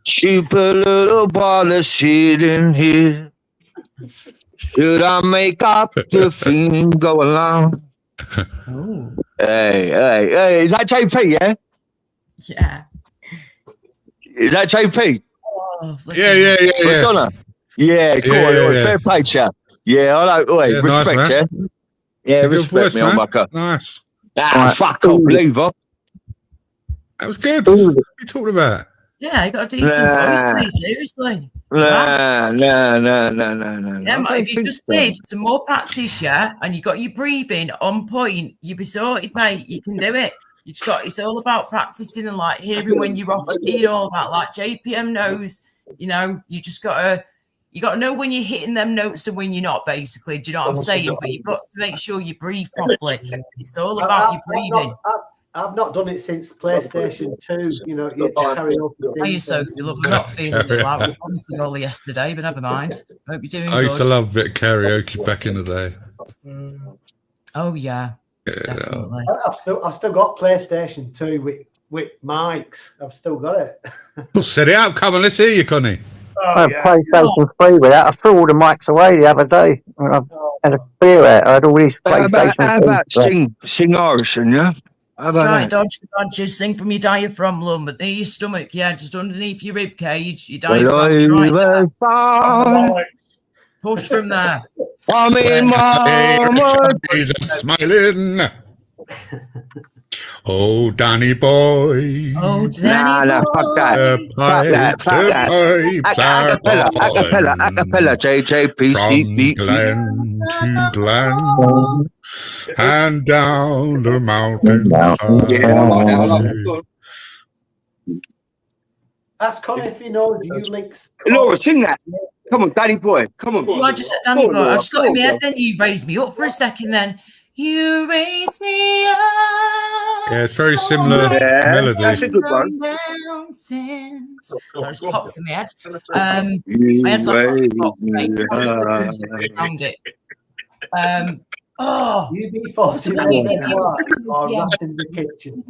Cheap a little ball of shit in here. Should I make up the thing go along? Oh. Hey, is that JP, yeah? Yeah. Is that JP? Oh, Yeah. Madonna? Yeah, cool. Yeah. Fair play, chap. Yeah, I know. Wait, Yeah, respect, nice, yeah? Yeah, Good respect voice, me, old man. mucker. Nice. Fuck off, leave her. That was good. What are you talking about? Yeah, you got a decent voice, mate. Seriously. No. Yeah, mate, if you just did some more practice, yeah, and you got your breathing on point, you'd be sorted, mate. You can do it. It's all about practicing and like hearing when you're off key and all that. Like JPM knows, you know, you got to know when you're hitting them notes and when you're not, basically. Do you know what I'm saying? But you've got to make sure you breathe properly. It's all about your breathing. I've not done it since PlayStation 2. You know, you carry on. How you, Sophie? Love, I'm not feeling it loud. I promised it all yesterday, but never mind. Hope you're doing I used to good. love a bit of karaoke back in the day. Oh yeah, definitely. I've still got PlayStation 2 with mics. I've still got it. Well, set it up. Come on, let's hear you, Connie. I had PlayStation 3 with that. I threw all the mics away the other day. I had a beer out. I had all these PlayStation 3. How about sing Orison, yeah? That's right, dodge the badges, sing from your diaphragm, lum, but near your stomach, yeah, just underneath your rib cage, your diaphragm's right there. Push from there. I mean, mama. Days are smiling. Oh, Danny boy. Oh, Danny boy. Fuck that. Acapella, JJP, From glen to glen and down the mountain. Ask Connie if he knows you links. Laura, sing that. Come on, Danny boy. Come on. Well, I just said Danny boy. I just got in my head, then you raised me up for a second, then. You raise me up. Yeah, it's very similar melody. That's a good one. Mountains. That just pops in my head. I had to around it. UB40 in the kitchen.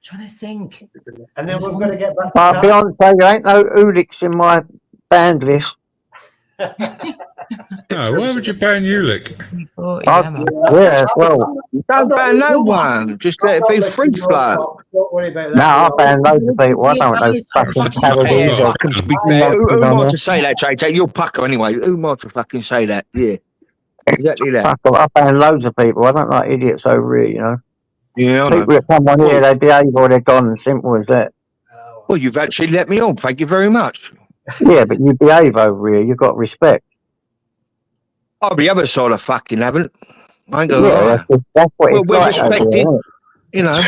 Trying to think. And then we're going to get back to Beyonce, there ain't no Uliks in my band list. No, why would you ban Ulick? Yeah, well. Don't ban no one. Just let it be free flow. Don't worry about that. No, I ban loads of people. I don't know fucking parodies or Who am I to say that, JJ? You're pucker anyway. Who am I to fucking say that? Yeah. Exactly that. I found loads of people. I don't like idiots over here, you know. Yeah, I know. People that come on here, they behave or they're gone. Simple as that. Well, you've actually let me on. Thank you very much. Yeah, but you behave over here. You've got respect. Oh, the other side I fucking haven't. I ain't gonna lie. That's what it's We're like over respected, here, you know.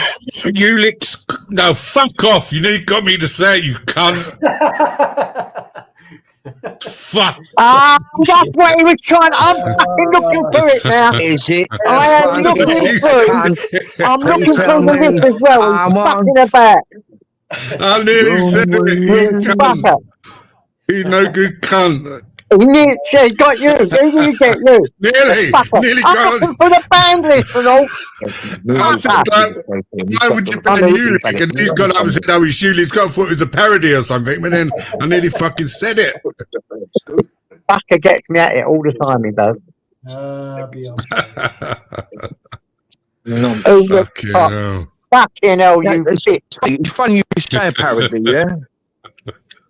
You licks. No, fuck off. You nearly got me to say it, you cunt. Fuck. that's what he was trying. I'm fucking looking through it now. Is it? I am looking through. I'm looking through the list as well. He's fucking about. I nearly said it, you cunt. You no good cunt. He said, got you. Who did he get you? Nearly I'm looking for the band list and all. I said that. Why would you ban Ulick? And he's gone up and said, oh, it's Ulick's got thought it was a parody or something. But then I nearly fucking said it. Fucker gets me at it all the time, he does. Fucking hell, you bitch. It's fun you say a parody, yeah?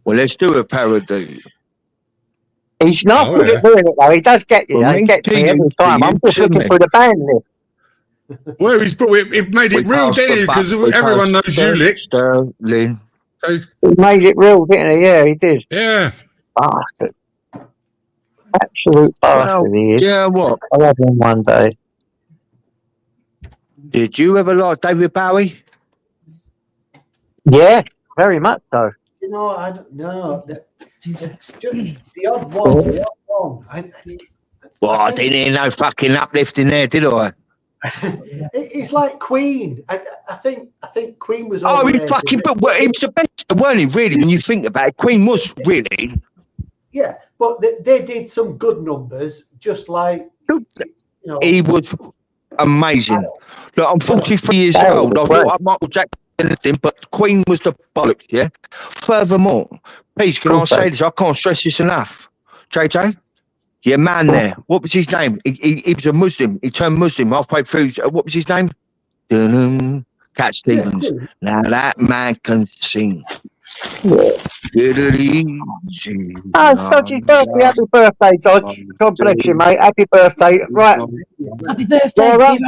Well, let's do a parody. He's not good at doing it, though. He does get you. He gets me every time. I'm just looking for the band list. Well, he's brought it made it real, didn't he? Because everyone knows Ulick. Sterling. He made it real, didn't he? Yeah, he did. Yeah. Bastard. Absolute bastard, he is. Yeah, what? I'll have him one day. Did you ever like David Bowie? Yeah, very much so. You know, I don't know. The odd one. I didn't hear no fucking uplifting there, did I? It's like Queen. I think Queen was. Oh, he fucking. But he was the best, weren't he? Really, when you think about it, Queen was really. Yeah, but they did some good numbers, just like he was amazing. Look, I'm 43 years old. I thought I Michael Jackson anything, but Queen was the bollocks. Yeah. Furthermore, please, can I say this? I can't stress this enough. JJ, your man there. What was his name? He was a Muslim. He turned Muslim halfway through. What was his name? Cat Stevens. Yeah. Now that man can sing. Get it easy. Oh, it's Dodgy's birthday. Happy birthday, Dodge. God bless you, mate. Happy birthday. Right. Happy birthday,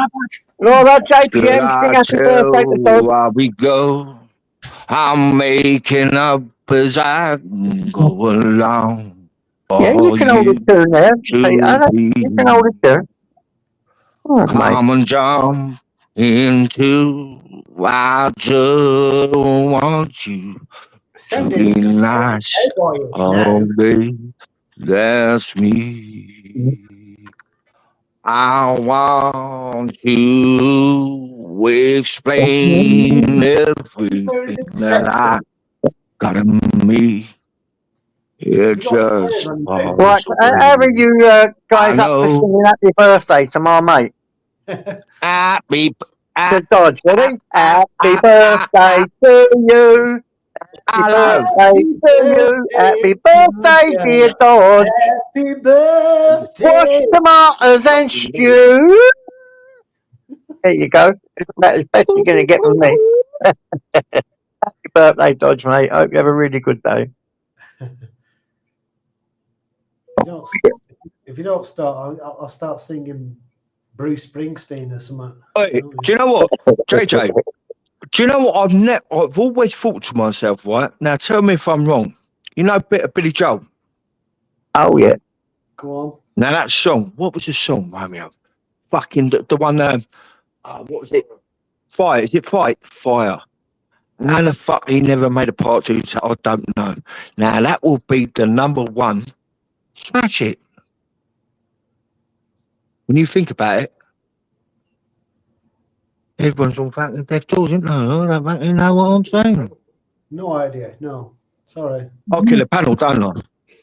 Laura, JPM, sing happy birthday to Dodge. While we go, I'm making up as I go along. Yeah, you can hold a tune there. You can hold a tune. Oh, come and jump into. I just want you to be nice all day. That's me. I want to explain everything that I got in me. It just right. How are you guys up for singing happy birthday to my mate? Happy to Dodge, ready? Happy birthday to you. Happy birthday to you. Happy birthday, dear Dodge. Happy birthday. Watch tomatoes and stew. There you go. It's about as best you're going to get from me. Happy birthday, Dodge, mate. I hope you have a really good day. If you don't start, I'll start singing Bruce Springsteen or something. Hey, do you know what, JJ? Do you know what I've always thought to myself, right? Now tell me if I'm wrong. You know a bit of Billy Joel? Oh yeah. Go on. Now that song, what was the song, Romeo? Fucking the one what was it? Fire, is it Fight? Fire. How the fuck he never made a part 2, I don't know. Now that will be the #1. Smash it. When you think about it, everyone's on fucking deaf doors, isn't they? I don't fucking know what I'm saying. No idea. No. Sorry. I'll kill a panel, don't I?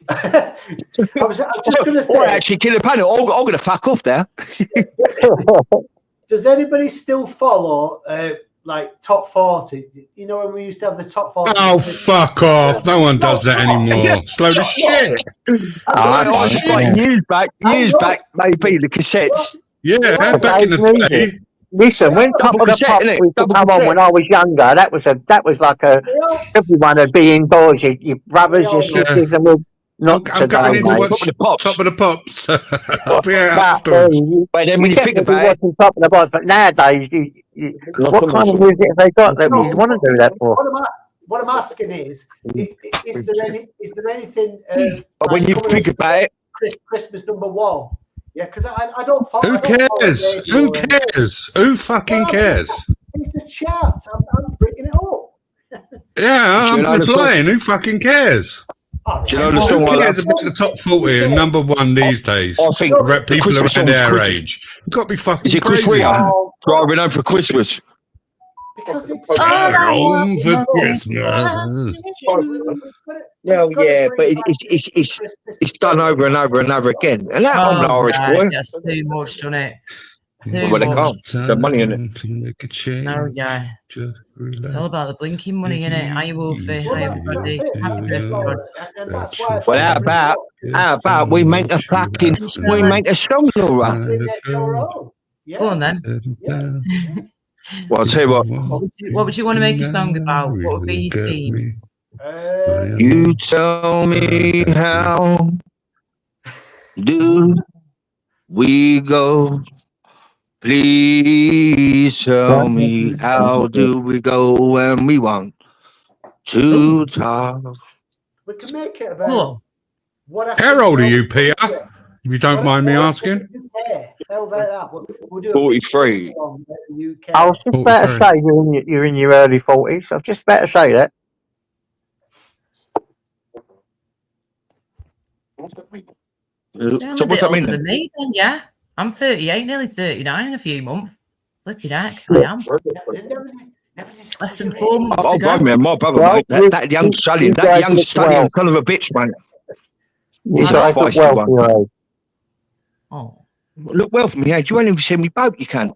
I was just going to say. Or actually kill a panel. I'm going to fuck off there. Does anybody still follow like top 40? You know when we used to have the top 40? Oh, fuck off. No one does that anymore. Slow the shit. Years back, maybe the cassettes. Yeah, back in the day. Listen, when Top of the Pop used to come on when I was younger, that was like everyone would be indoors, your brothers, your sisters, and Not I'm going in to watch Top of the Pops. Top of the Pops. I'll be out afterwards. But then when you think about it, watching Top of the Pops, but nowadays, what kind of music have they got that you'd want to do that for? What I'm asking is there anything? but when you think about it, Christmas #1. Yeah, because I don't follow. Who cares? Who cares? Who fucking cares? It's a chat. I'm bringing it up. Yeah, I'm replying. Who fucking cares? Do you know the song Who cares about the top 40 and #1 these days? I think People Christmas around our song's age. You've got to be fucking is it Chris crazy. Rea? Driving home for Christmas. Because it's Home for Christmas. Well, yeah, but it's done over and over and over again, and that I'm an Irish boy. That's too much, done it? Well, they can't. The money in it. Oh yeah. It's all about the blinking money, innit? Hi, Wolfie. Hi, everybody. Happy birthday. Well, how about we make a song, Laura? Go on then. Well, I'll tell you what. What would you want to make a song about? What would be your theme? You tell me how do we go? Please tell me how do we go when we want to talk? We can make it about How old are you, Peter? If you don't mind me asking. How about that? We'll do 43. I was just about to say you're in your early 40s. I was just about to say that. So what's that mean? Than me, then, yeah. I'm 38, nearly 39 in a few months. Flipping heck, I am. Less than 4 months Oh, ago. my brother, mate. That young stallion, son of a bitch, mate. You guys look well for your age. Oh. Look well for me, age. You ain't even seen me boat, you can't.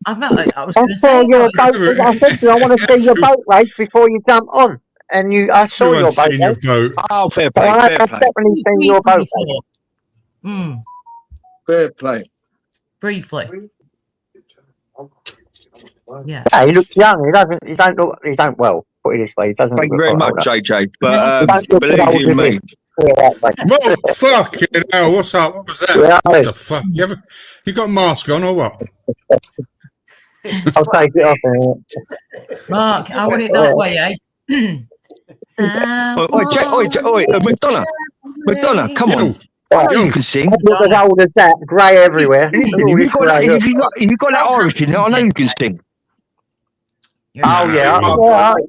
I was going to say. I said to you, I want to see your boat race before you jump on. And I saw your boat race. Oh, fair play, I've fair play. definitely seen your boat race. Fair play. Briefly. Yeah. Yeah, he looks young. He don't well, put it this way. He doesn't. Thank you very much, JJ. But believe you me. Well, fucking hell, what's up? What was that? What the fuck? You got a mask on or what? I'll take it off. Mark, I want it that way, eh? Oi, McDonough, come on. You can sing. Look as old as that, grey everywhere. If you got that Irish in it, I know you can sing. Oh yeah,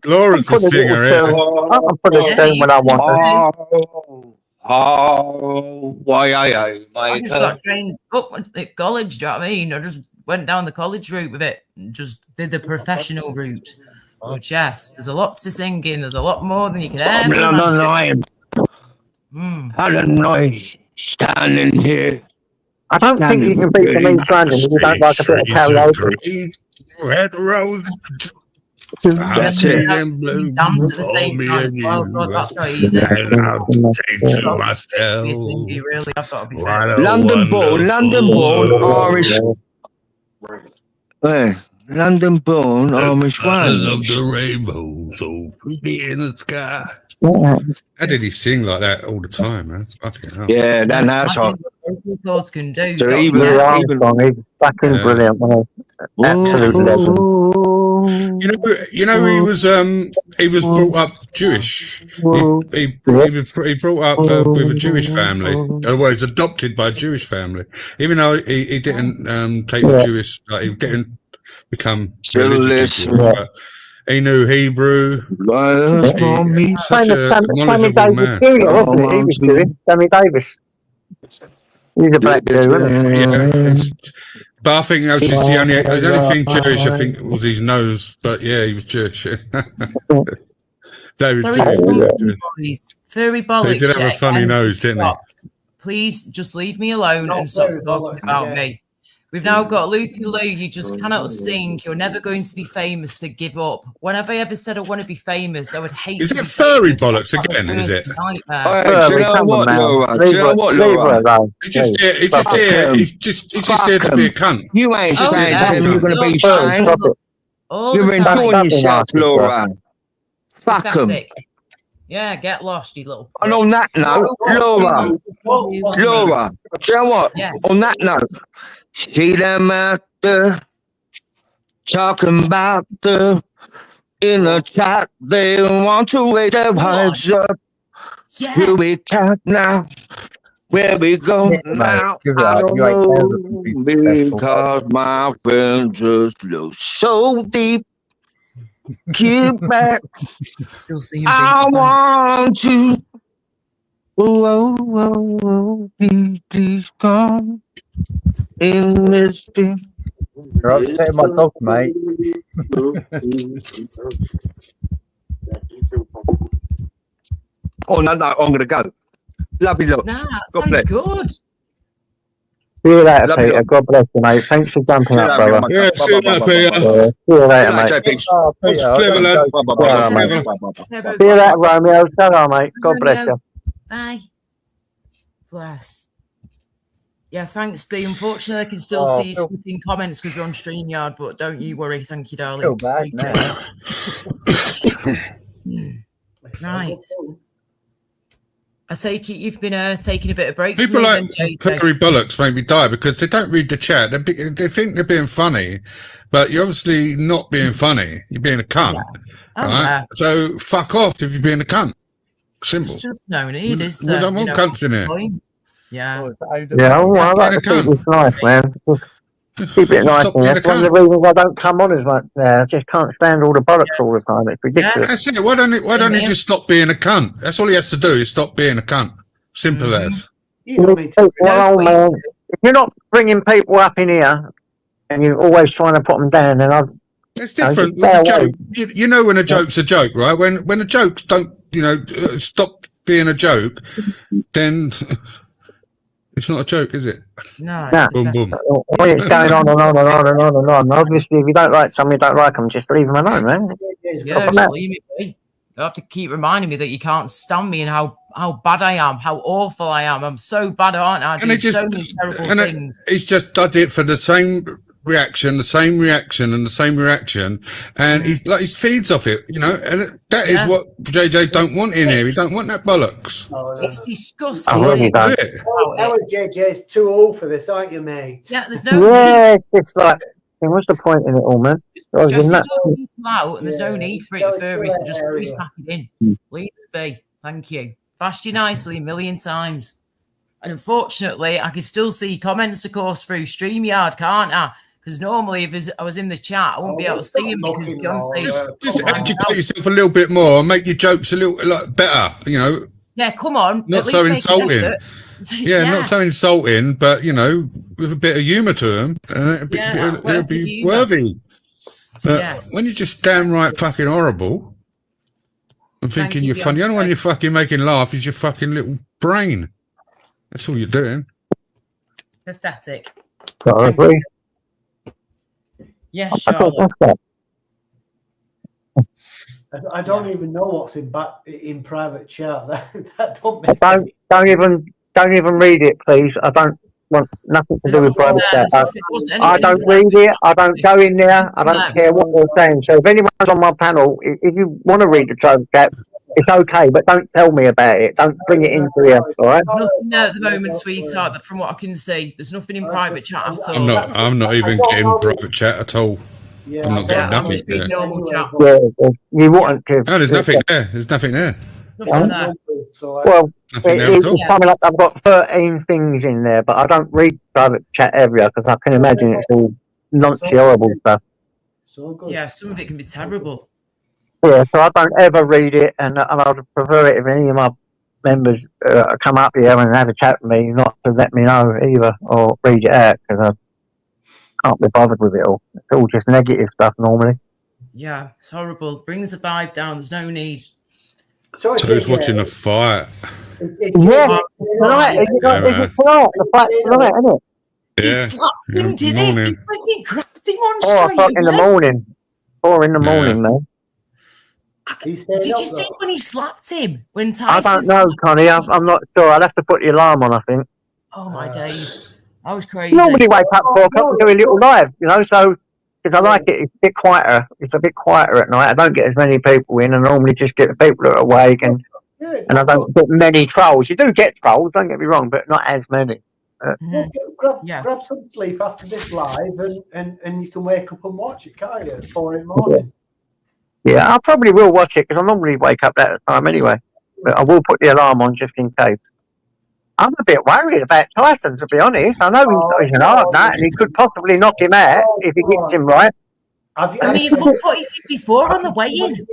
Laura's a singer, yeah. I can put it down when I want I just got trained up at college, do you know what I mean? I just went down the college route with it and just did the professional route. But yes, there's a lot to singing. There's a lot more than you can ever imagine. I don't know. Standing here. I don't think you can beat the East London if you don't like a bit of karaoke. Red rose. Dance at the same time. Well, God, that's not easy. London born Irish. London born Irish Colors of the rainbow, so pretty in the sky. How did he sing like that all the time, man? Yeah, that's how chords can do. So even he's fucking brilliant, man. Absolutely legend. You know, he was brought up Jewish. He brought up with a Jewish family. Well, he's adopted by a Jewish family, even though he didn't take the Jewish. Like, he didn't become religious Jewish, but he knew Hebrew. He's such a knowledgeable man. He was Jewish. Sammy Davis. He's a black dude, isn't he? Yeah. But I think that was just the only thing Jewish, I think, was his nose. But yeah, he was Jewish. Furry bollocks. He did have a funny nose, didn't he? Please just leave me alone and stop talking about me. We've now got Loopy Lou. You just cannot sing. You're never going to be famous. So give up. When have I ever said I want to be famous? I would hate. Is it furry bollocks again? Is it? Do you know what, Laura? He's just here to be a cunt. You ain't saying you're going to be fine. You're enjoying yourself, Laura. Fuck 'em. Yeah, get lost, you little. And on that note, Laura, tell you what, Yes. on that note, see them out there talking about in the chat, they want to raise their heads up. Yeah. Here we talk now. Where we go now, I don't know, because my friends just look so deep. Keep back. Still seeing I want to. Oh, please come in this thing. You're upsetting my dog, mate. Oh, no, I'm going to go. Lovely look. Nah, God bless. Good. See you later, Love Peter. you. God bless you, mate. Thanks for jumping up, brother. Yeah, see you later, Peter. See you later, mate. Oh, That's Peter, clever, lad. Yeah, mate. See you later, Romeo. Ta-ra, mate. God bless you. Bye. Bless. Yeah, thanks, B. Unfortunately, I can still see you skipping comments because we're on StreamYard, but don't you worry. Thank you, darling. Feel bad now. Nice. I take it you've been taking a bit of break. People from like Perry Bollocks make me die because they don't read the chat. They think they're being funny, but you're obviously not being funny. You're being a cunt. Yeah. Right? Yeah. So fuck off if you're being a cunt. Simple. It's just no need, is We there? don't want cunts in here. Yeah. Yeah, well, I like to keep this nice, man. Just keep it nice. That's one of the reasons I don't come on as much now. I just can't stand all the bollocks all the time. It's ridiculous. That's it. Why don't you just stop being a cunt? That's all he has to do is stop being a cunt. Simple as. Well, man, if you're not bringing people up in here and you're always trying to put them down, then I've. It's different. With a joke, you know when a joke's a joke, right? When a joke don't, stop being a joke, then it's not a joke, is it? No. Boom, boom. When it's going on and on and on and on and on. Obviously, if you don't like somebody, you don't like them, just leave them alone, man. Yeah, just leave me be. You have to keep reminding me that you can't stand me and how bad I am, how awful I am. I'm so bad, aren't I? I do so many terrible things. He's just done it for the same reaction, and he feeds off it, and that is what JJ don't want in here. He don't want that bollocks. It's disgusting. I really don't. JJ's too old for this, aren't you, mate? Yeah, there's no. Yeah, it's like, what's the point in it all, man? Just people out, and there's no need for it to furry, so just please pack it in. Leave it be. Thank you. Fast you nicely a million times. And unfortunately, I can still see comments, of course, through StreamYard, can't I? Because normally, if I was in the chat, I wouldn't be able to see him because Beyonce's. Just educate yourself a little bit more and make your jokes a little better, Yeah, come on. Not so insulting. Yeah, not so insulting, but, with a bit of humour to them, and it'll be worthy. But when you're just downright fucking horrible and thinking you're funny, the only one you're fucking making laugh is your fucking little brain. That's all you're doing. Pathetic. I agree. Yes, Charlotte. I don't even know what's in private chat. That don't make don't even read it, please. I don't want nothing to do with private chat. I don't read it. I don't go in there. I don't care what they're saying. So if anyone's on my panel, if you want to read the private chat, it's okay, but don't tell me about it. Don't bring it into here, all right? There's nothing there at the moment, sweetheart, that from what I can see. There's nothing in private chat at all. I'm not even getting private chat at all. Yeah, I'm not getting nothing there. Normal chat. Yeah, you want to. No, there's nothing there. There's nothing there. Nothing there. Well, it's coming up. I've got 13 things in there, but I don't read private chat area because I can imagine it's all nonsense, horrible stuff. Yeah, some of it can be terrible. Yeah, so I don't ever read it, and I would prefer it if any of my members come up here and have a chat with me, not to let me know either, or read it out, because I can't be bothered with it all. It's all just negative stuff normally. Yeah, it's horrible. Brings the vibe down. There's no need. So who's watching the fight? Yeah, tonight. Is it tonight? The fight's tonight, isn't it? Yeah. He slapped him, didn't he? He freaking cracked him on 4 straight o'clock in the morning. 4 in the morning, man. Did you see when he slapped him? When Tyson I don't know, Connie. I'm not sure. I'll have to put the alarm on, I think. Oh, my days. I was crazy. Normally wake up 4 o'clock and do a little live, so because I like it. It's a bit quieter. It's a bit quieter at night. I don't get as many people in. I normally just get the people that are awake and Yeah, and I don't get many trolls. You do get trolls, don't get me wrong, but not as many. Grab some sleep after this live, and you can wake up and watch it, can't you? At 4 in the morning. Yeah, I probably will watch it because I normally wake up at that time anyway. But I will put the alarm on just in case. I'm a bit worried about Tyson, to be honest. I know he's an hard nut, and he could possibly knock him out if he gets him right. I mean, look what he did before on the weigh-in.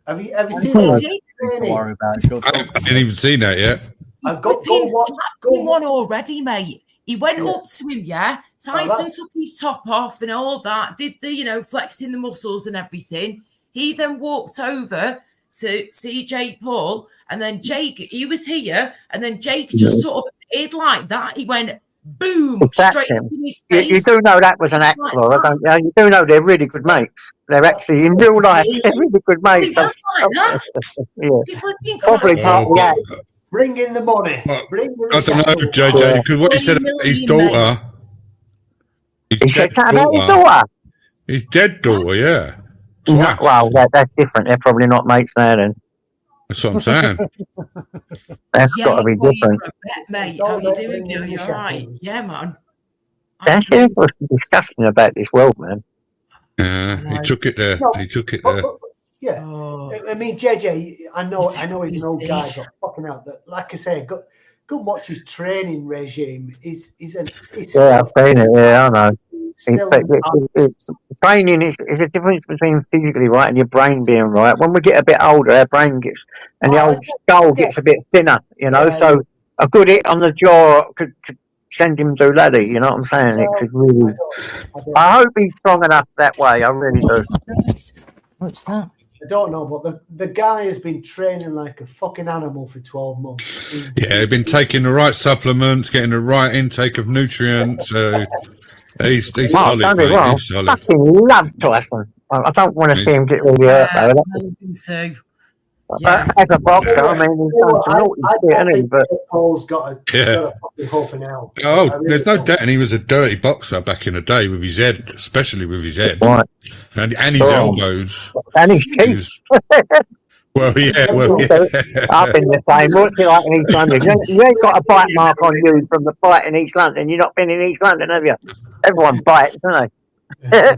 Have you seen that? Don't worry about it. I didn't even see that yet. I've got one already, mate. He went up to him, yeah. Tyson took his top off and all that, did the, flexing the muscles and everything. He then walked over to see Jake Paul, and then Jake, he was here, and then Jake just sort of appeared like that. He went boom, straight up in his face. You do know that was an act, Laura, don't you? You do know they're really good mates. They're actually, in real life, they're really good mates. Yeah. Probably part of the act. Bring in the money. I don't know, JJ, because what he said about his daughter. He said that about his daughter? His dead daughter, yeah. No, well, that's different. They're probably not mates there then. That's what I'm saying. That's got to be different. Mate, how you doing? You all right? Yeah, man. That's what's disgusting about this world, man. Yeah, he took it there. He took it there. Yeah, I mean, JJ, I know he's an old guy, but fucking hell, like I say, go and watch his training regime. I've seen it. Yeah, I know. It's training is a difference between physically right and your brain being right. When we get a bit older, our brain gets, and the old skull gets a bit thinner, so a good hit on the jaw could send him to Laddie, you know what I'm saying? It could really. I hope he's strong enough that way. I really do. What's that? I don't know, but the guy has been training like a fucking animal for 12 months. Yeah, he's been taking the right supplements, getting the right intake of nutrients. He's solid, mate. He's solid. I fucking love Tyson. I don't want to see him get really hurt, though. As a boxer, I mean, he's done some naughty shit, hasn't he? But Paul's got a fucking hoping out. Oh, there's no doubt. And he was a dirty boxer back in the day with his head, especially with his head. Right. And his elbows. And his teeth. Well, yeah. I've been the same. What's it like in East London? You ain't got a bite mark on you from the fight in East London. You've not been in East London, have you? Everyone bites, don't they?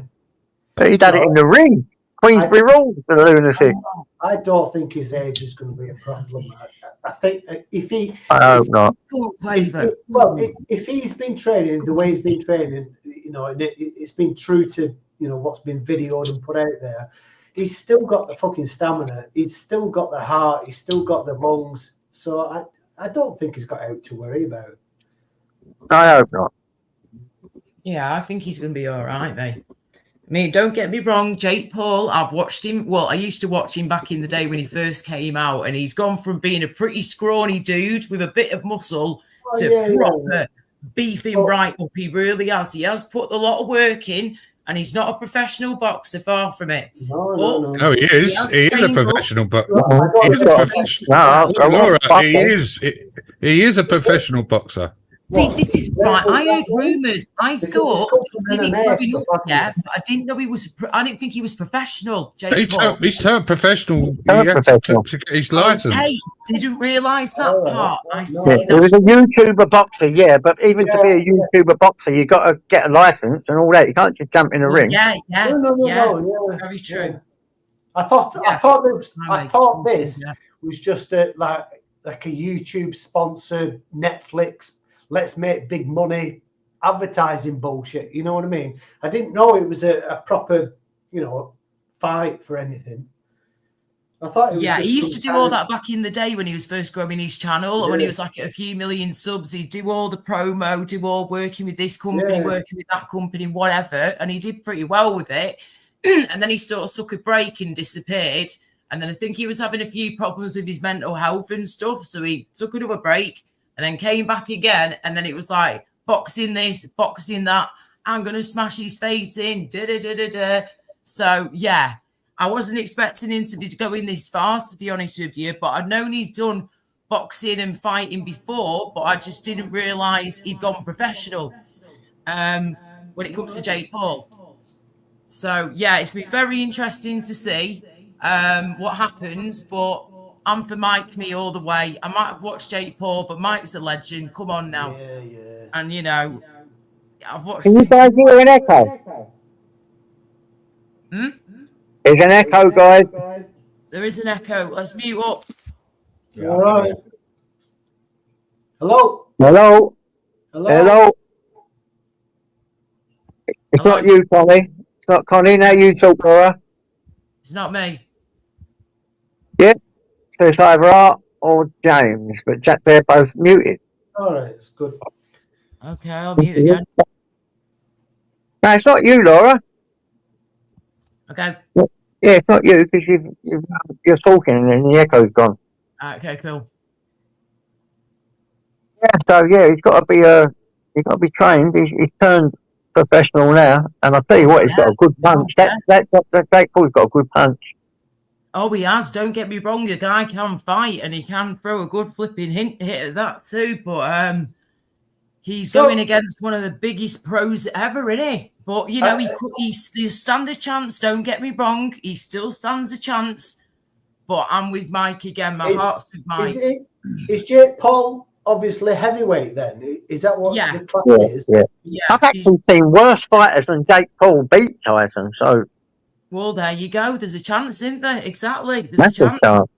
But he done it in the ring. Queensbury rules for the lunatic. I don't think his age is going to be a problem. I think if he... I hope not. If he's been training the way he's been training, and it's been true to, what's been videoed and put out there, he's still got the fucking stamina. He's still got the heart. He's still got the lungs. So I don't think he's got out to worry about. I hope not. Yeah, I think he's going to be all right, mate. I mean, don't get me wrong, Jake Paul, I've watched him. Well, I used to watch him back in the day when he first came out, and he's gone from being a pretty scrawny dude with a bit of muscle to proper beefing right up. He really has. He has put a lot of work in, and he's not a professional boxer, far from it. No, he is. He is a professional boxer. He is a professional. He is a professional boxer. See, this is right. I heard rumours. I thought he did it growing up, but I didn't know he was. I didn't think he was professional. He's turned professional. He had to get his license. Okay, didn't realise that part. I see. He was a YouTuber boxer, but even to be a YouTuber boxer, you got to get a license and all that. You can't just jump in a ring. No. Very true. I thought this was just like a YouTube sponsored Netflix. Let's make big money advertising bullshit. You know what I mean? I didn't know it was a proper, fight for anything. I thought it was he used to do all that back in the day when he was first growing his channel, or when he was like at a few million subs. He'd do all the promo, do all working with this company, working with that company, whatever. And he did pretty well with it. And then he sort of took a break and disappeared. And then I think he was having a few problems with his mental health and stuff. So he took another break. And then came back again, and then it was like boxing this, boxing that. I'm gonna smash his face in. So I wasn't expecting him to be going this far, to be honest with you. But I'd known he'd done boxing and fighting before, but I just didn't realise he'd gone professional. When it comes to Jake Paul, so it's been very interesting to see what happens. But I'm for Mike me all the way. I might have watched Jake Paul, but Mike's a legend. Come on now. Yeah. And you know, I've watched. Can you guys hear an echo? There's an echo, guys. There is an echo. Let's mute up. Yeah, All right. Hello. Hello. Hello. Hello. It's Hello? not you, Connie. It's not Connie. Now you talk, Laura. It's not me. Yeah. So it's either Art or James, but they're both muted. All right. It's good. Okay, I'll mute again. No, it's not you, Laura. Okay. Yeah, it's not you because you're talking and then the echo's gone. Okay, cool. Yeah, so yeah, he's got to be trained. He's turned professional now, and I'll tell you what, he's got a good punch. That Jake Paul's got a good punch. Oh, he has. Don't get me wrong. The guy can fight and he can throw a good flipping hit at that too. But he's going against one of the biggest pros ever, isn't he? But you know, he still stands a chance. Don't get me wrong. He still stands a chance. But I'm with Mike again. My heart's with Mike. Is Jake Paul obviously heavyweight then? Is that what the class is? Yeah. I've actually seen worse fighters than Jake Paul beat Tyson. So. Well, there you go. There's a chance, isn't there? Exactly. There's a chance. Well,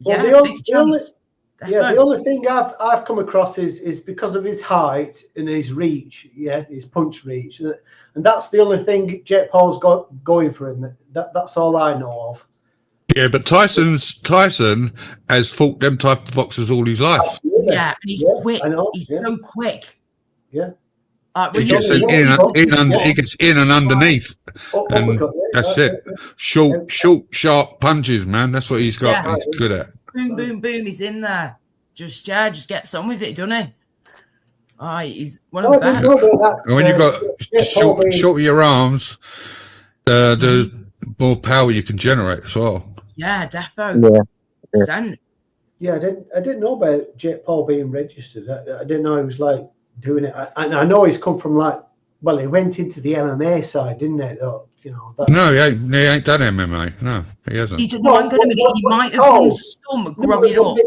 yeah, big chance. The only thing I've come across is because of his height and his reach, his punch reach, and that's the only thing Jake Paul's got going for him. That's all I know of. Yeah, but Tyson has fought them type of boxers all his life. Absolutely. Yeah, and he's quick. He's so quick. Yeah. He gets in and underneath, and that's it. Short, sharp punches, man. That's what he's got. Yeah. He's good at. Boom, boom, boom. He's in there. Just gets on with it, doesn't he? Oh, he's one of the best. And when you got short of your arms, the more power you can generate as well. Yeah, defo. Yeah, I didn't know about Jake Paul being registered. I didn't know he was like doing it. And I know he's come from he went into the MMA side, didn't he? You know. No, he ain't done MMA. No, he hasn't. He might have done some growing up.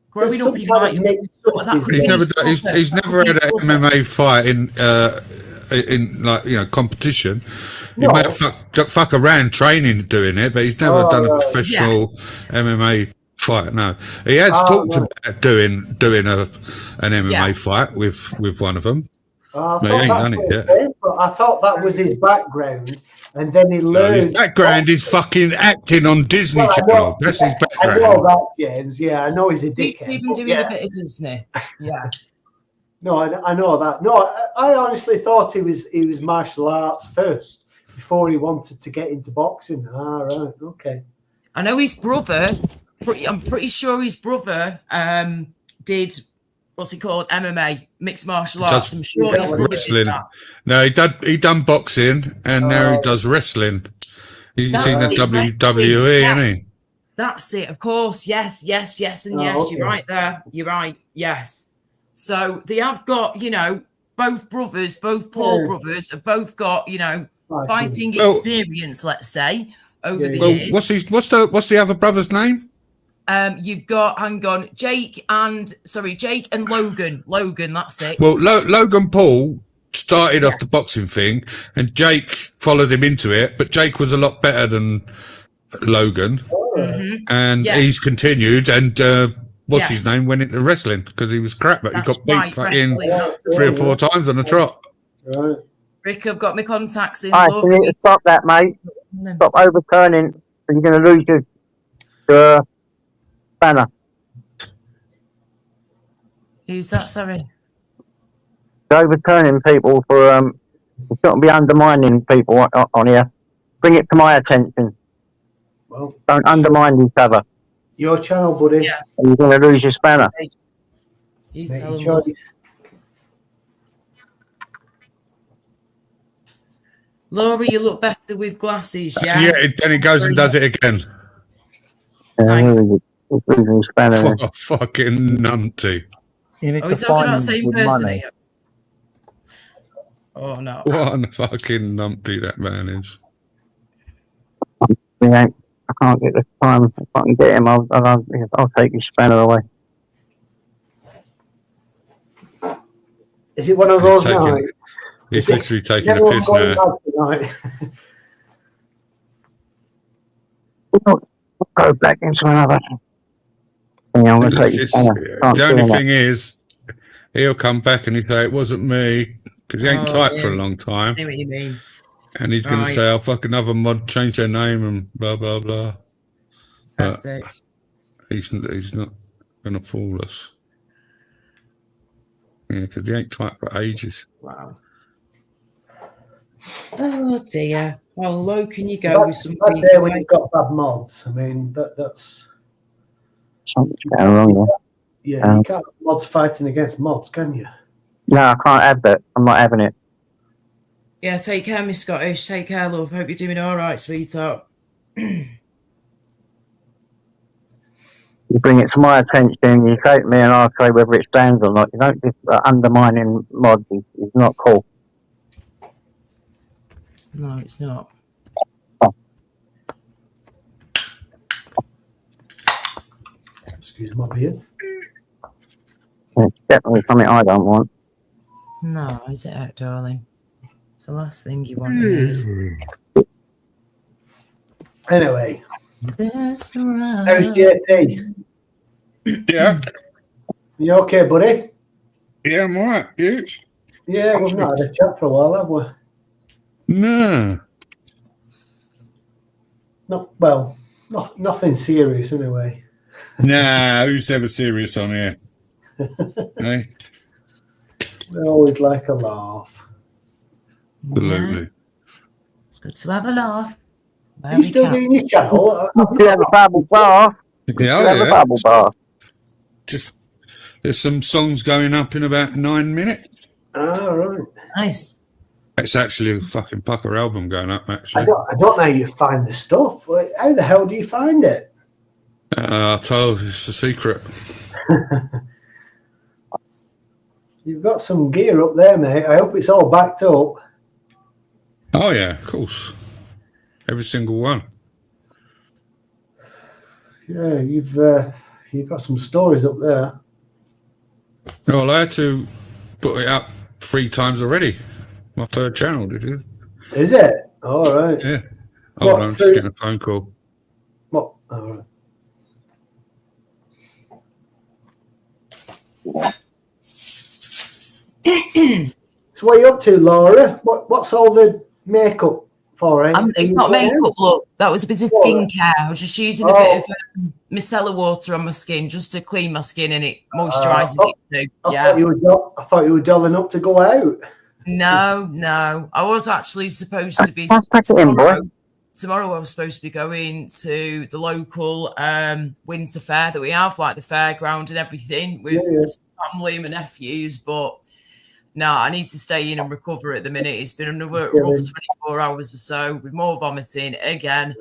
Growing up, he might have done some of that. He's never had an MMA fight in competition. He might have fuck around training doing it, but he's never done a professional MMA fight. No, he has talked about doing an MMA fight with one of them. But he ain't done it yet. I thought that was his background, and then he learned. His background is fucking acting on Disney Channel. That's his background. I know that, James. Yeah, I know he's a dickhead. He's been doing a bit of Disney. Yeah. No, I know that. No, I honestly thought he was martial arts first before he wanted to get into boxing. Right, okay. I know his brother. I'm pretty sure his brother did. What's he called? MMA, mixed martial arts. I'm sure he's wrestling. No, he done boxing, and now he does wrestling. He's in the WWE, isn't he? That's it. Of course. Yes, and yes. Okay. You're right there. You're right. Yes. So they have got, both brothers, both Paul brothers have both got, fighting experience. Let's say over the years. What's the other brother's name? You've got, Jake and Logan. Logan, that's it. Well, Logan Paul started off the boxing thing, and Jake followed him into it, but Jake was a lot better than Logan, and he's continued, and what's his name, went into wrestling because he was crap, but he got beat fucking 3 or 4 times on a trot. Right. Rick, I've got my contacts in. All right, you need to stop that, mate. Stop overturning, or you're going to lose your banner. Who's that? Sorry. Overturning people for you shouldn't be undermining people on here. Bring it to my attention. Well, don't undermine each other. Your channel, buddy. Yeah. You're going to lose your spanner. You tell him. Laura, you look better with glasses, yeah? Yeah, then he goes and does it again. Thanks. Spanner. What a fucking numpty. He's talking about the same person. Oh, no. What a fucking numpty that man is. I I can't get the time. If I can get him, I'll take his spanner away. Is it one of those nights? He's literally taking a piss now. We'll go back into another. Yeah, I'm gonna take his spanner. The only thing is, he'll come back and he'll say, it wasn't me, because he ain't typed for a long time. I know what you mean. And he's going to say, I'll fuck another mod, change their name and blah, blah, blah. That's it. He's not going to fool us. Yeah, because he ain't typed for ages. Wow. Oh, dear. How low can you go with some people? There when you've got bad mods. I mean, that's... Something's going wrong there. Yeah, you can't have mods fighting against mods, can you? No, I can't have that. I'm not having it. Yeah, take care, Miss Scottish. Take care, love. Hope you're doing all right, sweetheart. You bring it to my attention, you say to me and I'll say whether it stands or not. You don't just undermining mods is not cool. No, it's not. Excuse my beard. It's definitely something I don't want. No, is it, darling? It's the last thing you want. Anyway, Desperate. how's JP? Yeah. You okay, buddy? Yeah, I'm all right. You? Yeah, we've not had a chat for a while, have we? No. Nothing serious anyway. Nah, who's ever serious on here? Hey? We always like a laugh. Absolutely. It's good to have a laugh. Are you still doing your channel? You have a bubble bath. Yeah, Have a bubble bath. Just there's some songs going up in about 9 minutes. Oh, right. Nice. It's actually a fucking pucker album going up, actually. I don't know how you find the stuff. How the hell do you find it? I told you, it's a secret. You've got some gear up there, mate. I hope it's all backed up. Oh yeah, of course. Every single one. Yeah, you've got some stories up there. Well, I had to put it up 3 times already. My third channel, did it? Is it? All right. Yeah. Hold on, I'm just getting a phone call. What? All right. So what are you up to, Laura? What's all the makeup for? It's not makeup, love. That was a bit of skincare. I was just using a bit of micellar water on my skin just to clean my skin and it moisturises it too. Yeah. I thought you were dolling up to go out. No. I was actually supposed to be tomorrow I was supposed to be going to the local winter fair that we have, like the fairground and everything, with family and my nephews, but no, I need to stay in and recover at the minute. It's been another rough 24 hours or so with more vomiting again.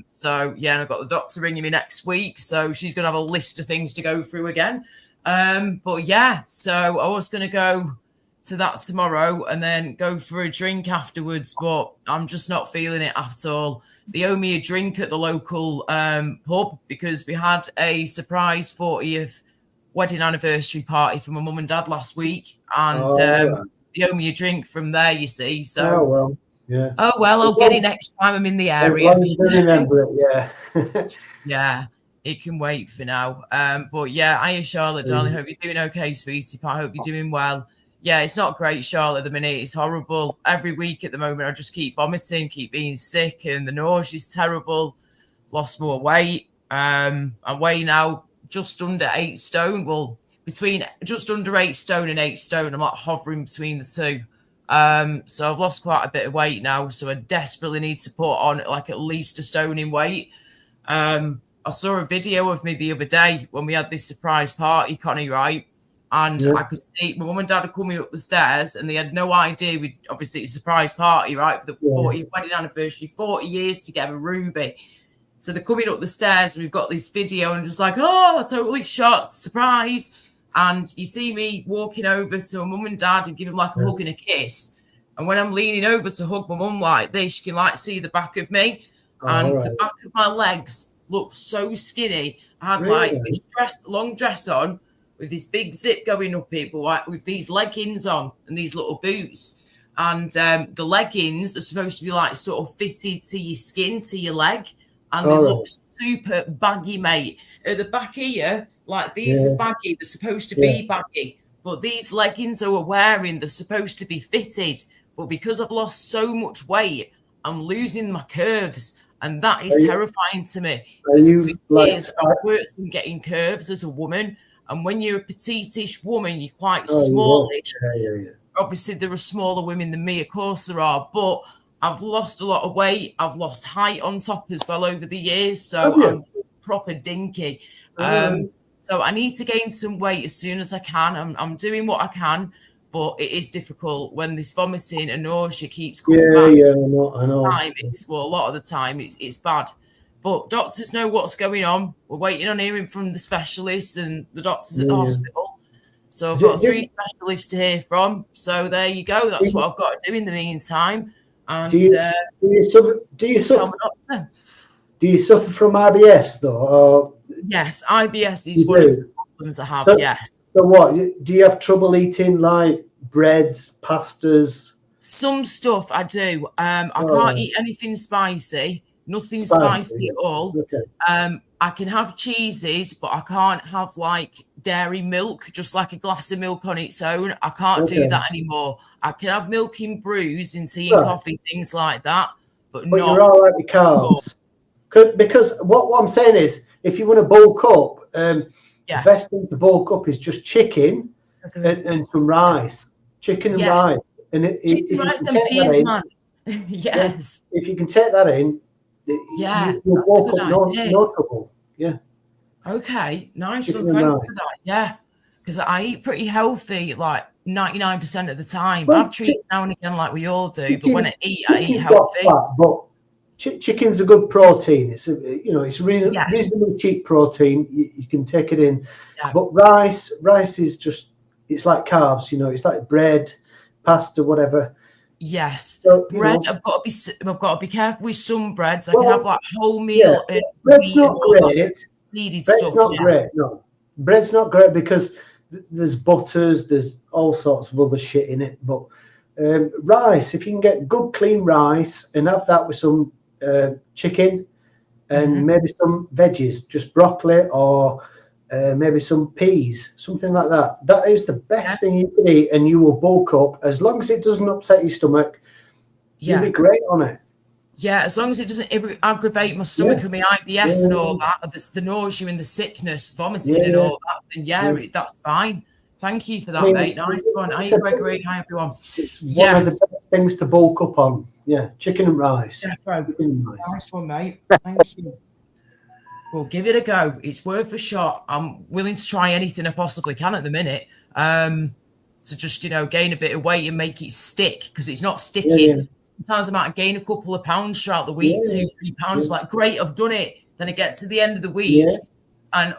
So, yeah, and I've got the doctor ringing me next week. So she's going to have a list of things to go through again. But, yeah, so I was going to go to that tomorrow and then go for a drink afterwards. But I'm just not feeling it at all. They owe me a drink at the local pub because we had a surprise 40th wedding anniversary party for my mum and dad last week, and they owe me a drink from there, you see. So, I'll get it next time I'm in the area. Remember it, yeah. Yeah, it can wait for now. But yeah, hiya, Charlotte, darling. Hope you're doing okay, sweetie. I hope you're doing well. Yeah, it's not great, Charlotte, at the minute. It's horrible. Every week at the moment, I just keep vomiting, keep being sick, and the nausea is terrible. Lost more weight. I'm weighing now just under 8 stone. Well, between just under 8 stone and 8 stone, I'm like hovering between the two. So I've lost quite a bit of weight now. So I desperately need to put on like at least a stone in weight. I saw a video of me the other day when we had this surprise party, Connie, right? And I could see my mum and dad are coming up the stairs and they had no idea. Obviously, it's a surprise party, right? For the 40th wedding anniversary, 40 years together, Ruby. So they're coming up the stairs and we've got this video and just like, oh, totally shocked, surprise. And you see me walking over to my mum and dad and give them like a hug and a kiss. And when I'm leaning over to hug my mum like this, you can like see the back of me. and right. the back of my legs looked so skinny. I had Really? like this long dress on with this big zip going up it, but like with these leggings on and these little boots. And the leggings are supposed to be like sort of fitted to your skin, to your leg, and they look super baggy, mate. At the back here, like these are baggy, they're supposed to be baggy, but these leggings I were wearing, they're supposed to be fitted. But because I've lost so much weight, I'm losing my curves, and that is terrifying to me. Are you for years, I've worked on getting curves as a woman, and when you're a petitish woman, you're quite smallish. Obviously, there are smaller women than me, of course there are, but I've lost a lot of weight. I've lost height on top as well over the years, so I'm proper dinky. So I need to gain some weight as soon as I can. I'm doing what I can, but it is difficult when this vomiting and nausea keeps coming back. I know. A lot of the time, it's bad. But doctors know what's going on. We're waiting on hearing from the specialists and the doctors at the hospital. So I've got 3 specialists to hear from. So there you go. That's what I've got to do in the meantime. And do you suffer from IBS though? Or? Yes, IBS is one of the problems I have. Yes. So what? Do you have trouble eating like breads, pastas? Some stuff I do. I can't eat anything spicy. Nothing spicy at all. Okay. I can have cheeses, but I can't have like dairy milk, just like a glass of milk on its own. I can't do that anymore. I can have milk in brews and tea and coffee, things like that, but not. You're all right with carbs. Because what I'm saying is, if you want to bulk up, the best thing to bulk up is just chicken and some rice. Chicken and rice. And chicken, rice and peas, man. Yes. If you can take that in, you'll bulk up no trouble. Yeah. Okay. Nice one. Thanks for that. Yeah. Because I eat pretty healthy, like 99% of the time. I have treats now and again, like we all do. But when I eat healthy. But chicken's a good protein. It's it's really reasonably cheap protein. You can take it in. Yeah. But rice is just, it's like carbs. It's like bread, pasta, whatever. Yes, so, bread. I've got to be careful with some breads. I can have like wholemeal. Bread's not great. Bread's not great. No, bread's not great because there's butters, there's all sorts of other shit in it. But rice, if you can get good clean rice and have that with some chicken and maybe some veggies, just broccoli or maybe some peas, something like that. That is the best thing you can eat, and you will bulk up as long as it doesn't upset your stomach. You'll be great on it. Yeah, as long as it doesn't aggravate my stomach and my IBS and all that, the nausea and the sickness, vomiting and all that, then that's fine. Thank you for that, mate. Nice one. Hi, Gregory. Hi, everyone. One of the best things to bulk up on. Yeah, chicken and rice. Nice one, mate. Thank you. Well, give it a go. It's worth a shot. I'm willing to try anything I possibly can at the minute. To just, gain a bit of weight and make it stick, because it's not sticking. Sometimes I might gain a couple of pounds throughout the week, 2-3 pounds. Like, great, I've done it. Then I get to the end of the week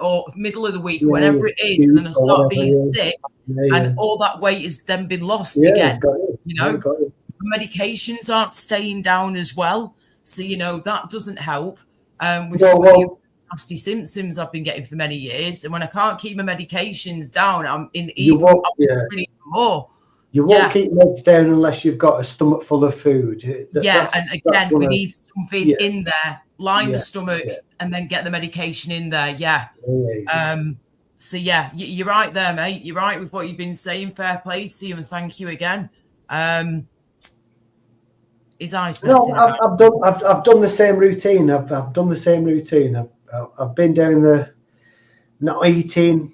or middle of the week, whenever it is, and then I start being sick, and all that weight has then been lost again. Medications aren't staying down as well, so that doesn't help. With nasty symptoms I've been getting for many years, and when I can't keep my medications down, I'm in even more. You won't keep meds down unless you've got a stomach full of food. And again, we need something in there, line the stomach, and then get the medication in there. So you're right there, mate. You're right with what you've been saying. Fair play to you, and thank you again. His eyes. No, I've done the same routine. I've done the same routine. I've been down there, not eating,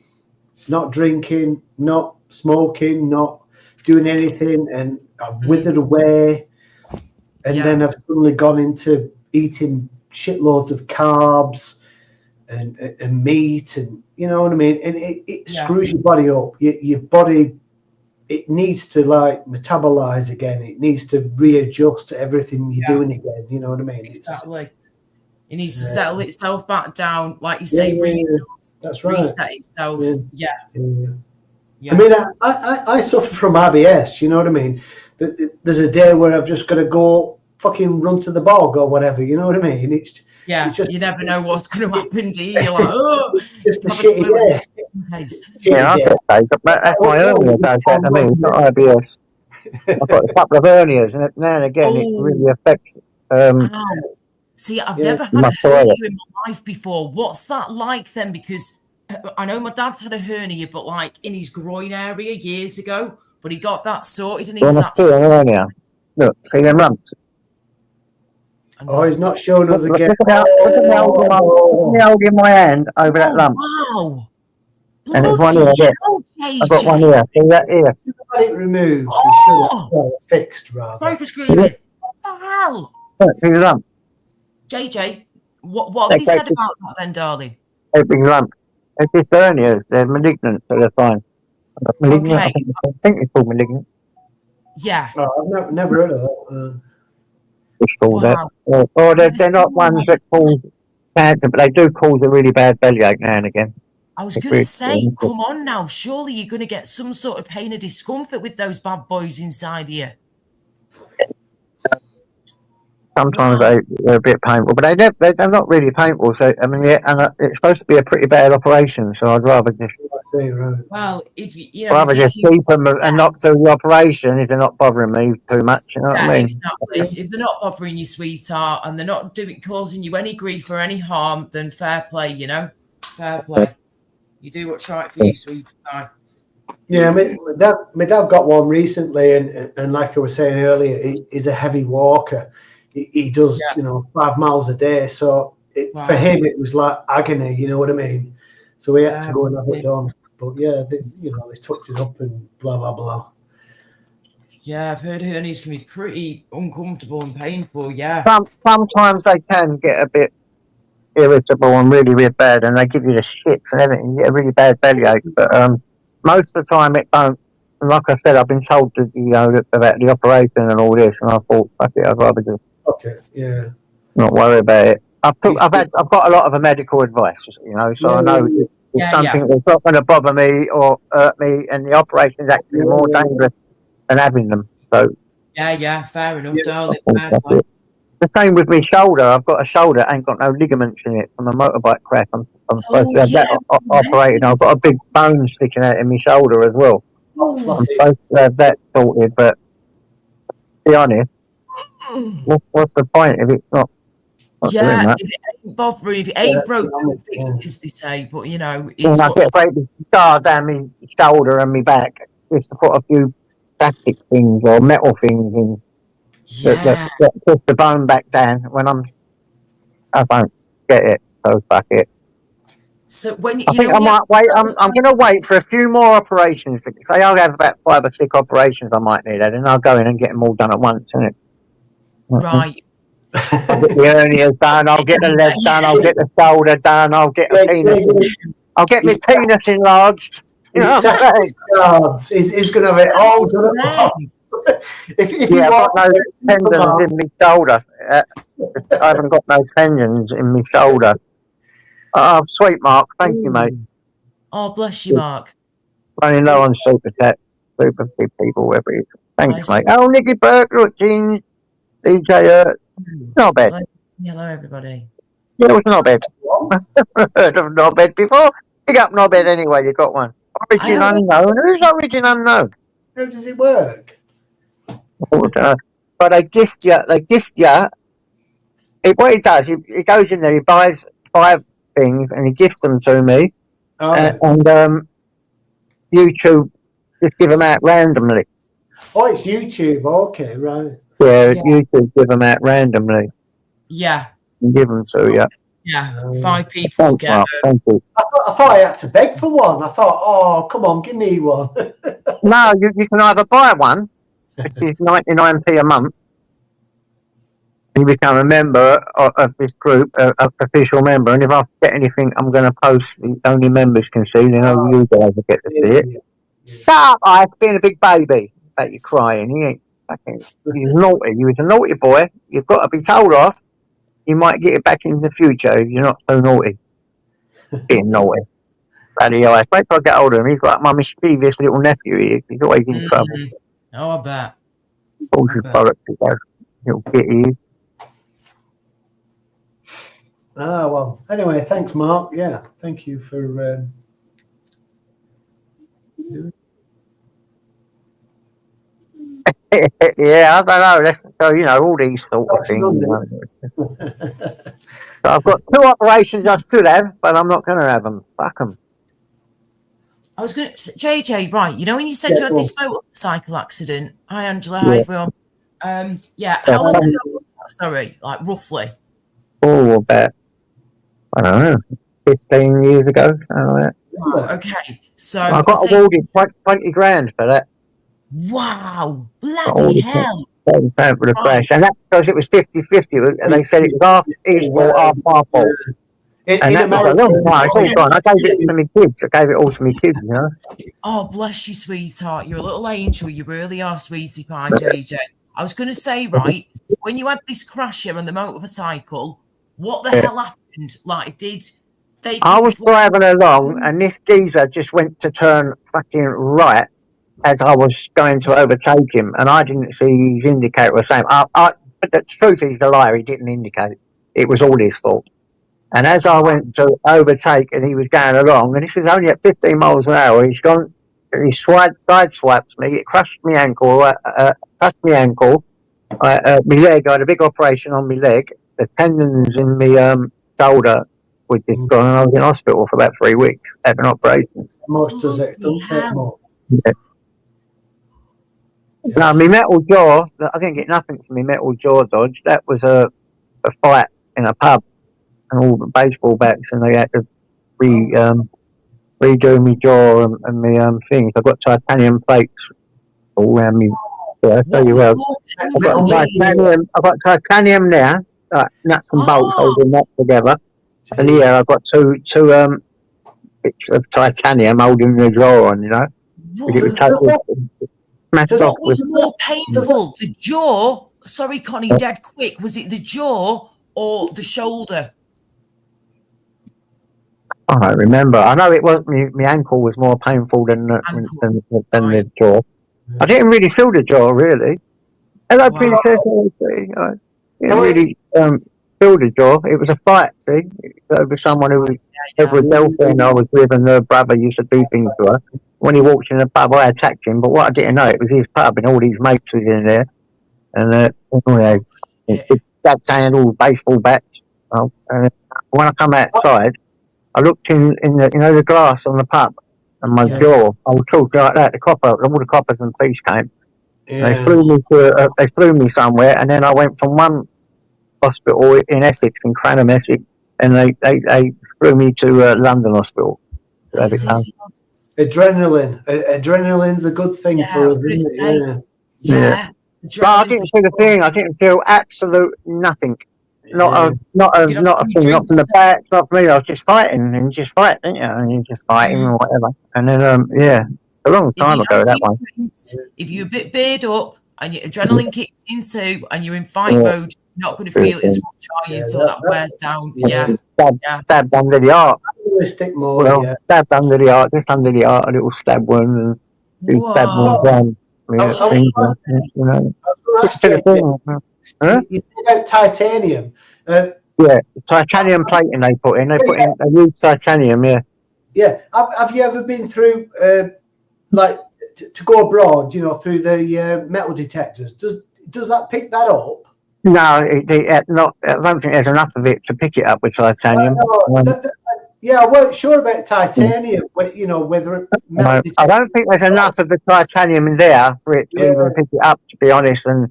not drinking, not smoking, not doing anything, and I've withered away. And then I've suddenly gone into eating shitloads of carbs and meat, and you know what I mean. And it screws your body up. Your body, it needs to like metabolize again. It needs to readjust to everything you're doing again. You know what I mean? Exactly. It needs to settle itself back down, like you say. That's right. Reset itself. Yeah. I mean, I suffer from IBS. You know what I mean? There's a day where I've just got to go fucking run to the bog or whatever. You know what I mean? It's just, you never know what's going to happen, do you? You're like, oh, just a shitty day. Yeah, I get that, but that's my hernia does that to me. It's not IBS. I've got a couple of hernias, and now and again it really affects. See, I've never had a hernia in my life before. What's that like then? Because I know my dad's had a hernia, but like in his groin area years ago. But he got that sorted, and he was absolutely. A hernia. Look, see them lumps. Oh, he's not showing us again. Look at the hold in my hand over that lump. Wow. And it's one here. I've got one here. See that here? If you had it removed, you should have fixed rather. Sorry for screaming. What the hell? See the lump? JJ, what have you said about that then, darling? A big lump. It's just hernias. They're malignant, so they're fine. Malignant, Okay. I think it's called malignant. Yeah. Oh, I've never heard of that. It's called that. Or they're not ones that cause cancer, but they do cause a really bad bellyache now and again. I was going to say, come on now. Surely you're going to get some sort of pain or discomfort with those bad boys inside here. Sometimes they're a bit painful, but they're not really painful. So I mean, and it's supposed to be a pretty bad operation. So I'd rather just well, if you know, rather just keep them and not do the operation if they're not bothering me too much. You know what I mean? Exactly. If they're not bothering you, sweetheart, and they're not causing you any grief or any harm, then fair play. You know, fair play. You do what's right for you, sweetheart. Yeah, my dad got one recently, and like I was saying earlier, he's a heavy walker. He does, 5 miles a day. So for him, it was like agony. You know what I mean? So we had to go and have it done. But yeah, they touched it up and blah blah blah. Yeah, I've heard hernias can be pretty uncomfortable and painful. Yeah. Sometimes they can get a bit irritable and really, really bad, and they give you the shits and everything. You get a really bad bellyache, but most of the time it don't. And like I said, I've been told that about the operation and all this, and I thought, fuck it, I'd rather just not worry about it. I've got a lot of medical advice, so I know it's something that's not going to bother me or hurt me, and the operation is actually more dangerous than having them. So fair enough, darling. The same with my shoulder. I've got a shoulder, ain't got no ligaments in it from a motorbike crash. I'm supposed to have that operated. I've got a big bone sticking out in my shoulder as well. I'm supposed to have that sorted, but to be honest, what's the point if it's not doing that? If it ain't bothering, if it ain't broken, don't fix it, as they say. But it's I get a great big scar down my shoulder and my back just to put a few plastic things or metal things in. That puts the bone back down when I don't get it, so fuck it. So when I think I might wait. I'm going to wait for a few more operations. Say I'll have about 5 or 6 operations I might need, and then I'll go in and get them all done at once, innit? Right. I'll get the hernias done. I'll get the legs done. I'll get the shoulder done. I'll get a penis. I'll get my penis enlarged. He's going to have it all done. If I've got no tendons in my shoulder. I haven't got no tendons in my shoulder. Oh, sweet, Mark. Thank you, mate. Oh, bless you, Mark. Running low on super people, whatever it is. Thanks, mate. Oh, Nicky Burke, look, Jeans, DJ, not bad. Hello, everybody. Yeah, it was not bad. I've heard of not bad before. Pick up not bad anyway, you got one. Origin unknown. Who's Origin unknown? How does it work? But they gift you. What he does, he goes in there, he buys 5 things, and he gifts them to me. And YouTube just give them out randomly. Oh, it's YouTube. Okay, right. Yeah, YouTube give them out randomly. Yeah. And give them to you. Yeah, 5 people get Thank you. I thought I had to beg for one. I thought, oh, come on, give me one. No, you can either buy one, which is 99p a month, and you become a member of this group, an official member, and if I get anything I'm going to post, only members can see, then only you guys will get to see it. Shut up, Ike, being a big baby. That you're crying. He ain't fucking, he's naughty. You was a naughty boy. You've got to be told off. You might get it back in the future if you're not so naughty. Being naughty. Bloody Ike. Wait till I get older. He's like my mischievous little nephew. He's always in trouble. Oh, I bet. Bullshit bollocks, he does. Little bitty. Ah, well. Anyway, thanks, Mark. Yeah, thank you for. Yeah, I don't know. That's so all these sort of things. So I've got 2 operations I should have, but I'm not going to have them. Fuck them. I was going to, JJ, right? You know when you said you had this motorcycle accident? Hi, Angela. Hi, everyone. How long ago was that? Sorry, like roughly. Oh, about I don't know, 15 years ago. Okay, so I got awarded 20 grand for that. Wow, bloody hell! For the crash, and that's because it was 50-50. And they said it was half his fault, half my fault. And that was a long time. It's all gone. I gave it to my kids. I gave it all to my kids, Oh, bless you, sweetheart. You're a little angel. You really are, sweetie pie, JJ. I was going to say, right, when you had this crash here on the motorcycle, what the hell happened? Like, did they... I was driving along, and this geezer just went to turn fucking right as I was going to overtake him, and I didn't see his indicator or something. But the truth is the lie, he didn't indicate. It was all his fault. And as I went to overtake and he was going along, and this was only at 15 miles an hour, he sideswiped me, it crushed my ankle, my leg, I had a big operation on my leg, the tendons in my shoulder were just gone, and I was in hospital for about 3 weeks, having operations. Most does it, don't take more. Yeah. No, my metal jaw, I didn't get nothing for my metal jaw dodge. That was a fight in a pub, and all the baseball bats, and they had to redo my jaw and my things. I've got titanium plates all around me. Yeah, I'll tell you what. I've got titanium there, like nuts and bolts holding that together. And here I've got two bits of titanium holding the jaw on, It was totally smashed off. What was more painful, the jaw? Sorry, Connie, dead quick. Was it the jaw or the shoulder? I don't remember. I know it was my ankle was more painful than the jaw. I didn't really feel the jaw really. Hello, Princess. I didn't really feel the jaw. It was a fight. See, over someone who was over a girlfriend I was with, and her brother used to do things to her. When he walked in the pub, I attacked him. But what I didn't know, it was his pub, and all these mates was in there, and dad's saying all baseball bats. And when I come outside, I looked in the the glass on the pub, and my jaw. I was talking like that. All the coppers and police came. Yeah. They flew me somewhere, and then I went from one hospital in Essex, in Cranham, Essex, and they flew me to London Hospital. Adrenaline's a good thing for us, isn't it? Yeah. But I didn't feel a thing. I didn't feel absolute nothing. Not a thing, not from the back, not from me. I was just fighting, and just fight, didn't you? And you just fighting or whatever. And then a long time ago that one. If you're a bit beard up and your adrenaline kicks in too, and you're in fight mode, you're not going to feel it as much, are you? Until that wears down. Stabbed under the heart. More, stabbed under the heart, just under the heart, a little stab wound, and stab wounds down. You said about titanium. Titanium plating they put in. They use titanium. Yeah. Have you ever been through to go abroad? Through the metal detectors. Does that pick that up? No, I don't think there's enough of it to pick it up with titanium. I wasn't sure about titanium. Whether I don't think there's enough of the titanium in there for it to even pick it up. To be honest, and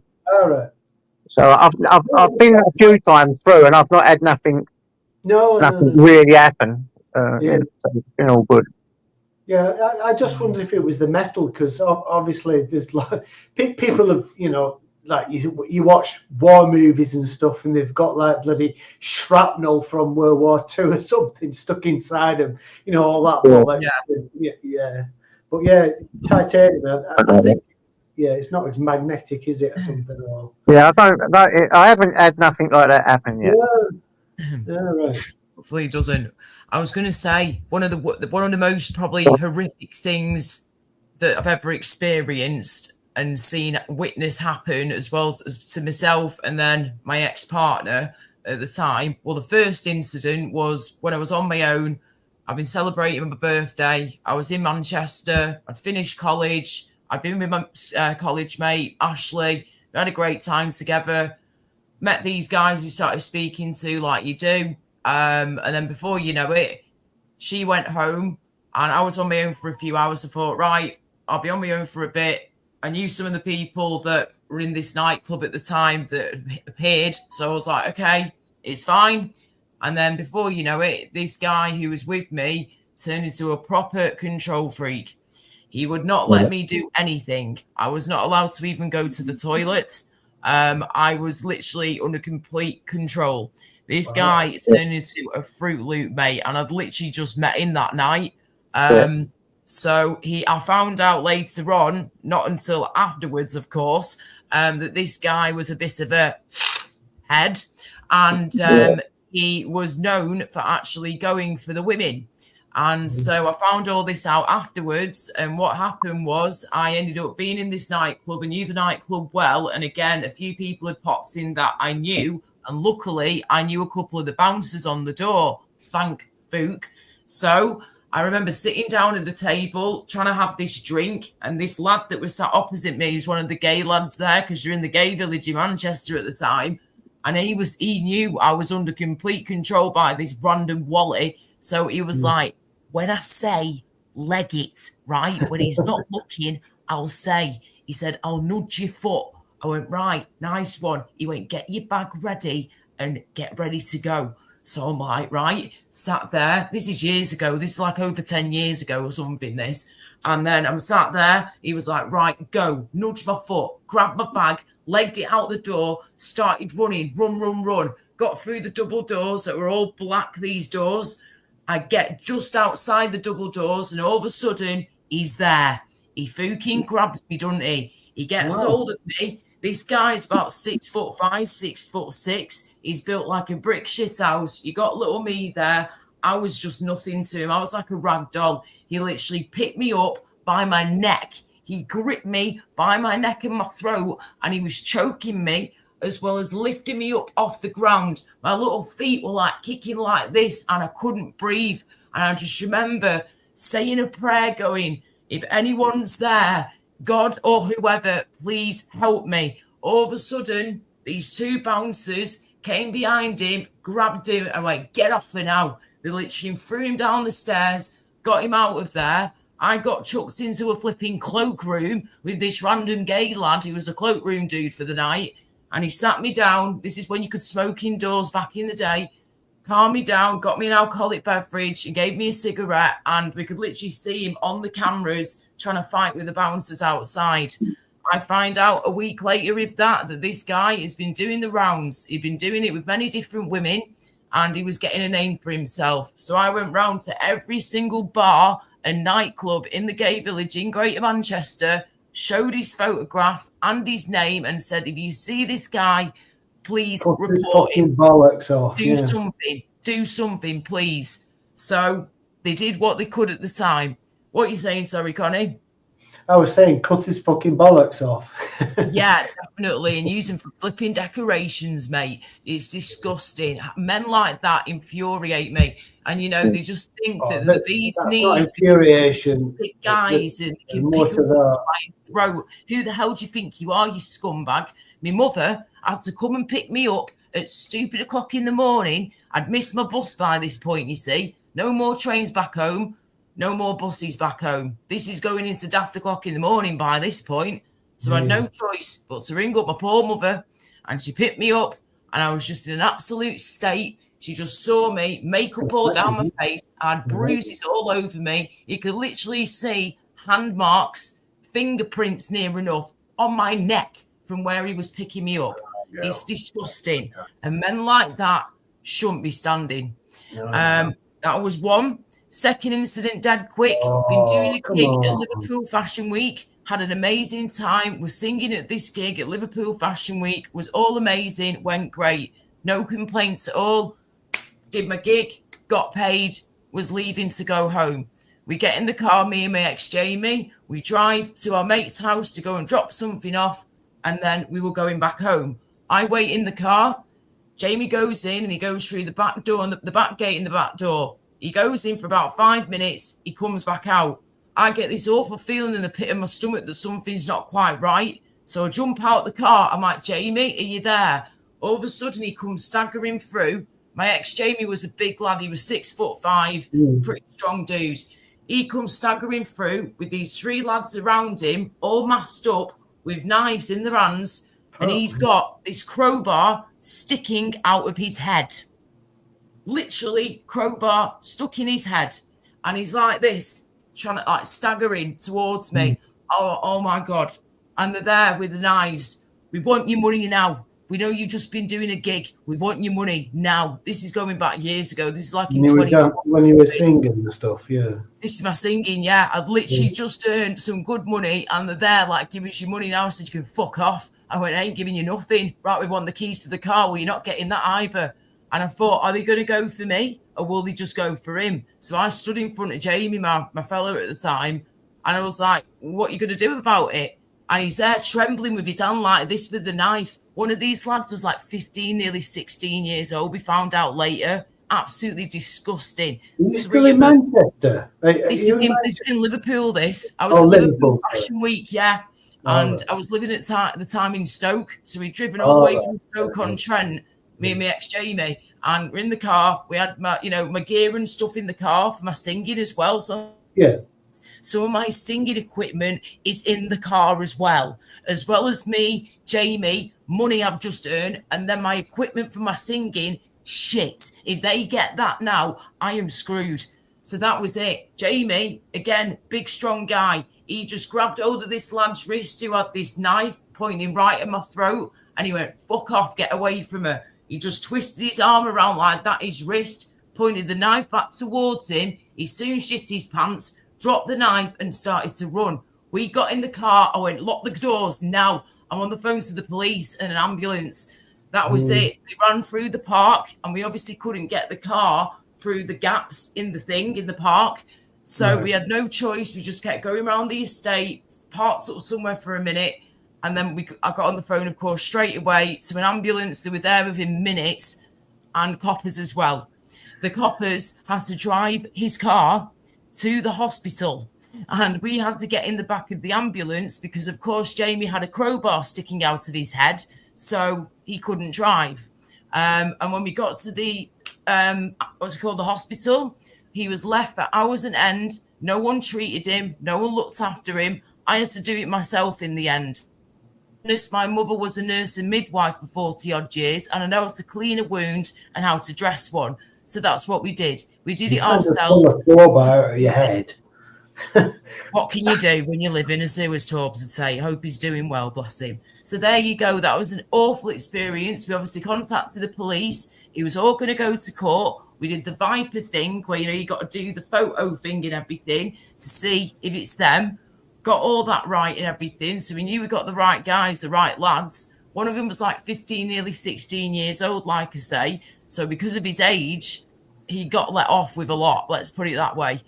so I've been a few times through, and I've not had nothing really happen. So it's been all good. Yeah, I just wondered if it was the metal, because obviously there's people have like you watch war movies and stuff, and they've got like bloody shrapnel from World War II or something stuck inside them, all that. But titanium, I think it's not as magnetic, is it, or something? Or I haven't had nothing like that happen yet. Right. Hopefully it doesn't. I was going to say one of the most probably horrific things that I've ever experienced. and seen witness happen as well as to myself and then my ex-partner at the time. Well, the first incident was when I was on my own. I've been celebrating my birthday. I was in Manchester. I'd finished college. I'd been with my college mate, Ashley. We had a great time together. Met these guys we started speaking to like you do. And then before you know it, she went home and I was on my own for a few hours. I thought, right, I'll be on my own for a bit. I knew some of the people that were in this nightclub at the time that appeared. So I was like, okay, it's fine. And then before you know it, this guy who was with me turned into a proper control freak. He would not let me do anything. I was not allowed to even go to the toilet. I was literally under complete control. This guy turned into a Fruit Loop, mate, and I'd literally just met him that night. So I found out later on, not until afterwards, of course, that this guy was a bit of a head, and he was known for actually going for the women. And so I found all this out afterwards. And what happened was I ended up being in this nightclub and knew the nightclub well. And again, a few people had popped in that I knew. And luckily, I knew a couple of the bouncers on the door. Thank Fook. So I remember sitting down at the table trying to have this drink. And this lad that was sat opposite me was one of the gay lads there, because you're in the gay village in Manchester at the time. And he knew I was under complete control by this random Wally. So he was like, when I say leg it, right? When he's not looking, I'll say. He said, I'll nudge your foot. I went, right, nice one. He went, get your bag ready and get ready to go. So I'm like, right, sat there. This is years ago. This is like over 10 years ago or something, this. And then I'm sat there. He was like, right, go. Nudge my foot, grabbed my bag, legged it out the door, started running, run. Got through the double doors that were all black, these doors. I get just outside the double doors and all of a sudden he's there. He fucking grabs me, doesn't he? He gets hold of me. This guy's about 6'5", 6'6". He's built like a brick shit house. You got little me there. I was just nothing to him. I was like a rag doll. He literally picked me up by my neck. He gripped me by my neck and my throat, and he was choking me as well as lifting me up off the ground. My little feet were like kicking like this, and I couldn't breathe. And I just remember saying a prayer going, if anyone's there, God or whoever, please help me. All of a sudden, these two bouncers came behind him, grabbed him, and went, get off for now. They literally threw him down the stairs, got him out of there. I got chucked into a flipping cloakroom with this random gay lad who was a cloakroom dude for the night. And he sat me down. This is when you could smoke indoors back in the day. Calmed me down, got me an alcoholic beverage and gave me a cigarette. And we could literally see him on the cameras trying to fight with the bouncers outside. I find out a week later with that this guy has been doing the rounds. He'd been doing it with many different women and he was getting a name for himself. So I went round to every single bar and nightclub in the gay village in Greater Manchester, showed his photograph and his name and said, if you see this guy, please report him. Bollocks off. Do something, please. So they did what they could at the time. What are you saying? Sorry, Connie? I was saying cut his fucking bollocks off. Yeah, definitely. And use them for flipping decorations, mate. It's disgusting. Men like that infuriate me. And, you know, they just think that the bee's knees infuriation. Big guys and can pick up my throat. Who the hell do you think you are, you scumbag? My mother had to come and pick me up at stupid o'clock in the morning. I'd missed my bus by this point, you see. No more trains back home. No more buses back home. This is going into daft o'clock in the morning by this point. So I had no choice but to ring up my poor mother. And she picked me up. And I was just in an absolute state. She just saw me, makeup all down my face. I had bruises all over me. You could literally see hand marks, fingerprints near enough on my neck from where he was picking me up. It's disgusting. And men like that shouldn't be standing. That was one. Second incident, dead quick. Been doing a gig at Liverpool Fashion Week. Had an amazing time. Was singing at this gig at Liverpool Fashion Week. Was all amazing. Went great. No complaints at all. Did my gig. Got paid. Was leaving to go home. We get in the car, me and my ex Jamie. We drive to our mate's house to go and drop something off, and then we were going back home. I wait in the car. Jamie goes in and he goes through the back door and the back gate in the back door. He goes in for about 5 minutes. He comes back out. I get this awful feeling in the pit of my stomach that something's not quite right. So I jump out the car. I'm like, Jamie, are you there? All of a sudden, he comes staggering through. My ex Jamie was a big lad. He was 6'5", pretty strong dude. He comes staggering through with these 3 lads around him, all masked up with knives in their hands. And he's got this crowbar sticking out of his head. Literally, crowbar stuck in his head. And he's like this, trying to like staggering towards me. Oh my God. And they're there with the knives. We want your money now. We know you've just been doing a gig. We want your money now. This is going back years ago. This is like in 20. When you were singing and stuff, yeah. This is my singing, yeah. I'd literally just earned some good money and they're there like, give us your money now so you can fuck off. I went, I ain't giving you nothing. Right, we want the keys to the car. Well, you're not getting that either. And I thought, are they going to go for me or will they just go for him? So I stood in front of Jamie, my fella at the time, and I was like, what are you going to do about it? And he's there trembling with his hand like this with the knife. One of these lads was like 15, nearly 16 years old. We found out later. Absolutely disgusting. You're still in Manchester? This is in Liverpool, this. I was at Liverpool Fashion Week, yeah. And I was living at the time in Stoke. So we'd driven all the way from Stoke-on-Trent, me and my ex Jamie. And we're in the car. We had my gear and stuff in the car for my singing as well. So yeah. Some of my singing equipment is in the car as well as me, Jamie, money I've just earned, and then my equipment for my singing. Shit, if they get that now, I am screwed. So that was it. Jamie, again, big, strong guy. He just grabbed hold of this lad's wrist who had this knife pointing right at my throat, and he went, fuck off, get away from her. He just twisted his arm around like that, his wrist, pointed the knife back towards him. He soon shit his pants, dropped the knife and started to run. We got in the car. I went, lock the doors now. I'm on the phone to the police and an ambulance. That was it. They ran through the park and we obviously couldn't get the car through the gaps in the park. So we had no choice. We just kept going around the estate, parked sort of somewhere for a minute. And then I got on the phone, of course, straight away to an ambulance. They were there within minutes, and coppers as well. The coppers had to drive his car to the hospital, and we had to get in the back of the ambulance because, of course, Jamie had a crowbar sticking out of his head, so he couldn't drive. And when we got to the the hospital, he was left for hours on end. No one treated him. No one looked after him. I had to do it myself in the end. My mother was a nurse and midwife for 40 odd years, and I know how to clean a wound and how to dress one. So that's what we did. We did it ourselves. A crowbar out of your head. What can you do when you live in a zoo, as Torbs would say? Hope he's doing well, bless him. So there you go. That was an awful experience. We obviously contacted the police. It was all going to go to court. We did the Viper thing where, you got to do the photo thing and everything to see if it's them. Got all that right and everything. So we knew we got the right guys, the right lads. One of them was like 15, nearly 16 years old, like I say. So because of his age, he got let off with a lot. Let's put it that way.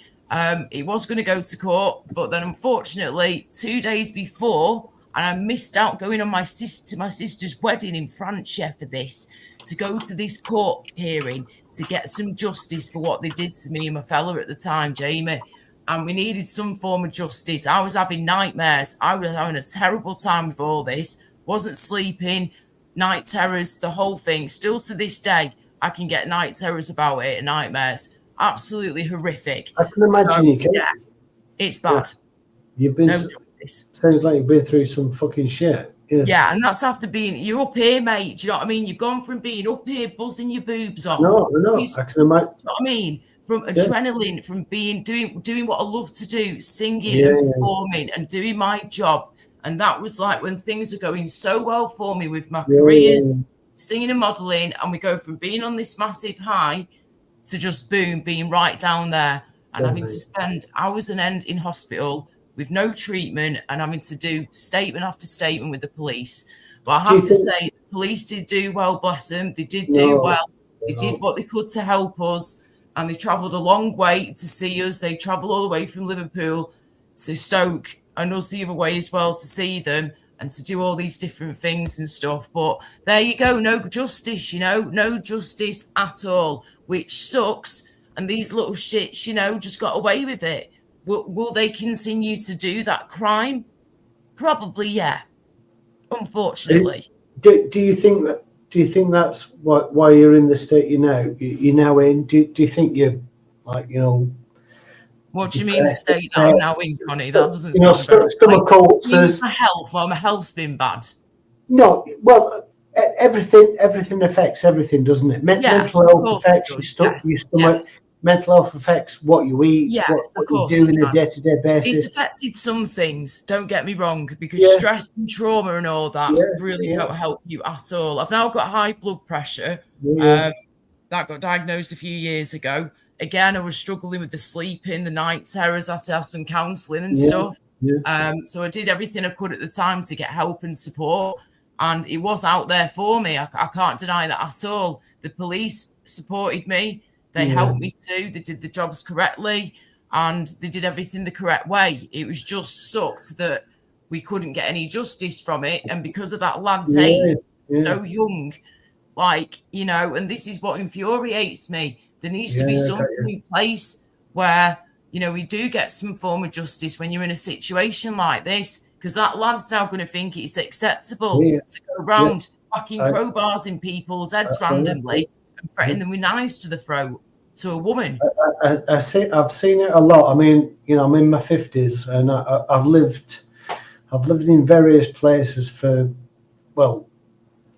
He was going to go to court, but then unfortunately, 2 days before, and I missed out going on my sister's wedding in France for this, to go to this court hearing to get some justice for what they did to me and my fella at the time, Jamie. And we needed some form of justice. I was having nightmares. I was having a terrible time with all this. Wasn't sleeping, night terrors, the whole thing. Still to this day, I can get night terrors about it and nightmares. Absolutely horrific. I can imagine you can. Yeah, it's bad. You've been, sounds like you've been through some fucking shit. Yeah, and that's after you're up here, mate. Do you know what I mean? You've gone from being up here, buzzing your boobs off. No, I can imagine. You know what I mean? From adrenaline, from doing what I love to do, singing and performing and doing my job. And that was like when things are going so well for me with my careers, singing and modelling, and we go from being on this massive high to just boom, being right down there and having to spend hours on end in hospital with no treatment and having to do statement after statement with the police. But I have to say, the police did do well, bless them. They did do well. They did what they could to help us. and they travelled a long way to see us. They travelled all the way from Liverpool to Stoke and us the other way as well to see them and to do all these different things and stuff. But there you go, no justice, no justice at all, which sucks. And these little shits, just got away with it. Will they continue to do that crime? Probably, yeah. Unfortunately. Do you think that? Do you think that's why you're in the state you're now in? Do you think you're like What do you mean state that I'm now in, Connie? That doesn't sound stomach ulcers. My health. Well, my health's been bad. No, well, everything affects everything, doesn't it? Mental health affects your stomach. Yes. Mental health affects what you eat, what you do on a day-to-day basis. It's affected some things, don't get me wrong, because stress and trauma and all that really don't help you at all. I've now got high blood pressure. That got diagnosed a few years ago. Again, I was struggling with the sleeping, the night terrors. I had to have some counselling and stuff. So I did everything I could at the time to get help and support. And it was out there for me. I can't deny that at all. The police supported me. They helped me too. They did the jobs correctly and they did everything the correct way. It was just sucked that we couldn't get any justice from it. And because of that lad's age, so young, and this is what infuriates me. There needs to be something in place where, we do get some form of justice when you're in a situation like this, because that lad's now going to think it's acceptable to go around whacking crowbars in people's heads randomly. And threaten them with knives to the throat to a woman. I've seen it a lot. I mean, I'm in my 50s and I've lived in various places for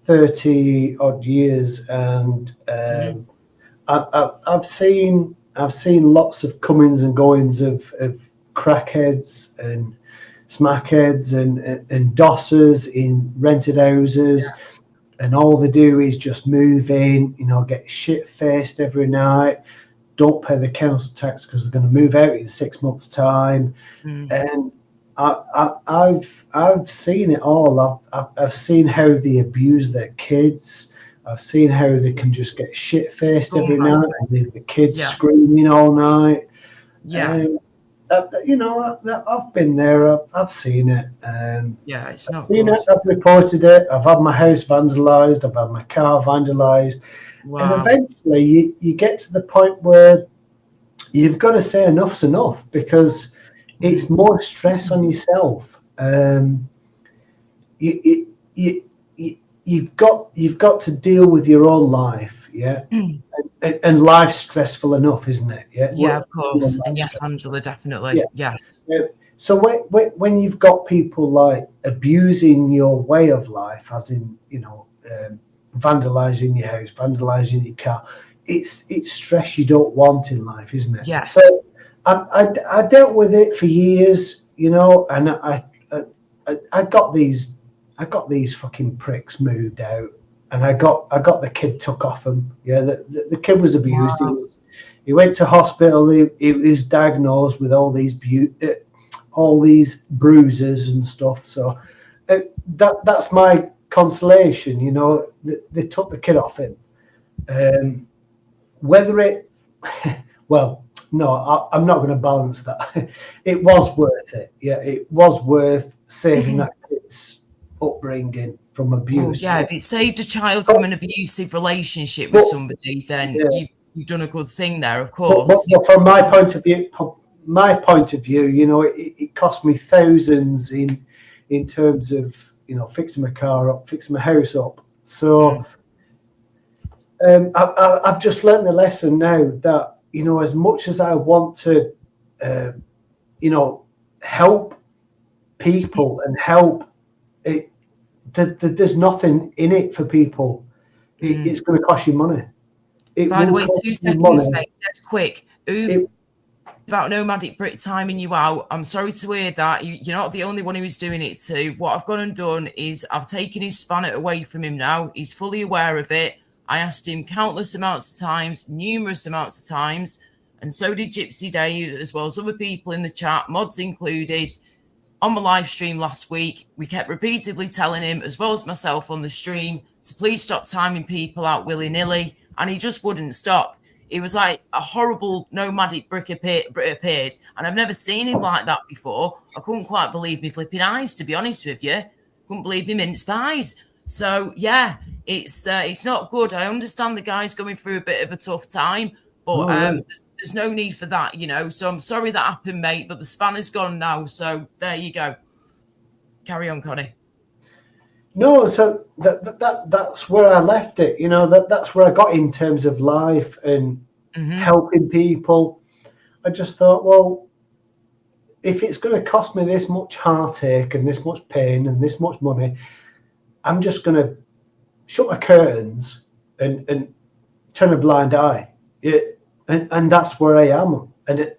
30 odd years, and I've seen lots of comings and goings of crackheads and smackheads and dossers in rented houses. And all they do is just move in, get shit-faced every night, don't pay the council tax because they're going to move out in 6 months' time. And I've seen it all. I've seen how they abuse their kids. I've seen how they can just get shit-faced every night and leave the kids screaming all night. I've been there. I've seen it. It's not. I've seen it. I've reported it. I've had my house vandalised. I've had my car vandalised. Wow. And eventually, you get to the point where you've got to say enough's enough, because it's more stress on yourself. You've got to deal with your own life. And life's stressful enough, isn't it? Of course. And yes, Angela, definitely. Yes. So when you've got people like abusing your way of life, as in vandalising your house, vandalising your car, it's stress you don't want in life, isn't it? Yes. So I dealt with it for years, and I got these fucking pricks moved out. And I got the kid took off him. The kid was abused. Wow. He went to hospital. He was diagnosed with all these bruises and stuff. So that's my consolation. They took the kid off him. Whether it, no, I'm not going to balance that. It was worth it. It was worth saving that kid's upbringing from abuse. If it saved a child from an abusive relationship with somebody, then you've done a good thing there, of course. But from my point of view, it cost me thousands in terms of fixing my car up, fixing my house up. So I've just learned the lesson now that as much as I want to help people and help it. There's nothing in it for people. It's going to cost you money. By the way, 2 seconds, mate, that's quick. About Nomadic Brit timing you out. I'm sorry to hear that. You're not the only one who is doing it too. What I've gone and done is I've taken his spanner away from him now. He's fully aware of it. I asked him countless amounts of times, numerous amounts of times, and so did Gypsy Day, as well as other people in the chat, mods included. On my live stream last week, we kept repeatedly telling him, as well as myself on the stream, to please stop timing people out willy-nilly, and he just wouldn't stop. It was like a horrible nomadic brick appeared, and I've never seen him like that before. I couldn't quite believe me flipping eyes, to be honest with you. Couldn't believe me mince pies. So yeah, it's not good. I understand the guy's going through a bit of a tough time, but there's no need for that, you know. So I'm sorry that happened, mate, but the spanner's gone now. So there you go. Carry on, Connie. No, so that's where I left it. You know, that's where I got in terms of life and helping people. I just thought, well, if it's going to cost me this much heartache and this much pain and this much money, I'm just going to shut my curtains and turn a blind eye. And that's where I am. And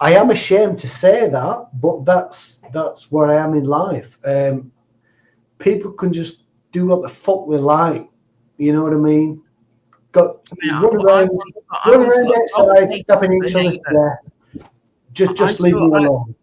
I am ashamed to say that, but that's where I am in life. People can just do what the fuck they like. You know what I mean? Run around outside, stopping each other's there. Just leave me alone.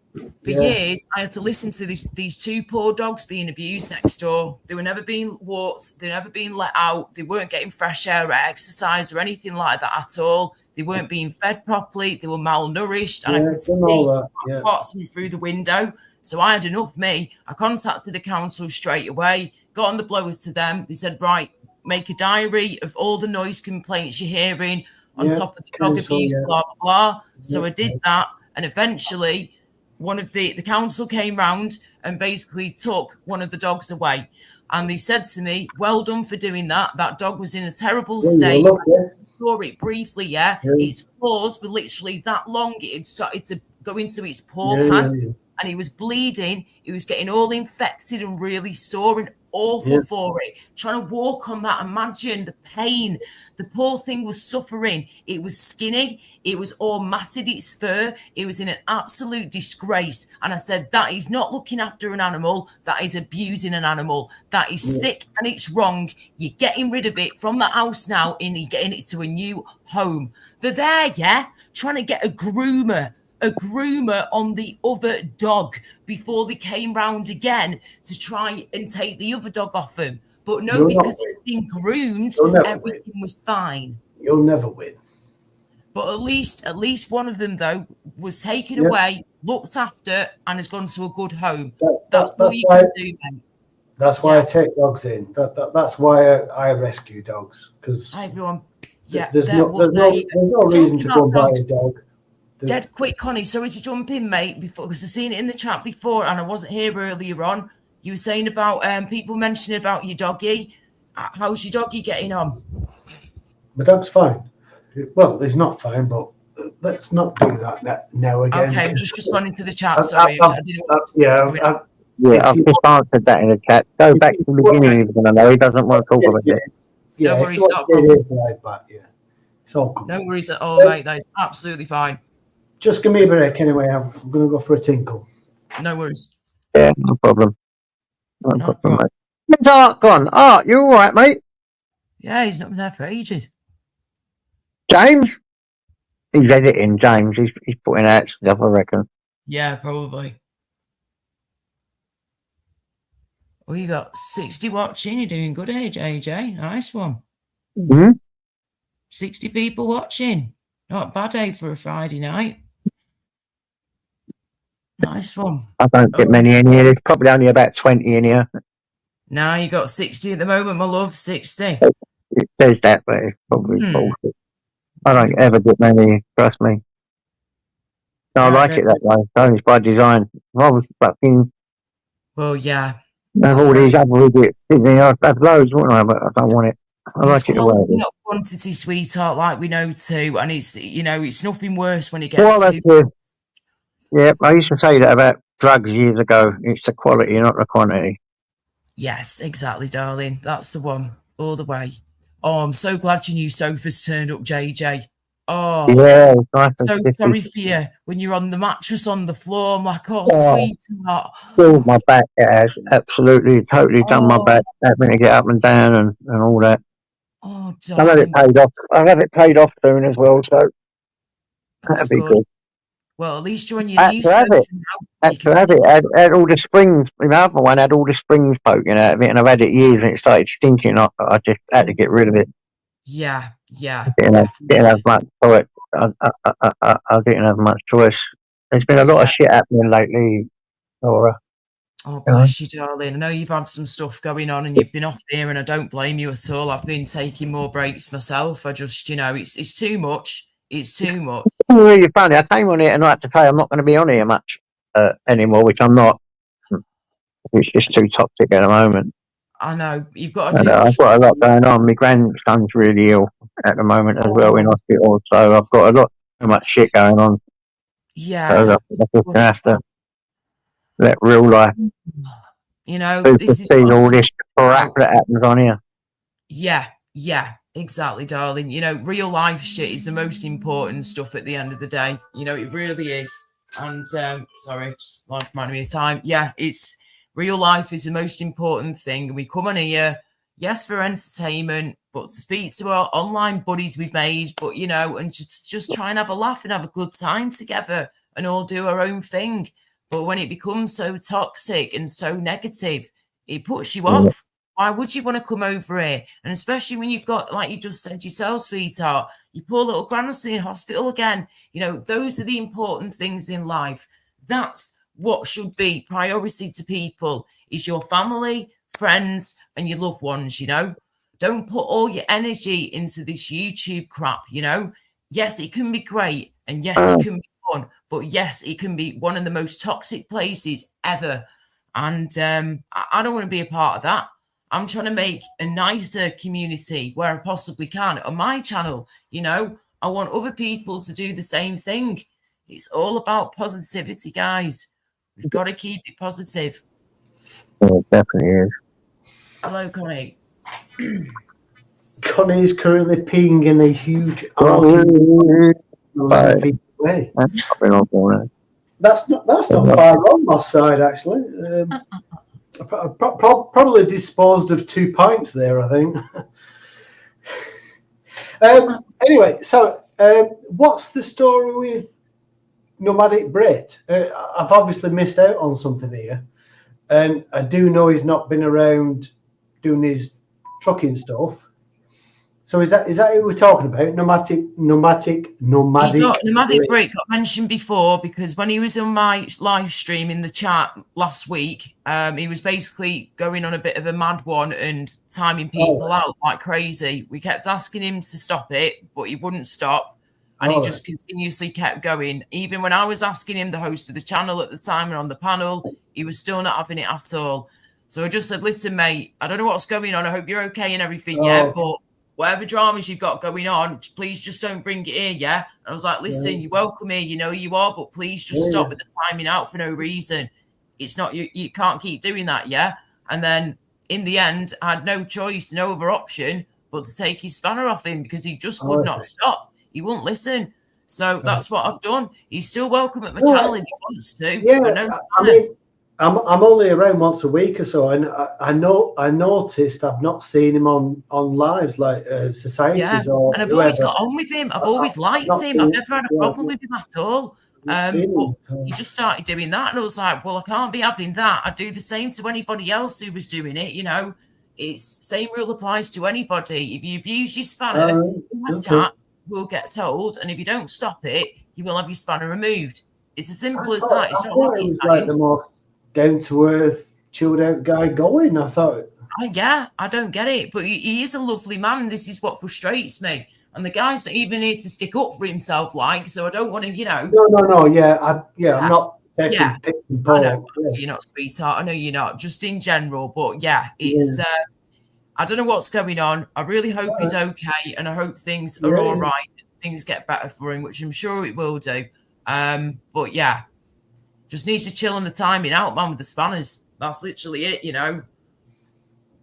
For years, I had to listen to these two poor dogs being abused next door. They were never being walked. They were never being let out. They weren't getting fresh air or exercise or anything like that at all. They weren't being fed properly. They were malnourished. And I could see pots through the window. So I had enough, me. I contacted the council straight away, got on the blower to them. They said, right, make a diary of all the noise complaints you're hearing on top of the dog abuse, blah, blah, blah. So I did that. And eventually, one of the council came round and basically took one of the dogs away. And they said to me, well done for doing that. That dog was in a terrible state. I saw it briefly, Its claws were literally that long. It started to go into its paw pads. And he was bleeding. He was getting all infected and really sore and awful for it. Trying to walk on that, imagine the pain. The poor thing was suffering. It was skinny. It was all matted, its fur. It was in an absolute disgrace. And I said, that is not looking after an animal. That is abusing an animal. That is sick and it's wrong. You're getting rid of it from the house now and you're getting it to a new home. They're there, trying to get a groomer on the other dog before they came round again to try and take the other dog off him. But no, because it's been groomed, everything was fine. You'll never win. But at least one of them, though, was taken away, looked after, and has gone to a good home. That's all you can do, mate. That's why I take dogs in. That's why I rescue dogs. Because everyone, there's no reason to go and buy a dog. Dead quick, Connie. Sorry to jump in, mate, because I've seen it in the chat before and I wasn't here earlier on. You were saying about people mentioning about your doggy. How's your doggy getting on? The dog's fine. Well, he's not fine, but let's not do that now again. Okay, I'm just responding to the chat. Sorry. I've just answered that in the chat. Go back to the beginning if you're going to know. He doesn't want to talk about it. No worries. It's all good. No worries at all, mate. That is absolutely fine. Just give me a break anyway. I'm going to go for a tinkle. No worries. Yeah, no problem. No problem, mate. Where's Art gone? Art, you all right, mate? Yeah, he's not been there for ages. James? He's editing, James. He's putting out stuff, I reckon. Yeah, probably. Well, you got 60 watching. You're doing good, AJ. Nice one. 60 people watching. Not a bad day for a Friday night. Nice one. I don't get many in here. There's probably only about 20 in here. Now you got 60 at the moment, my love. 60. It says that, but it's probably bullshit. I don't ever get many, trust me. No, I like it that way. It's by design. If I was fucking... Well, yeah. Have all these other idiots. I'd have loads, wouldn't I? But I don't want it. I like it the way it is. Not quantity, sweetheart, like we know too. And it's, it's nothing worse when it gets too... Yeah, I used to say that about drugs years ago. It's the quality, not the quantity. Yes, exactly, darling. That's the one. All the way. Oh, I'm so glad your new sofa's turned up, JJ. Oh, yeah, nice. So sorry for you when you're on the mattress on the floor. I'm like, sweetheart. Killed my back. It has absolutely, totally done my back. Having to get up and down and all that. Oh, darling. I'll have it paid off. I'll have it paid off soon as well, so that'd be good. Well, at least you're on your new sofa now. Had to have it. Had all the springs. The other one had all the springs poking out of it, and I've had it years, and it started stinking. I just had to get rid of it. Yeah, Yeah. Didn't have much choice. I didn't have much choice. There's been a lot of shit happening lately, Laura. Oh, bless you, darling. I know you've had some stuff going on and you've been off here, and I don't blame you at all. I've been taking more breaks myself. I just, it's too much. It's too much. It's really funny. I came on here tonight to say I'm not going to be on here much anymore, which I'm not. It's just too toxic at the moment. I know. You've got to do I've got a lot going on. My grandson's really ill at the moment as well in hospital, so I've got too much shit going on. Yeah. So I'm just going to have to let real life. This is all this crap that happens on here. Yeah, exactly, darling. Real life shit is the most important stuff at the end of the day. It really is. And sorry, just reminding me of time. Yeah, it's real life is the most important thing. We come on here, yes, for entertainment, but to speak to our online buddies we've made, but and just try and have a laugh and have a good time together and all do our own thing. But when it becomes so toxic and so negative, it puts you off. Why would you want to come over here? And especially when you've got, like you just said yourself, sweetheart, your poor little grandson in hospital again. Those are the important things in life. That's what should be priority to people, is your family, friends, and your loved ones, Don't put all your energy into this YouTube crap, Yes, it can be great. And yes, it can be fun. But yes, it can be one of the most toxic places ever. And I don't want to be a part of that. I'm trying to make a nicer community where I possibly can on my channel. I want other people to do the same thing. It's all about positivity, guys. We've got to keep it positive. It definitely is. Hello, Connie. Connie is currently peeing in a huge way. That's not far wrong, my side, actually. Probably disposed of 2 pints there, I think. Anyway, so what's the story with Nomadic Brit? I've obviously missed out on something here, and I do know he's not been around doing his trucking stuff. So is that who we're talking about? Nomadic Brit got mentioned before, because when he was on my live stream in the chat last week, he was basically going on a bit of a mad one and timing people out like crazy. We kept asking him to stop it, but he wouldn't stop, and he just continuously kept going. Even when I was asking him, the host of the channel at the time and on the panel, he was still not having it at all. So I just said, listen, mate, I don't know what's going on. I hope you're okay and everything, but whatever dramas you've got going on, please just don't bring it here, yeah? And I was like, listen, you're welcome here, you are, but please just stop with the timing out for no reason. It's not, you can't keep doing that, yeah? And then in the end, I had no choice, no other option but to take his spanner off him, because he just would not stop. He wouldn't listen. So that's what I've done. He's still welcome at my channel if he wants to. Yeah, I'm only around once a week or so, and I noticed I've not seen him on lives like societies or. And I've always got on with him. I've always liked him. I've never had a problem with him at all. But he just started doing that, and I was like, well, I can't be having that. I'd do the same to anybody else who was doing it. It's same rule applies to anybody. If you abuse your spanner, will get told, and if you don't stop it, you will have your spanner removed. It's as simple as that. It's not rocket science. Like the more down to earth, chilled out guy going. I thought. I don't get it, but he is a lovely man, and this is what frustrates me. And the guy's not even here to stick up for himself, so I don't want to, No, I'm not taking pick and ball. I know you're not, sweetheart. I know you're not. Just in general, but it's. I don't know what's going on. I really hope he's okay, and I hope things are all right. Things get better for him, which I'm sure it will do. But just needs to chill on the timing out, man, with the spanners. That's literally it,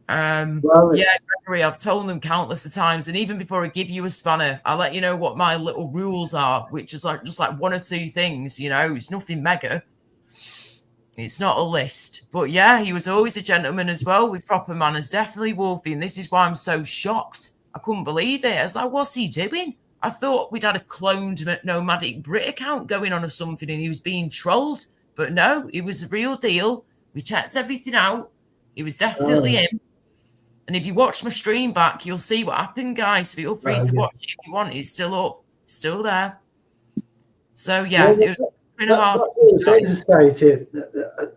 Gregory, I've told them countless of times, and even before I give you a spanner, I'll let you know what my little rules are, which is just like 1 or 2 things, it's nothing mega. It's not a list. But he was always a gentleman as well, with proper manners, definitely Wolfie, and this is why I'm so shocked. I couldn't believe it. I was like, what's he doing? I thought we'd had a cloned Nomadic Brit account going on or something, and he was being trolled. But no, it was a real deal. We checked everything out. It was definitely him. And if you watch my stream back, you'll see what happened, guys. Feel free to watch it if you want. It's still up, still there. So yeah, it was 3.5.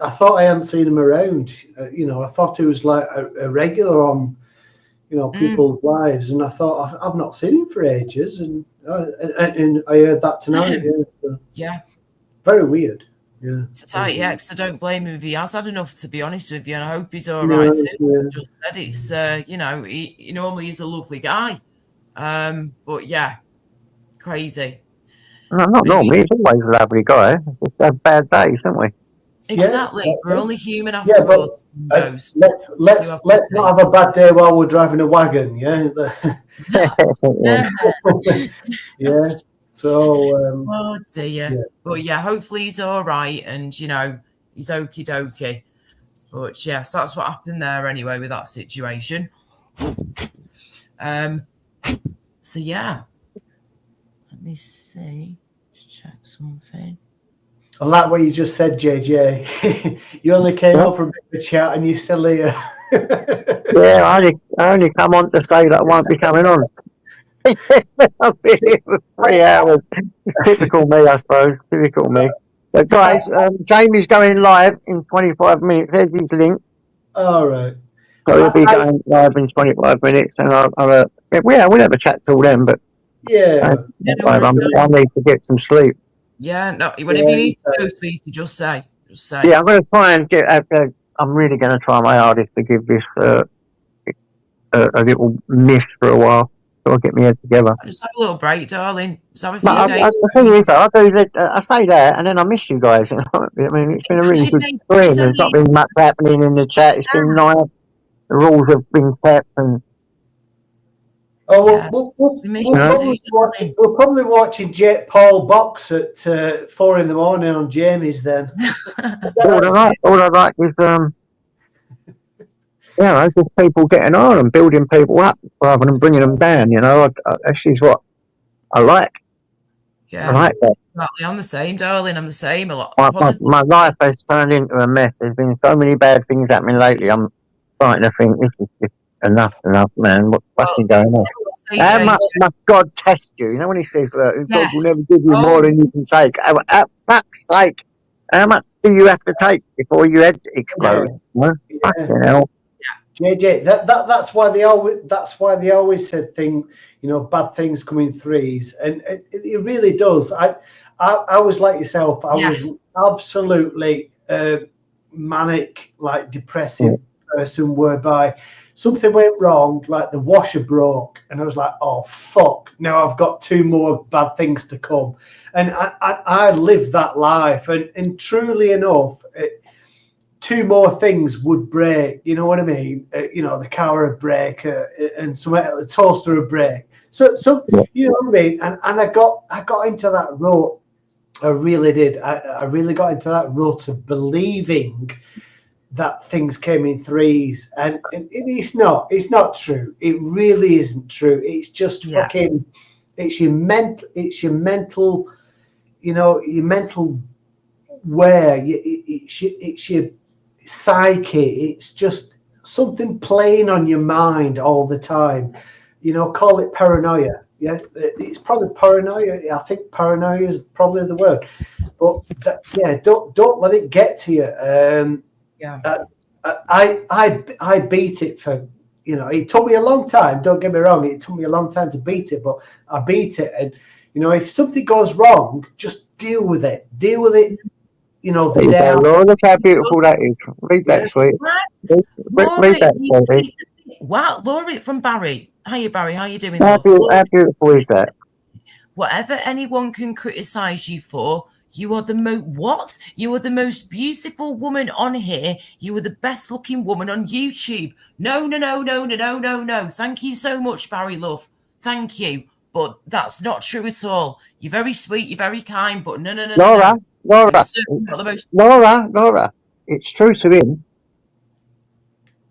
I thought I hadn't seen him around. I thought he was like a regular on, people's lives, and I thought I've not seen him for ages, and I heard that tonight. Yeah, very weird. Yeah, tight. Yeah, because I don't blame him if he has had enough. To be honest with you, and I hope he's all right. Just said it's he normally is a lovely guy, but yeah, crazy. No, not normally. He's always a lovely guy. We have bad days, don't we? Exactly. We're only human afterwards. Let's not have a bad day while we're driving a wagon. Yeah. Yeah. So. Oh dear. Yeah. But yeah, hopefully he's all right, and he's okie dokie. But yes, that's what happened there anyway with that situation. So yeah. Let me see. Check something. I like what you just said, JJ. You only came on for a bit of a chat and you're still here. Yeah, I only come on to say that I won't be coming on. I've been here for 3 hours. It's typical me, I suppose. Typical me. But guys, Jamie's going live in 25 minutes. There's his link. All right. So he'll be going live in 25 minutes, and we'll have a chat till then. But I need to get some sleep. Yeah, no. Whenever you need to go, Sweetie, just say. Yeah, I'm going to try and get. I'm really going to try my hardest to give this a little miss for a while. So I'll get my head together. Just have a little break, darling. Just have a few days. The thing is, I say that, and then I miss you guys. I mean, it's been a really good stream. There's not been much happening in the chat. It's been nice. The rules have been kept, and. We're probably watching Jake Paul box at 4 a.m. on Jamie's then. all I like is just people getting on and building people up rather than bringing them down. This is what I like. Yeah, I like that. Exactly. I'm the same, darling. I'm the same. A lot. My life has turned into a mess. There's been so many bad things happening lately. I'm starting to think this is just enough, man. What's fucking going on? How much must God test you? When he says that God will never give you more than you can take. Fuck's sake, how much do you have to take before your head explodes? Fucking hell. JJ, that's why they always said bad things come in threes, and it really does. I was like yourself. I was absolutely manic, like depressive person, whereby something went wrong, like the washer broke, and I was like, oh fuck, now I've got 2 more bad things to come. And I lived that life, and truly enough, 2 more things would break. You know what I mean? The car would break, and the toaster would break. So you know what I mean? And I got into that rut. I really did. I really got into that rut of believing that things came in threes, and it's not true. It really isn't true. It's just fucking. It's your mental. Your mental wear. It's your psyche. It's just something playing on your mind all the time. Call it paranoia. Yeah, it's probably paranoia. I think paranoia is probably the word. But don't let it get to you. I beat it for, it took me a long time. Don't get me wrong. It took me a long time to beat it, but I beat it. And, if something goes wrong, just deal with it. Deal with it. The down. Look how beautiful that is. Read that, sweet. Read that, sweetie. Wow, Laura from Barry. Hiya, Barry. How you doing? How beautiful is that? Whatever anyone can criticize you for, you are the You are the most beautiful woman on here. You are the best looking woman on YouTube. No. Thank you so much, Barry, love. Thank you. But that's not true at all. You're very sweet. You're very kind. But no. Laura, it's true to him.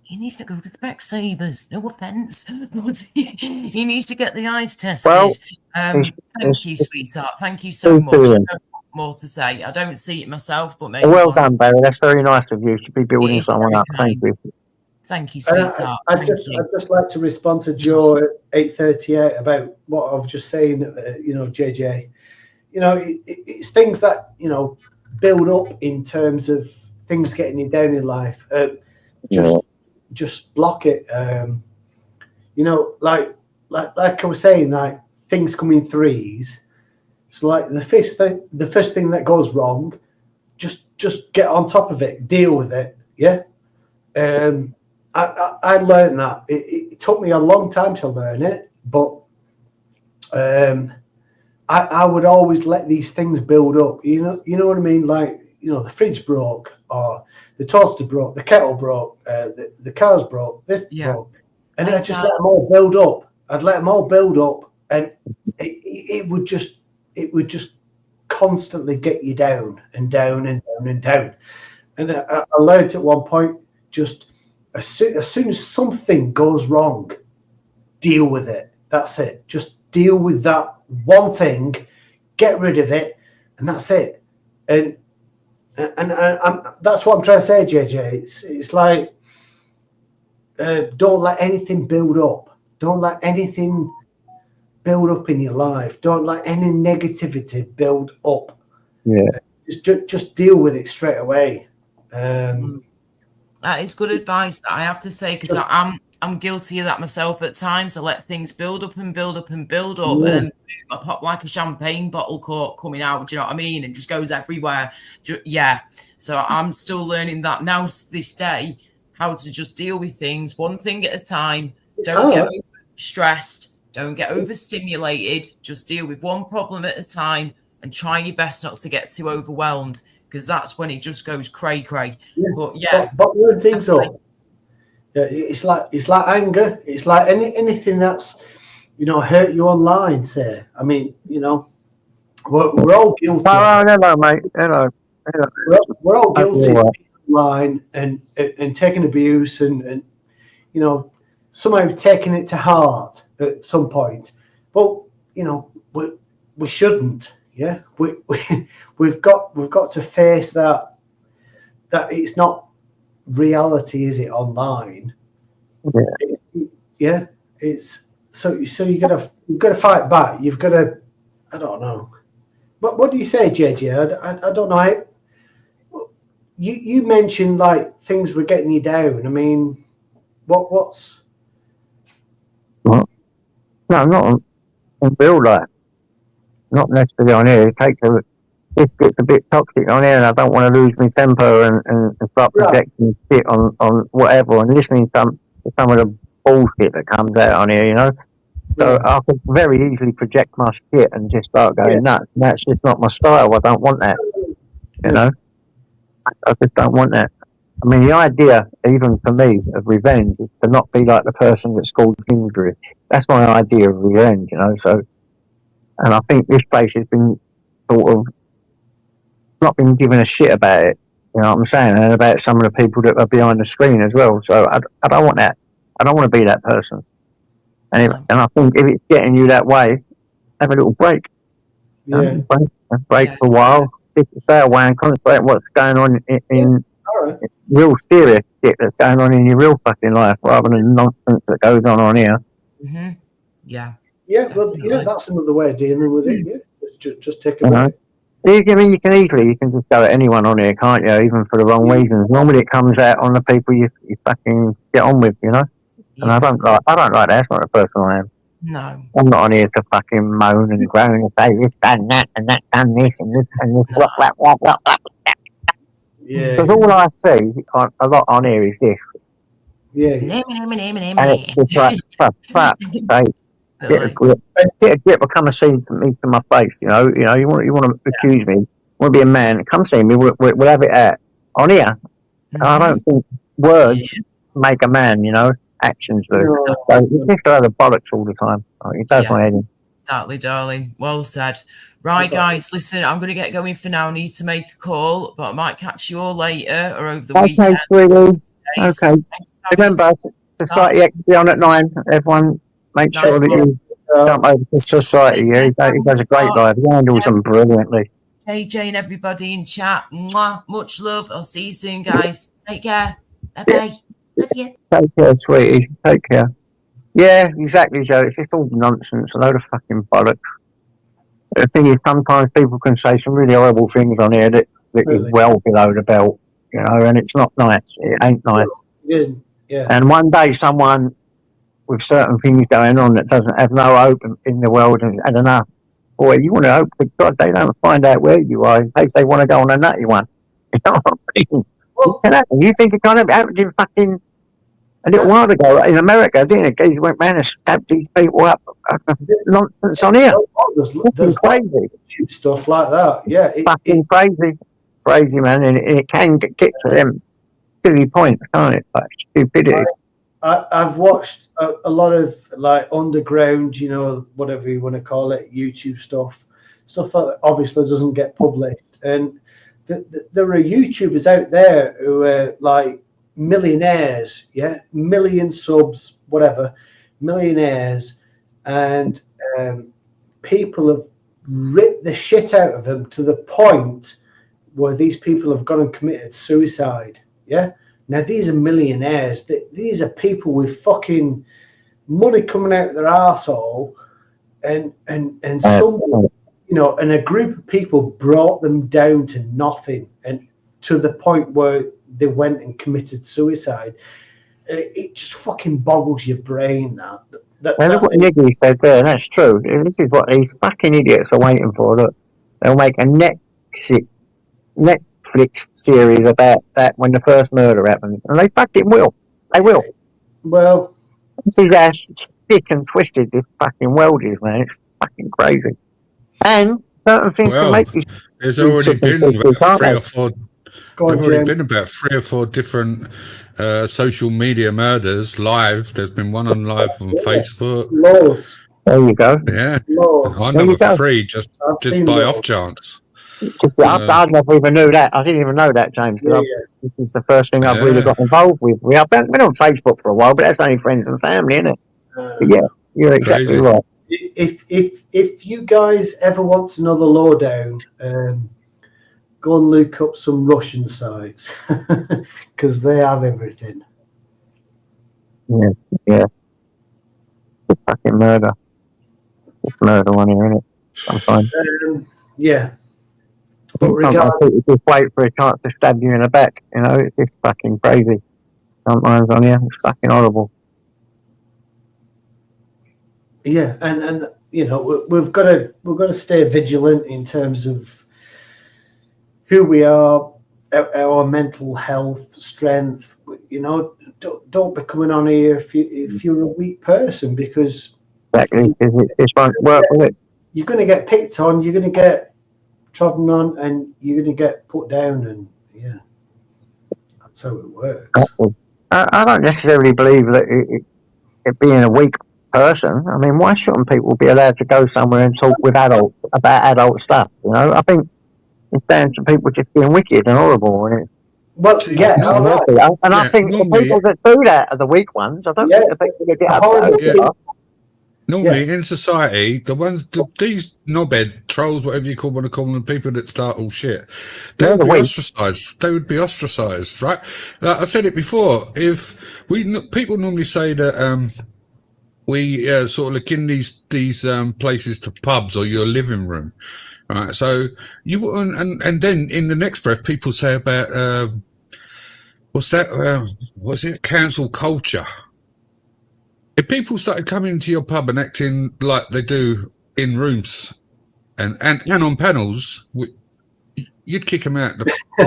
He needs to go to the Specsavers. No offence. He needs to get the eyes tested. Well, thank you, sweetheart. Thank you so much. I don't have more to say. I don't see it myself, but maybe. Well done, Barry. That's very nice of you to be building someone up. Thank you. Thank you, sweetheart. I'd just like to respond to Joe at 8:38 about what I was just saying. JJ, it's things that build up in terms of things getting you down in life. Just block it. Like I was saying, like things come in threes. So like the first thing that goes wrong, just get on top of it, deal with it. Yeah. I learned that. It took me a long time to learn it, but I would always let these things build up. You know what I mean? Like, the fridge broke, or the toaster broke, the kettle broke, the car's broke, this broke. And I'd just let them all build up. And it would just constantly get you down and down and down and down. And I learned at one point, just as soon as something goes wrong, deal with it. That's it. Just deal with that one thing, get rid of it, and that's it. And that's what I'm trying to say, JJ. It's like, don't let anything build up. Don't let anything build up in your life. Don't let any negativity build up. Yeah. Just deal with it straight away. That is good advice, I have to say, because I'm guilty of that myself at times. I let things build up and build up and build up, and then boom, I pop like a champagne bottle cork coming out. Do you know what I mean? And just goes everywhere. Yeah. So I'm still learning that now, this day, how to just deal with things one thing at a time. Don't get stressed. Don't get overstimulated. Just deal with one problem at a time and try your best not to get too overwhelmed, because that's when it just goes cray-cray. Yeah. But one thing's up. Yeah, it's like anger. It's like anything that's hurt you online. Say, I mean, we're all guilty. Oh, hello, mate. Hello. We're all guilty online and taking abuse and somehow taking it to heart at some point. But we shouldn't. Yeah, we've got to face that it's not reality, is it, online? It's so you gotta fight back. You've got to. I don't know. What do you say, JJ? I don't know. You mentioned like things were getting you down. I mean, what's? What? No, I'm not on real life. Not necessarily on here. It gets a bit toxic on here, and I don't want to lose my temper and start projecting shit on whatever and listening to some of the bullshit that comes out on here, So I can very easily project my shit and just start going nuts. And that's just not my style. I don't want that, I just don't want that. I mean, the idea, even for me, of revenge is to not be like the person that's called injury. That's my idea of revenge, So, and I think this place has been sort of not been given a shit about it, you know what I'm saying, and about some of the people that are behind the screen as well. So I don't want that. I don't want to be that person. And I think if it's getting you that way, have a little break. Break for a while. Stay away and concentrate on what's going on in real serious shit that's going on in your real fucking life, rather than nonsense that goes on here. Mm-hmm. Yeah. Yeah, well, that's another way of dealing with it. Yeah, just take a break. I mean, you can just go at anyone on here, can't you? Even for the wrong reasons. Normally, it comes out on the people you fucking get on with, And I don't like that. That's not the person I am. No, I'm not on here to fucking moan and groan and say this done that and that done this and this and this. Blah. Yeah. Because all I see a lot on here is this. Yeah. And it's just like, fuck, get a grip. Or come and see me to my face. You want to accuse me. Want to be a man? Come see me. We'll have it out on here. Mm-hmm. I don't think words make a man. Actions do. So you just have the bollocks all the time. It does my head in. Exactly, darling. Well said. Right, guys, listen, I'm going to get going for now. I need to make a call, but I might catch you all later or over the weekend. Sweetie. Okay. Remember, Society X will be on at 9. Everyone, make sure that you jump over to Society. He does a great live. He handles them brilliantly. AJ and everybody in chat. Mwah, much love. I'll see you soon, guys. Take care. Bye-bye. Love you. Take care, sweetie. Take care. Yeah, exactly, Joe. It's just all nonsense, a load of fucking bollocks. The thing is, sometimes people can say some really horrible things on here that is well below the belt, you know, and it's not nice. It ain't nice. It isn't. Yeah. And one day, someone with certain things going on that doesn't have no hope in the world and had enough. Boy, you want to hope to God they don't find out where you are in case they want to go on a nutty one. You know what I mean? Well, you think it kind of happened in fucking a little while ago in America, didn't it? Guys went round and stabbed these people up. Nonsense on here. There's crazy stuff like that. Yeah, fucking crazy, man, and it can get to them silly points, can't it? Like stupidity. I've watched a lot of like underground, you know, whatever you want to call it, YouTube stuff that obviously doesn't get published, and there are YouTubers out there who are like millionaires, yeah, million subs, whatever, millionaires, and people have ripped the shit out of them to the point where these people have gone and committed suicide. Yeah. Now these are millionaires. These are people with fucking money coming out of their arsehole, and some, you know, and a group of people brought them down to nothing, and to the point where they went and committed suicide. It just fucking boggles your brain. Look what Niggy said there, and that's true. This is what these fucking idiots are waiting for. Look, they'll make a Netflix series about that when the first murder happened, and they fucking will. They will. Well, this is how sick and twisted this fucking world is, man. It's fucking crazy. And certain things can make you. There's already been about three or four different social media murders live. There's been one on live on Facebook. Loads. There you go. Yeah, Loads. I know of three just by off chance. I never even knew that. I didn't even know that, James. This is the first thing I've really got involved with. I've been on Facebook for a while, but that's only friends and family, isn't it? Yeah, you're exactly right. If you guys ever want to know the lowdown, go and look up some Russian sites because they have everything. Yeah. It's fucking murder. It's murder on here, isn't it? Sometimes. Yeah. But people just wait for a chance to stab you in the back. You know, it's just fucking crazy. Sometimes on here, it's fucking horrible. Yeah, and you know we've got to stay vigilant in terms of who we are, our mental health, strength. You know, don't be coming on here if you're a weak person, because exactly, it won't work, will it? You're going to get picked on. You're going to get trodden on, and you're going to get put down, and yeah, that's how it works. I don't necessarily believe that it being a weak person. I mean, why shouldn't people be allowed to go somewhere and talk with adults about adult stuff? You know, I think it's down to people just being wicked and horrible. And I think the people that do that are the weak ones. I don't think the people that get upset. Normally in society, these knobhead trolls, whatever you want to call them, people that start all shit, they would be ostracised. They would be ostracised, right? I said it before. If people normally say that we sort of liken these places to pubs or your living room, right? So you wouldn't, and then in the next breath, people say about what's that? What's it? Cancel culture. If people started coming to your pub and acting like they do in rooms and on panels, you'd kick them out the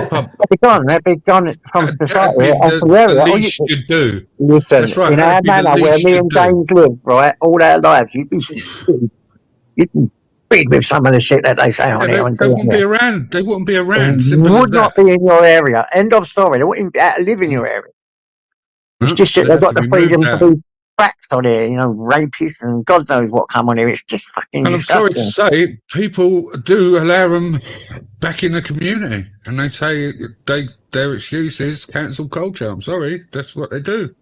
pub. They'd be gone from society. The least you'd do. Listen, that's right, in our manner where me and James live, right, all our lives, you'd be big with some of the shit that they say on here. They wouldn't be around. They wouldn't be around. They would not be in your area. End of story. They wouldn't live in your area. It's just that they've got the freedom to be cracks on here, you know, rapists and God knows what come on here. It's just fucking disgusting. I'm sorry to say, people do allow them back in the community, and they say their excuse is cancel culture. I'm sorry, that's what they do.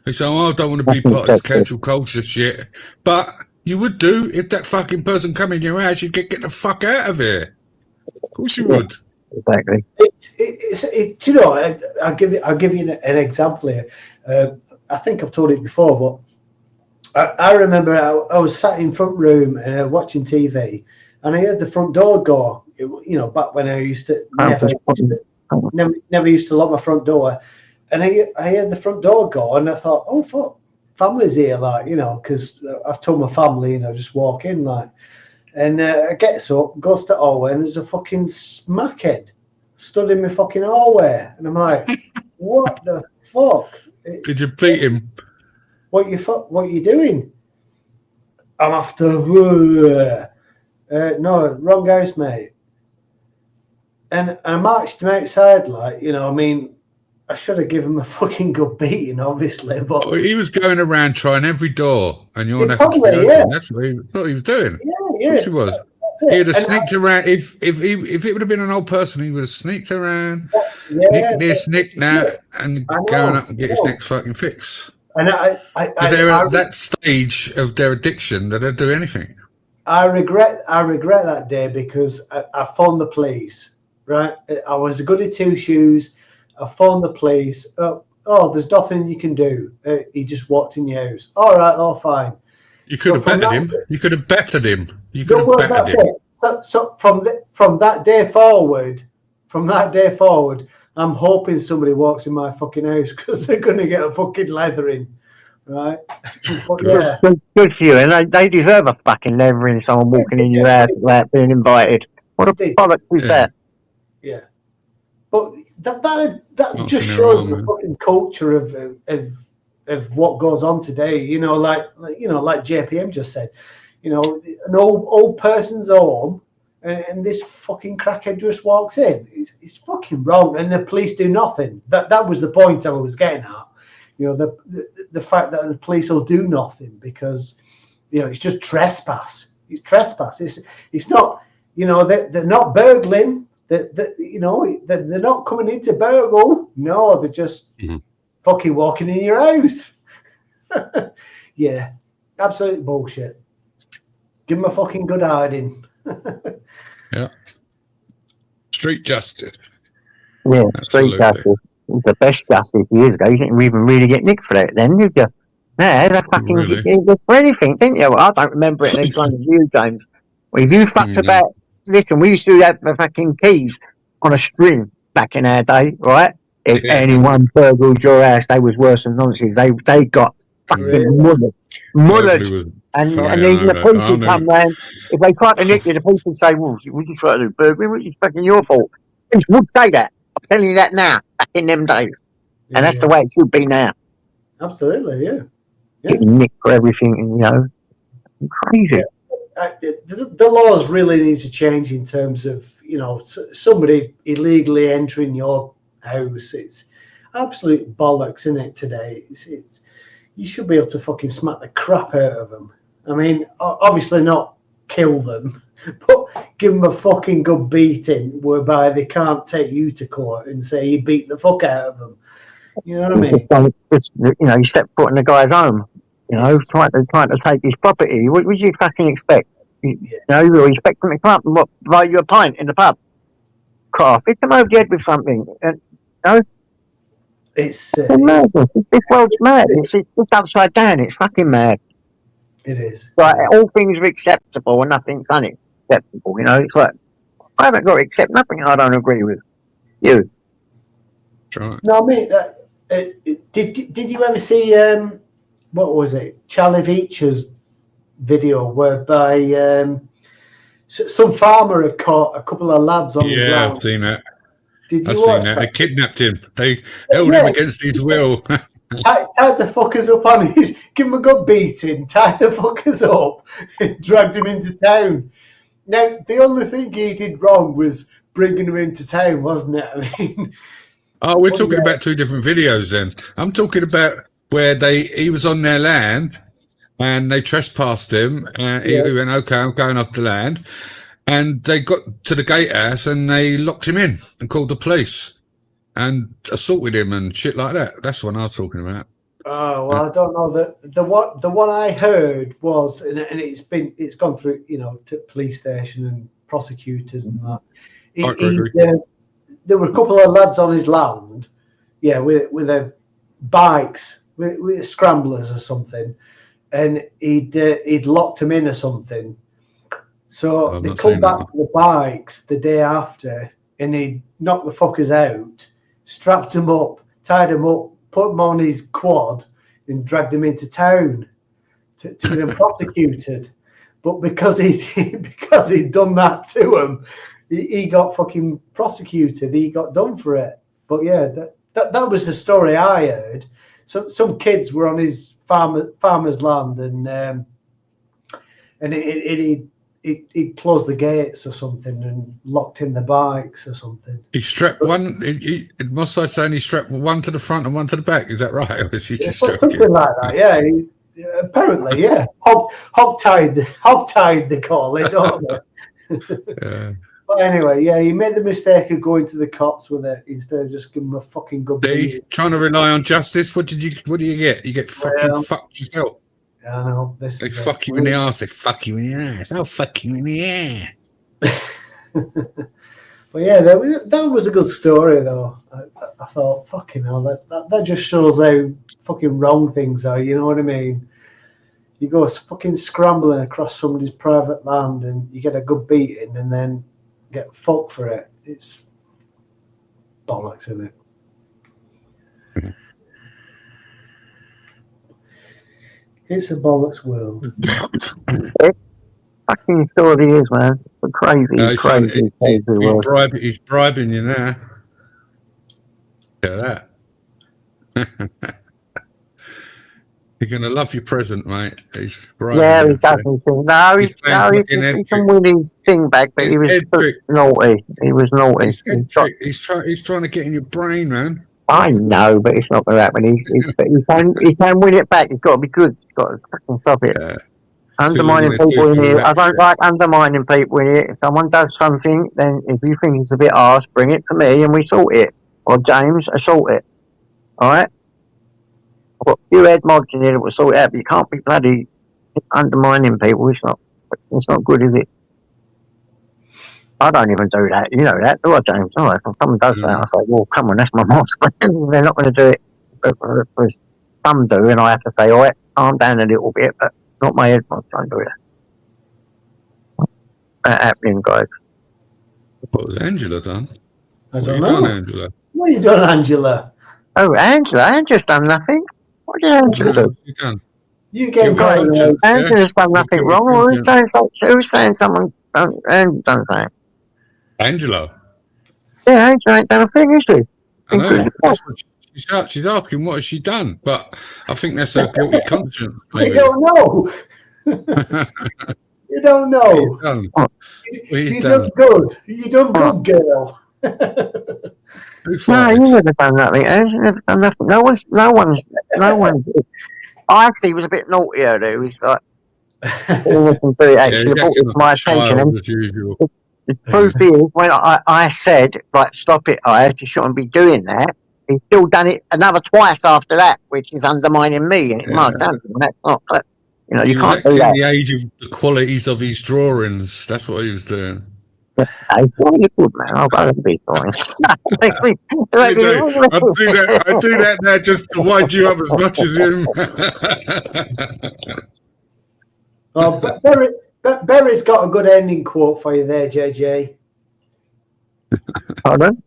They say, "Oh, I don't want to be part of this cancel culture shit," but you would do if that fucking person come in your house. You'd get the fuck out of here. Of course you would. exactly. You know, I'll give you an example here. I think I've told it before, but I remember I was sat in front room and watching TV, and I heard the front door go. You know, back when I used to never used to lock my front door, and I heard the front door go, and I thought, oh fuck, family's here, like, you know, because I've told my family, you know, just walk in, like, and I gets up, goes to the hallway, and there's a fucking smackhead stood in my fucking hallway, and I'm like, what the fuck? Did you beat him? What you doing? I'm after. No, wrong house, mate. And I marched him outside, like, you know, I mean, I should have given him a fucking good beating, obviously, but He was going around trying every door, and you're not probably, open. yeah. That's what he was doing. Yeah. Of course he was. He'd have sneaked around. If it would have been an old person, he would have sneaked around, nick this, nick that, and going up and get his next fucking fix. And because they're at that stage of their addiction that they'll do anything. I regret that day because I phoned the police. Right, I was a goody two shoes. I phoned the police. Oh, there's nothing you can do. He just walked in your house. All right, oh fine. You could have bettered him. You could have bettered him. You could have bettered him. So from that day forward, I'm hoping somebody walks in my fucking house because they're going to get a fucking leathering, right? Yeah. Good for you, and they deserve a fucking leathering. Someone walking in your house without being invited. What a bollocks is that? Yeah, but that just shows the fucking culture of what goes on today. You know, like JPM just said. You know, an old person's home, and this fucking crackhead just walks in. It's fucking wrong, and the police do nothing. That was the point I was getting at. You know, the fact that the police will do nothing because, you know, it's just trespass. It's trespass. It's not. You know, they're not burgling. You know, they're not coming in to burgle. No, they're just fucking walking in your house. Yeah, absolute bullshit. Give them a fucking good hiding. Yeah. Street justice. Yeah, street justice. The best justice years ago. You didn't even really get nicked for that then, did you? Yeah, that's fucking for anything, didn't you? Well, I don't remember it as long as you, James. Well, if you fucked about, listen, we used to have the fucking keys on a string back in our day, right? If anyone burgled your house, they was worse than nonsense. They got fucking mullered. And even the people come round, if they try to nick you, the people say, well, what you try to do, burglary? It's fucking your fault. They would say that. I'm telling you that now, back in them days. And that's the way it should be now. Absolutely, yeah. Getting nicked for everything, and, you know, crazy. The laws really need to change in terms of, you know, somebody illegally entering your house. It's absolute bollocks, isn't it, today? You should be able to fucking smack the crap out of them. I mean, obviously not kill them, but give them a fucking good beating whereby they can't take you to court and say you beat the fuck out of them. You know what I mean? You know, you step foot in the guy's home, you know, trying to take his property. What would you fucking expect? You know, you expect them to come up and buy you a pint in the pub. Car, hit them over the head with something. And, you know? It's madness. This world's mad. It's upside down. It's fucking mad. It is. Like, all things are acceptable and nothing's unacceptable. You know, it's like, I haven't got to accept nothing I don't agree with. You. Right. No, I mean, did you ever see what was it? Charlie Veitch's video whereby some farmer had caught a couple of lads on his land. Yeah, I've seen that. Did you I've watch seen that? They kidnapped him. They held him against his will. Tied the fuckers up on his, give him a good beating, tied the fuckers up, and dragged him into town. Now, the only thing he did wrong was bringing him into town, wasn't it? I mean, oh, we're talking about two different videos then. I'm talking about where he was on their land and they trespassed him. And he went, okay, I'm going off the land. And they got to the gatehouse and they locked him in and called the police and assaulted him and shit like that. That's what I was talking about. Oh well, I don't know. The one I heard was, and it's gone through, you know, to police station and prosecutors and that. there were a couple of lads on his land, yeah, with their bikes, with scramblers or something, and he'd locked them in or something. So they come back to the bikes the day after, and he knocked the fuckers out, strapped them up, tied them up, put them on his quad, and dragged them into town to get them prosecuted. But because he'd done that to him, he got fucking prosecuted. He got done for it. But yeah, that was the story I heard. So some kids were on his farmer's land, and he closed the gates or something and locked in the bikes or something. He strapped one. It must I say he strapped one to the front and one to the back. Is that right? Or is he just something like that? Yeah. Apparently, yeah. Hog-tied, they call it, don't they? Yeah. But anyway, yeah, he made the mistake of going to the cops with it instead of just giving him a fucking good beat. Trying to rely on justice. What do you get? You get fucking fucked yourself. Yeah, I know. They fuck you in the arse. They fuck you in the ass. I'll fuck you in the ass. But yeah, that was a good story though. I thought, fucking hell, that just shows how fucking wrong things are. You know what I mean? You go fucking scrambling across somebody's private land and you get a good beating and then get fucked for it. It's bollocks, isn't it? It's a bollocks world. Fucking sure he is, man. Crazy world. He's bribing you now. Yeah, that. You're gonna love your present, mate. He's bribing. Yeah, he doesn't. No, he can win his thing back, but he was naughty. He was naughty. He's trying to get in your brain, man. I know, but it's not going to happen. He can win it back. He's got to be good. He's got to fucking stop it. Yeah. Undermining people in here. I don't like undermining people in here. If someone does something, then if you think it's a bit harsh, bring it to me and we sort it. Or James, sort it. All right? I've got a few head mods in here that will sort it out, but you can't be bloody undermining people. It's not good, is it? I don't even do that. You know that, do I, James? All right, if someone does that, I say, well, come on, that's my boss. They're not going to do it. Because some do, and I have to say, all right, calm down a little bit, but not my head mods. Don't do that. That happening, guys. What was Angela done? I don't know. Angela? What have you done, Angela? Oh, Angela? Angela's done nothing. What did Angela do? You get Angela's done nothing wrong. Who's saying someone done something? Angela. Yeah, Angela ain't done a thing, is she? I know. That's what she's asking, what has she done? But I think that's her guilty conscience. Maybe. You don't know. You don't know. You done good. You done good, girl. No, you never done nothing. Angela never done nothing. No one's. I actually was a bit naughtier though. He's like, actually brought it to my attention. The truth is, when I said, like, stop it, you shouldn't be doing that, he's still done it another twice after that, which is undermining me. And that's not, you know, you can't do that. The age of the qualities of his drawings, that's what he was doing. Hey, really good, man. I'll go and be fine. I do that now just to wind you up as much as him. Oh, but Berry's got a good ending quote for you there, JJ. Pardon?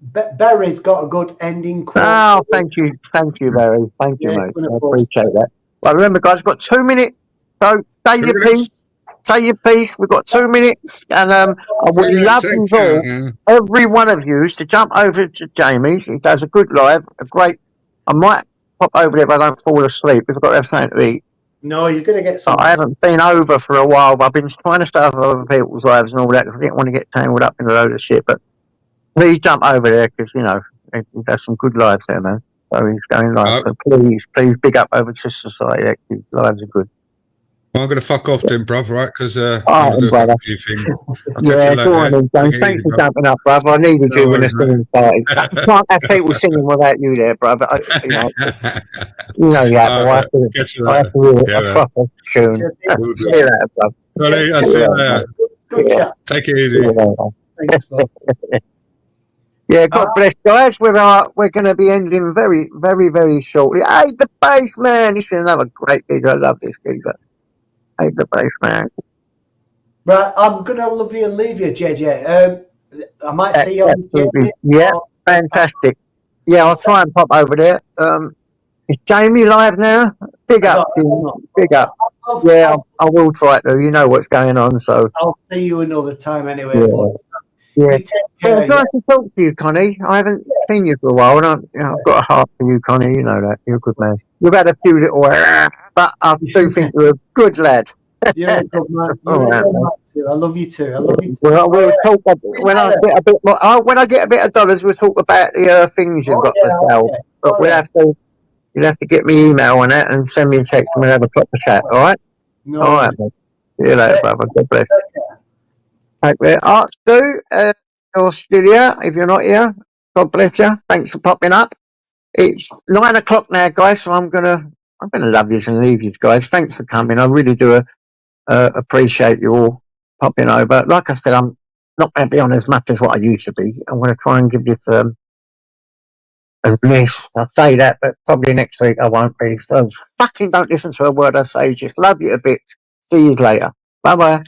Berry's got a good ending quote. Oh, thank you, Berry. Thank you, mate. I appreciate that. Well, remember, guys, we've got 2 minutes. So say your piece. Say your piece. We've got 2 minutes, and I would love you all, every one of you, to jump over to Jamie's. He does a good live, a great. I might pop over there if I don't fall asleep because I've got to have something to eat. No, you're going to get some. I haven't been over for a while, but I've been trying to start off other people's lives and all that because I didn't want to get tangled up in a load of shit. But please jump over there because, you know, he does some good lives there, man. So he's going live. So please big up over to Society. His lives are good. Well, I'm going to fuck off then, bruv, right? Because I'm going to do a few things. Yeah, go on then, James. Thanks for jumping up, bruv. I needed you when the singing started. I can't have people singing without you there, bruv. You know that. I have to hear a proper tune. See you later, bruv. I'll see you later. Good chat. Take it easy. Thanks, bro. Yeah, God bless, guys. We're going to be ending very, very, very shortly. Hey, the bass man. This is another great gig. I love this gig. Hey, the bass man. Right, I'm going to love you and leave you, JJ. I might see you on the Yeah, fantastic. Yeah, I'll try and pop over there. Is Jamie live now? Big up, Jim. Big up. Yeah, I will try to. You know what's going on, so. I'll see you another time anyway. Yeah. It's nice to talk to you, Connie. I haven't seen you for a while, and I've got a heart for you, Connie. You know that. You're a good man. We've had a few little, but I do think you're a good lad. You're a good man. I love you too. I love you too. Well, we'll talk when I get a bit more. When I get a bit of dollars, we'll talk about the things you've got for sale. But we'll have to. You'll have to get me email on it and send me a text, and we'll have a proper chat. All right. No. All right, man. See you later, brother. God bless. Take care. Art Stu, you're still here. If you're not here, God bless you. Thanks for popping up. It's 9 o'clock now, guys. So I'm gonna love yous and leave yous, guys. Thanks for coming. I really do appreciate you all popping over. Like I said, I'm not going to be on as much as what I used to be. I'm going to try and give this a miss. I say that, but probably next week I won't be. So fucking don't listen to a word I say. Just love you a bit. See you later. Bye bye.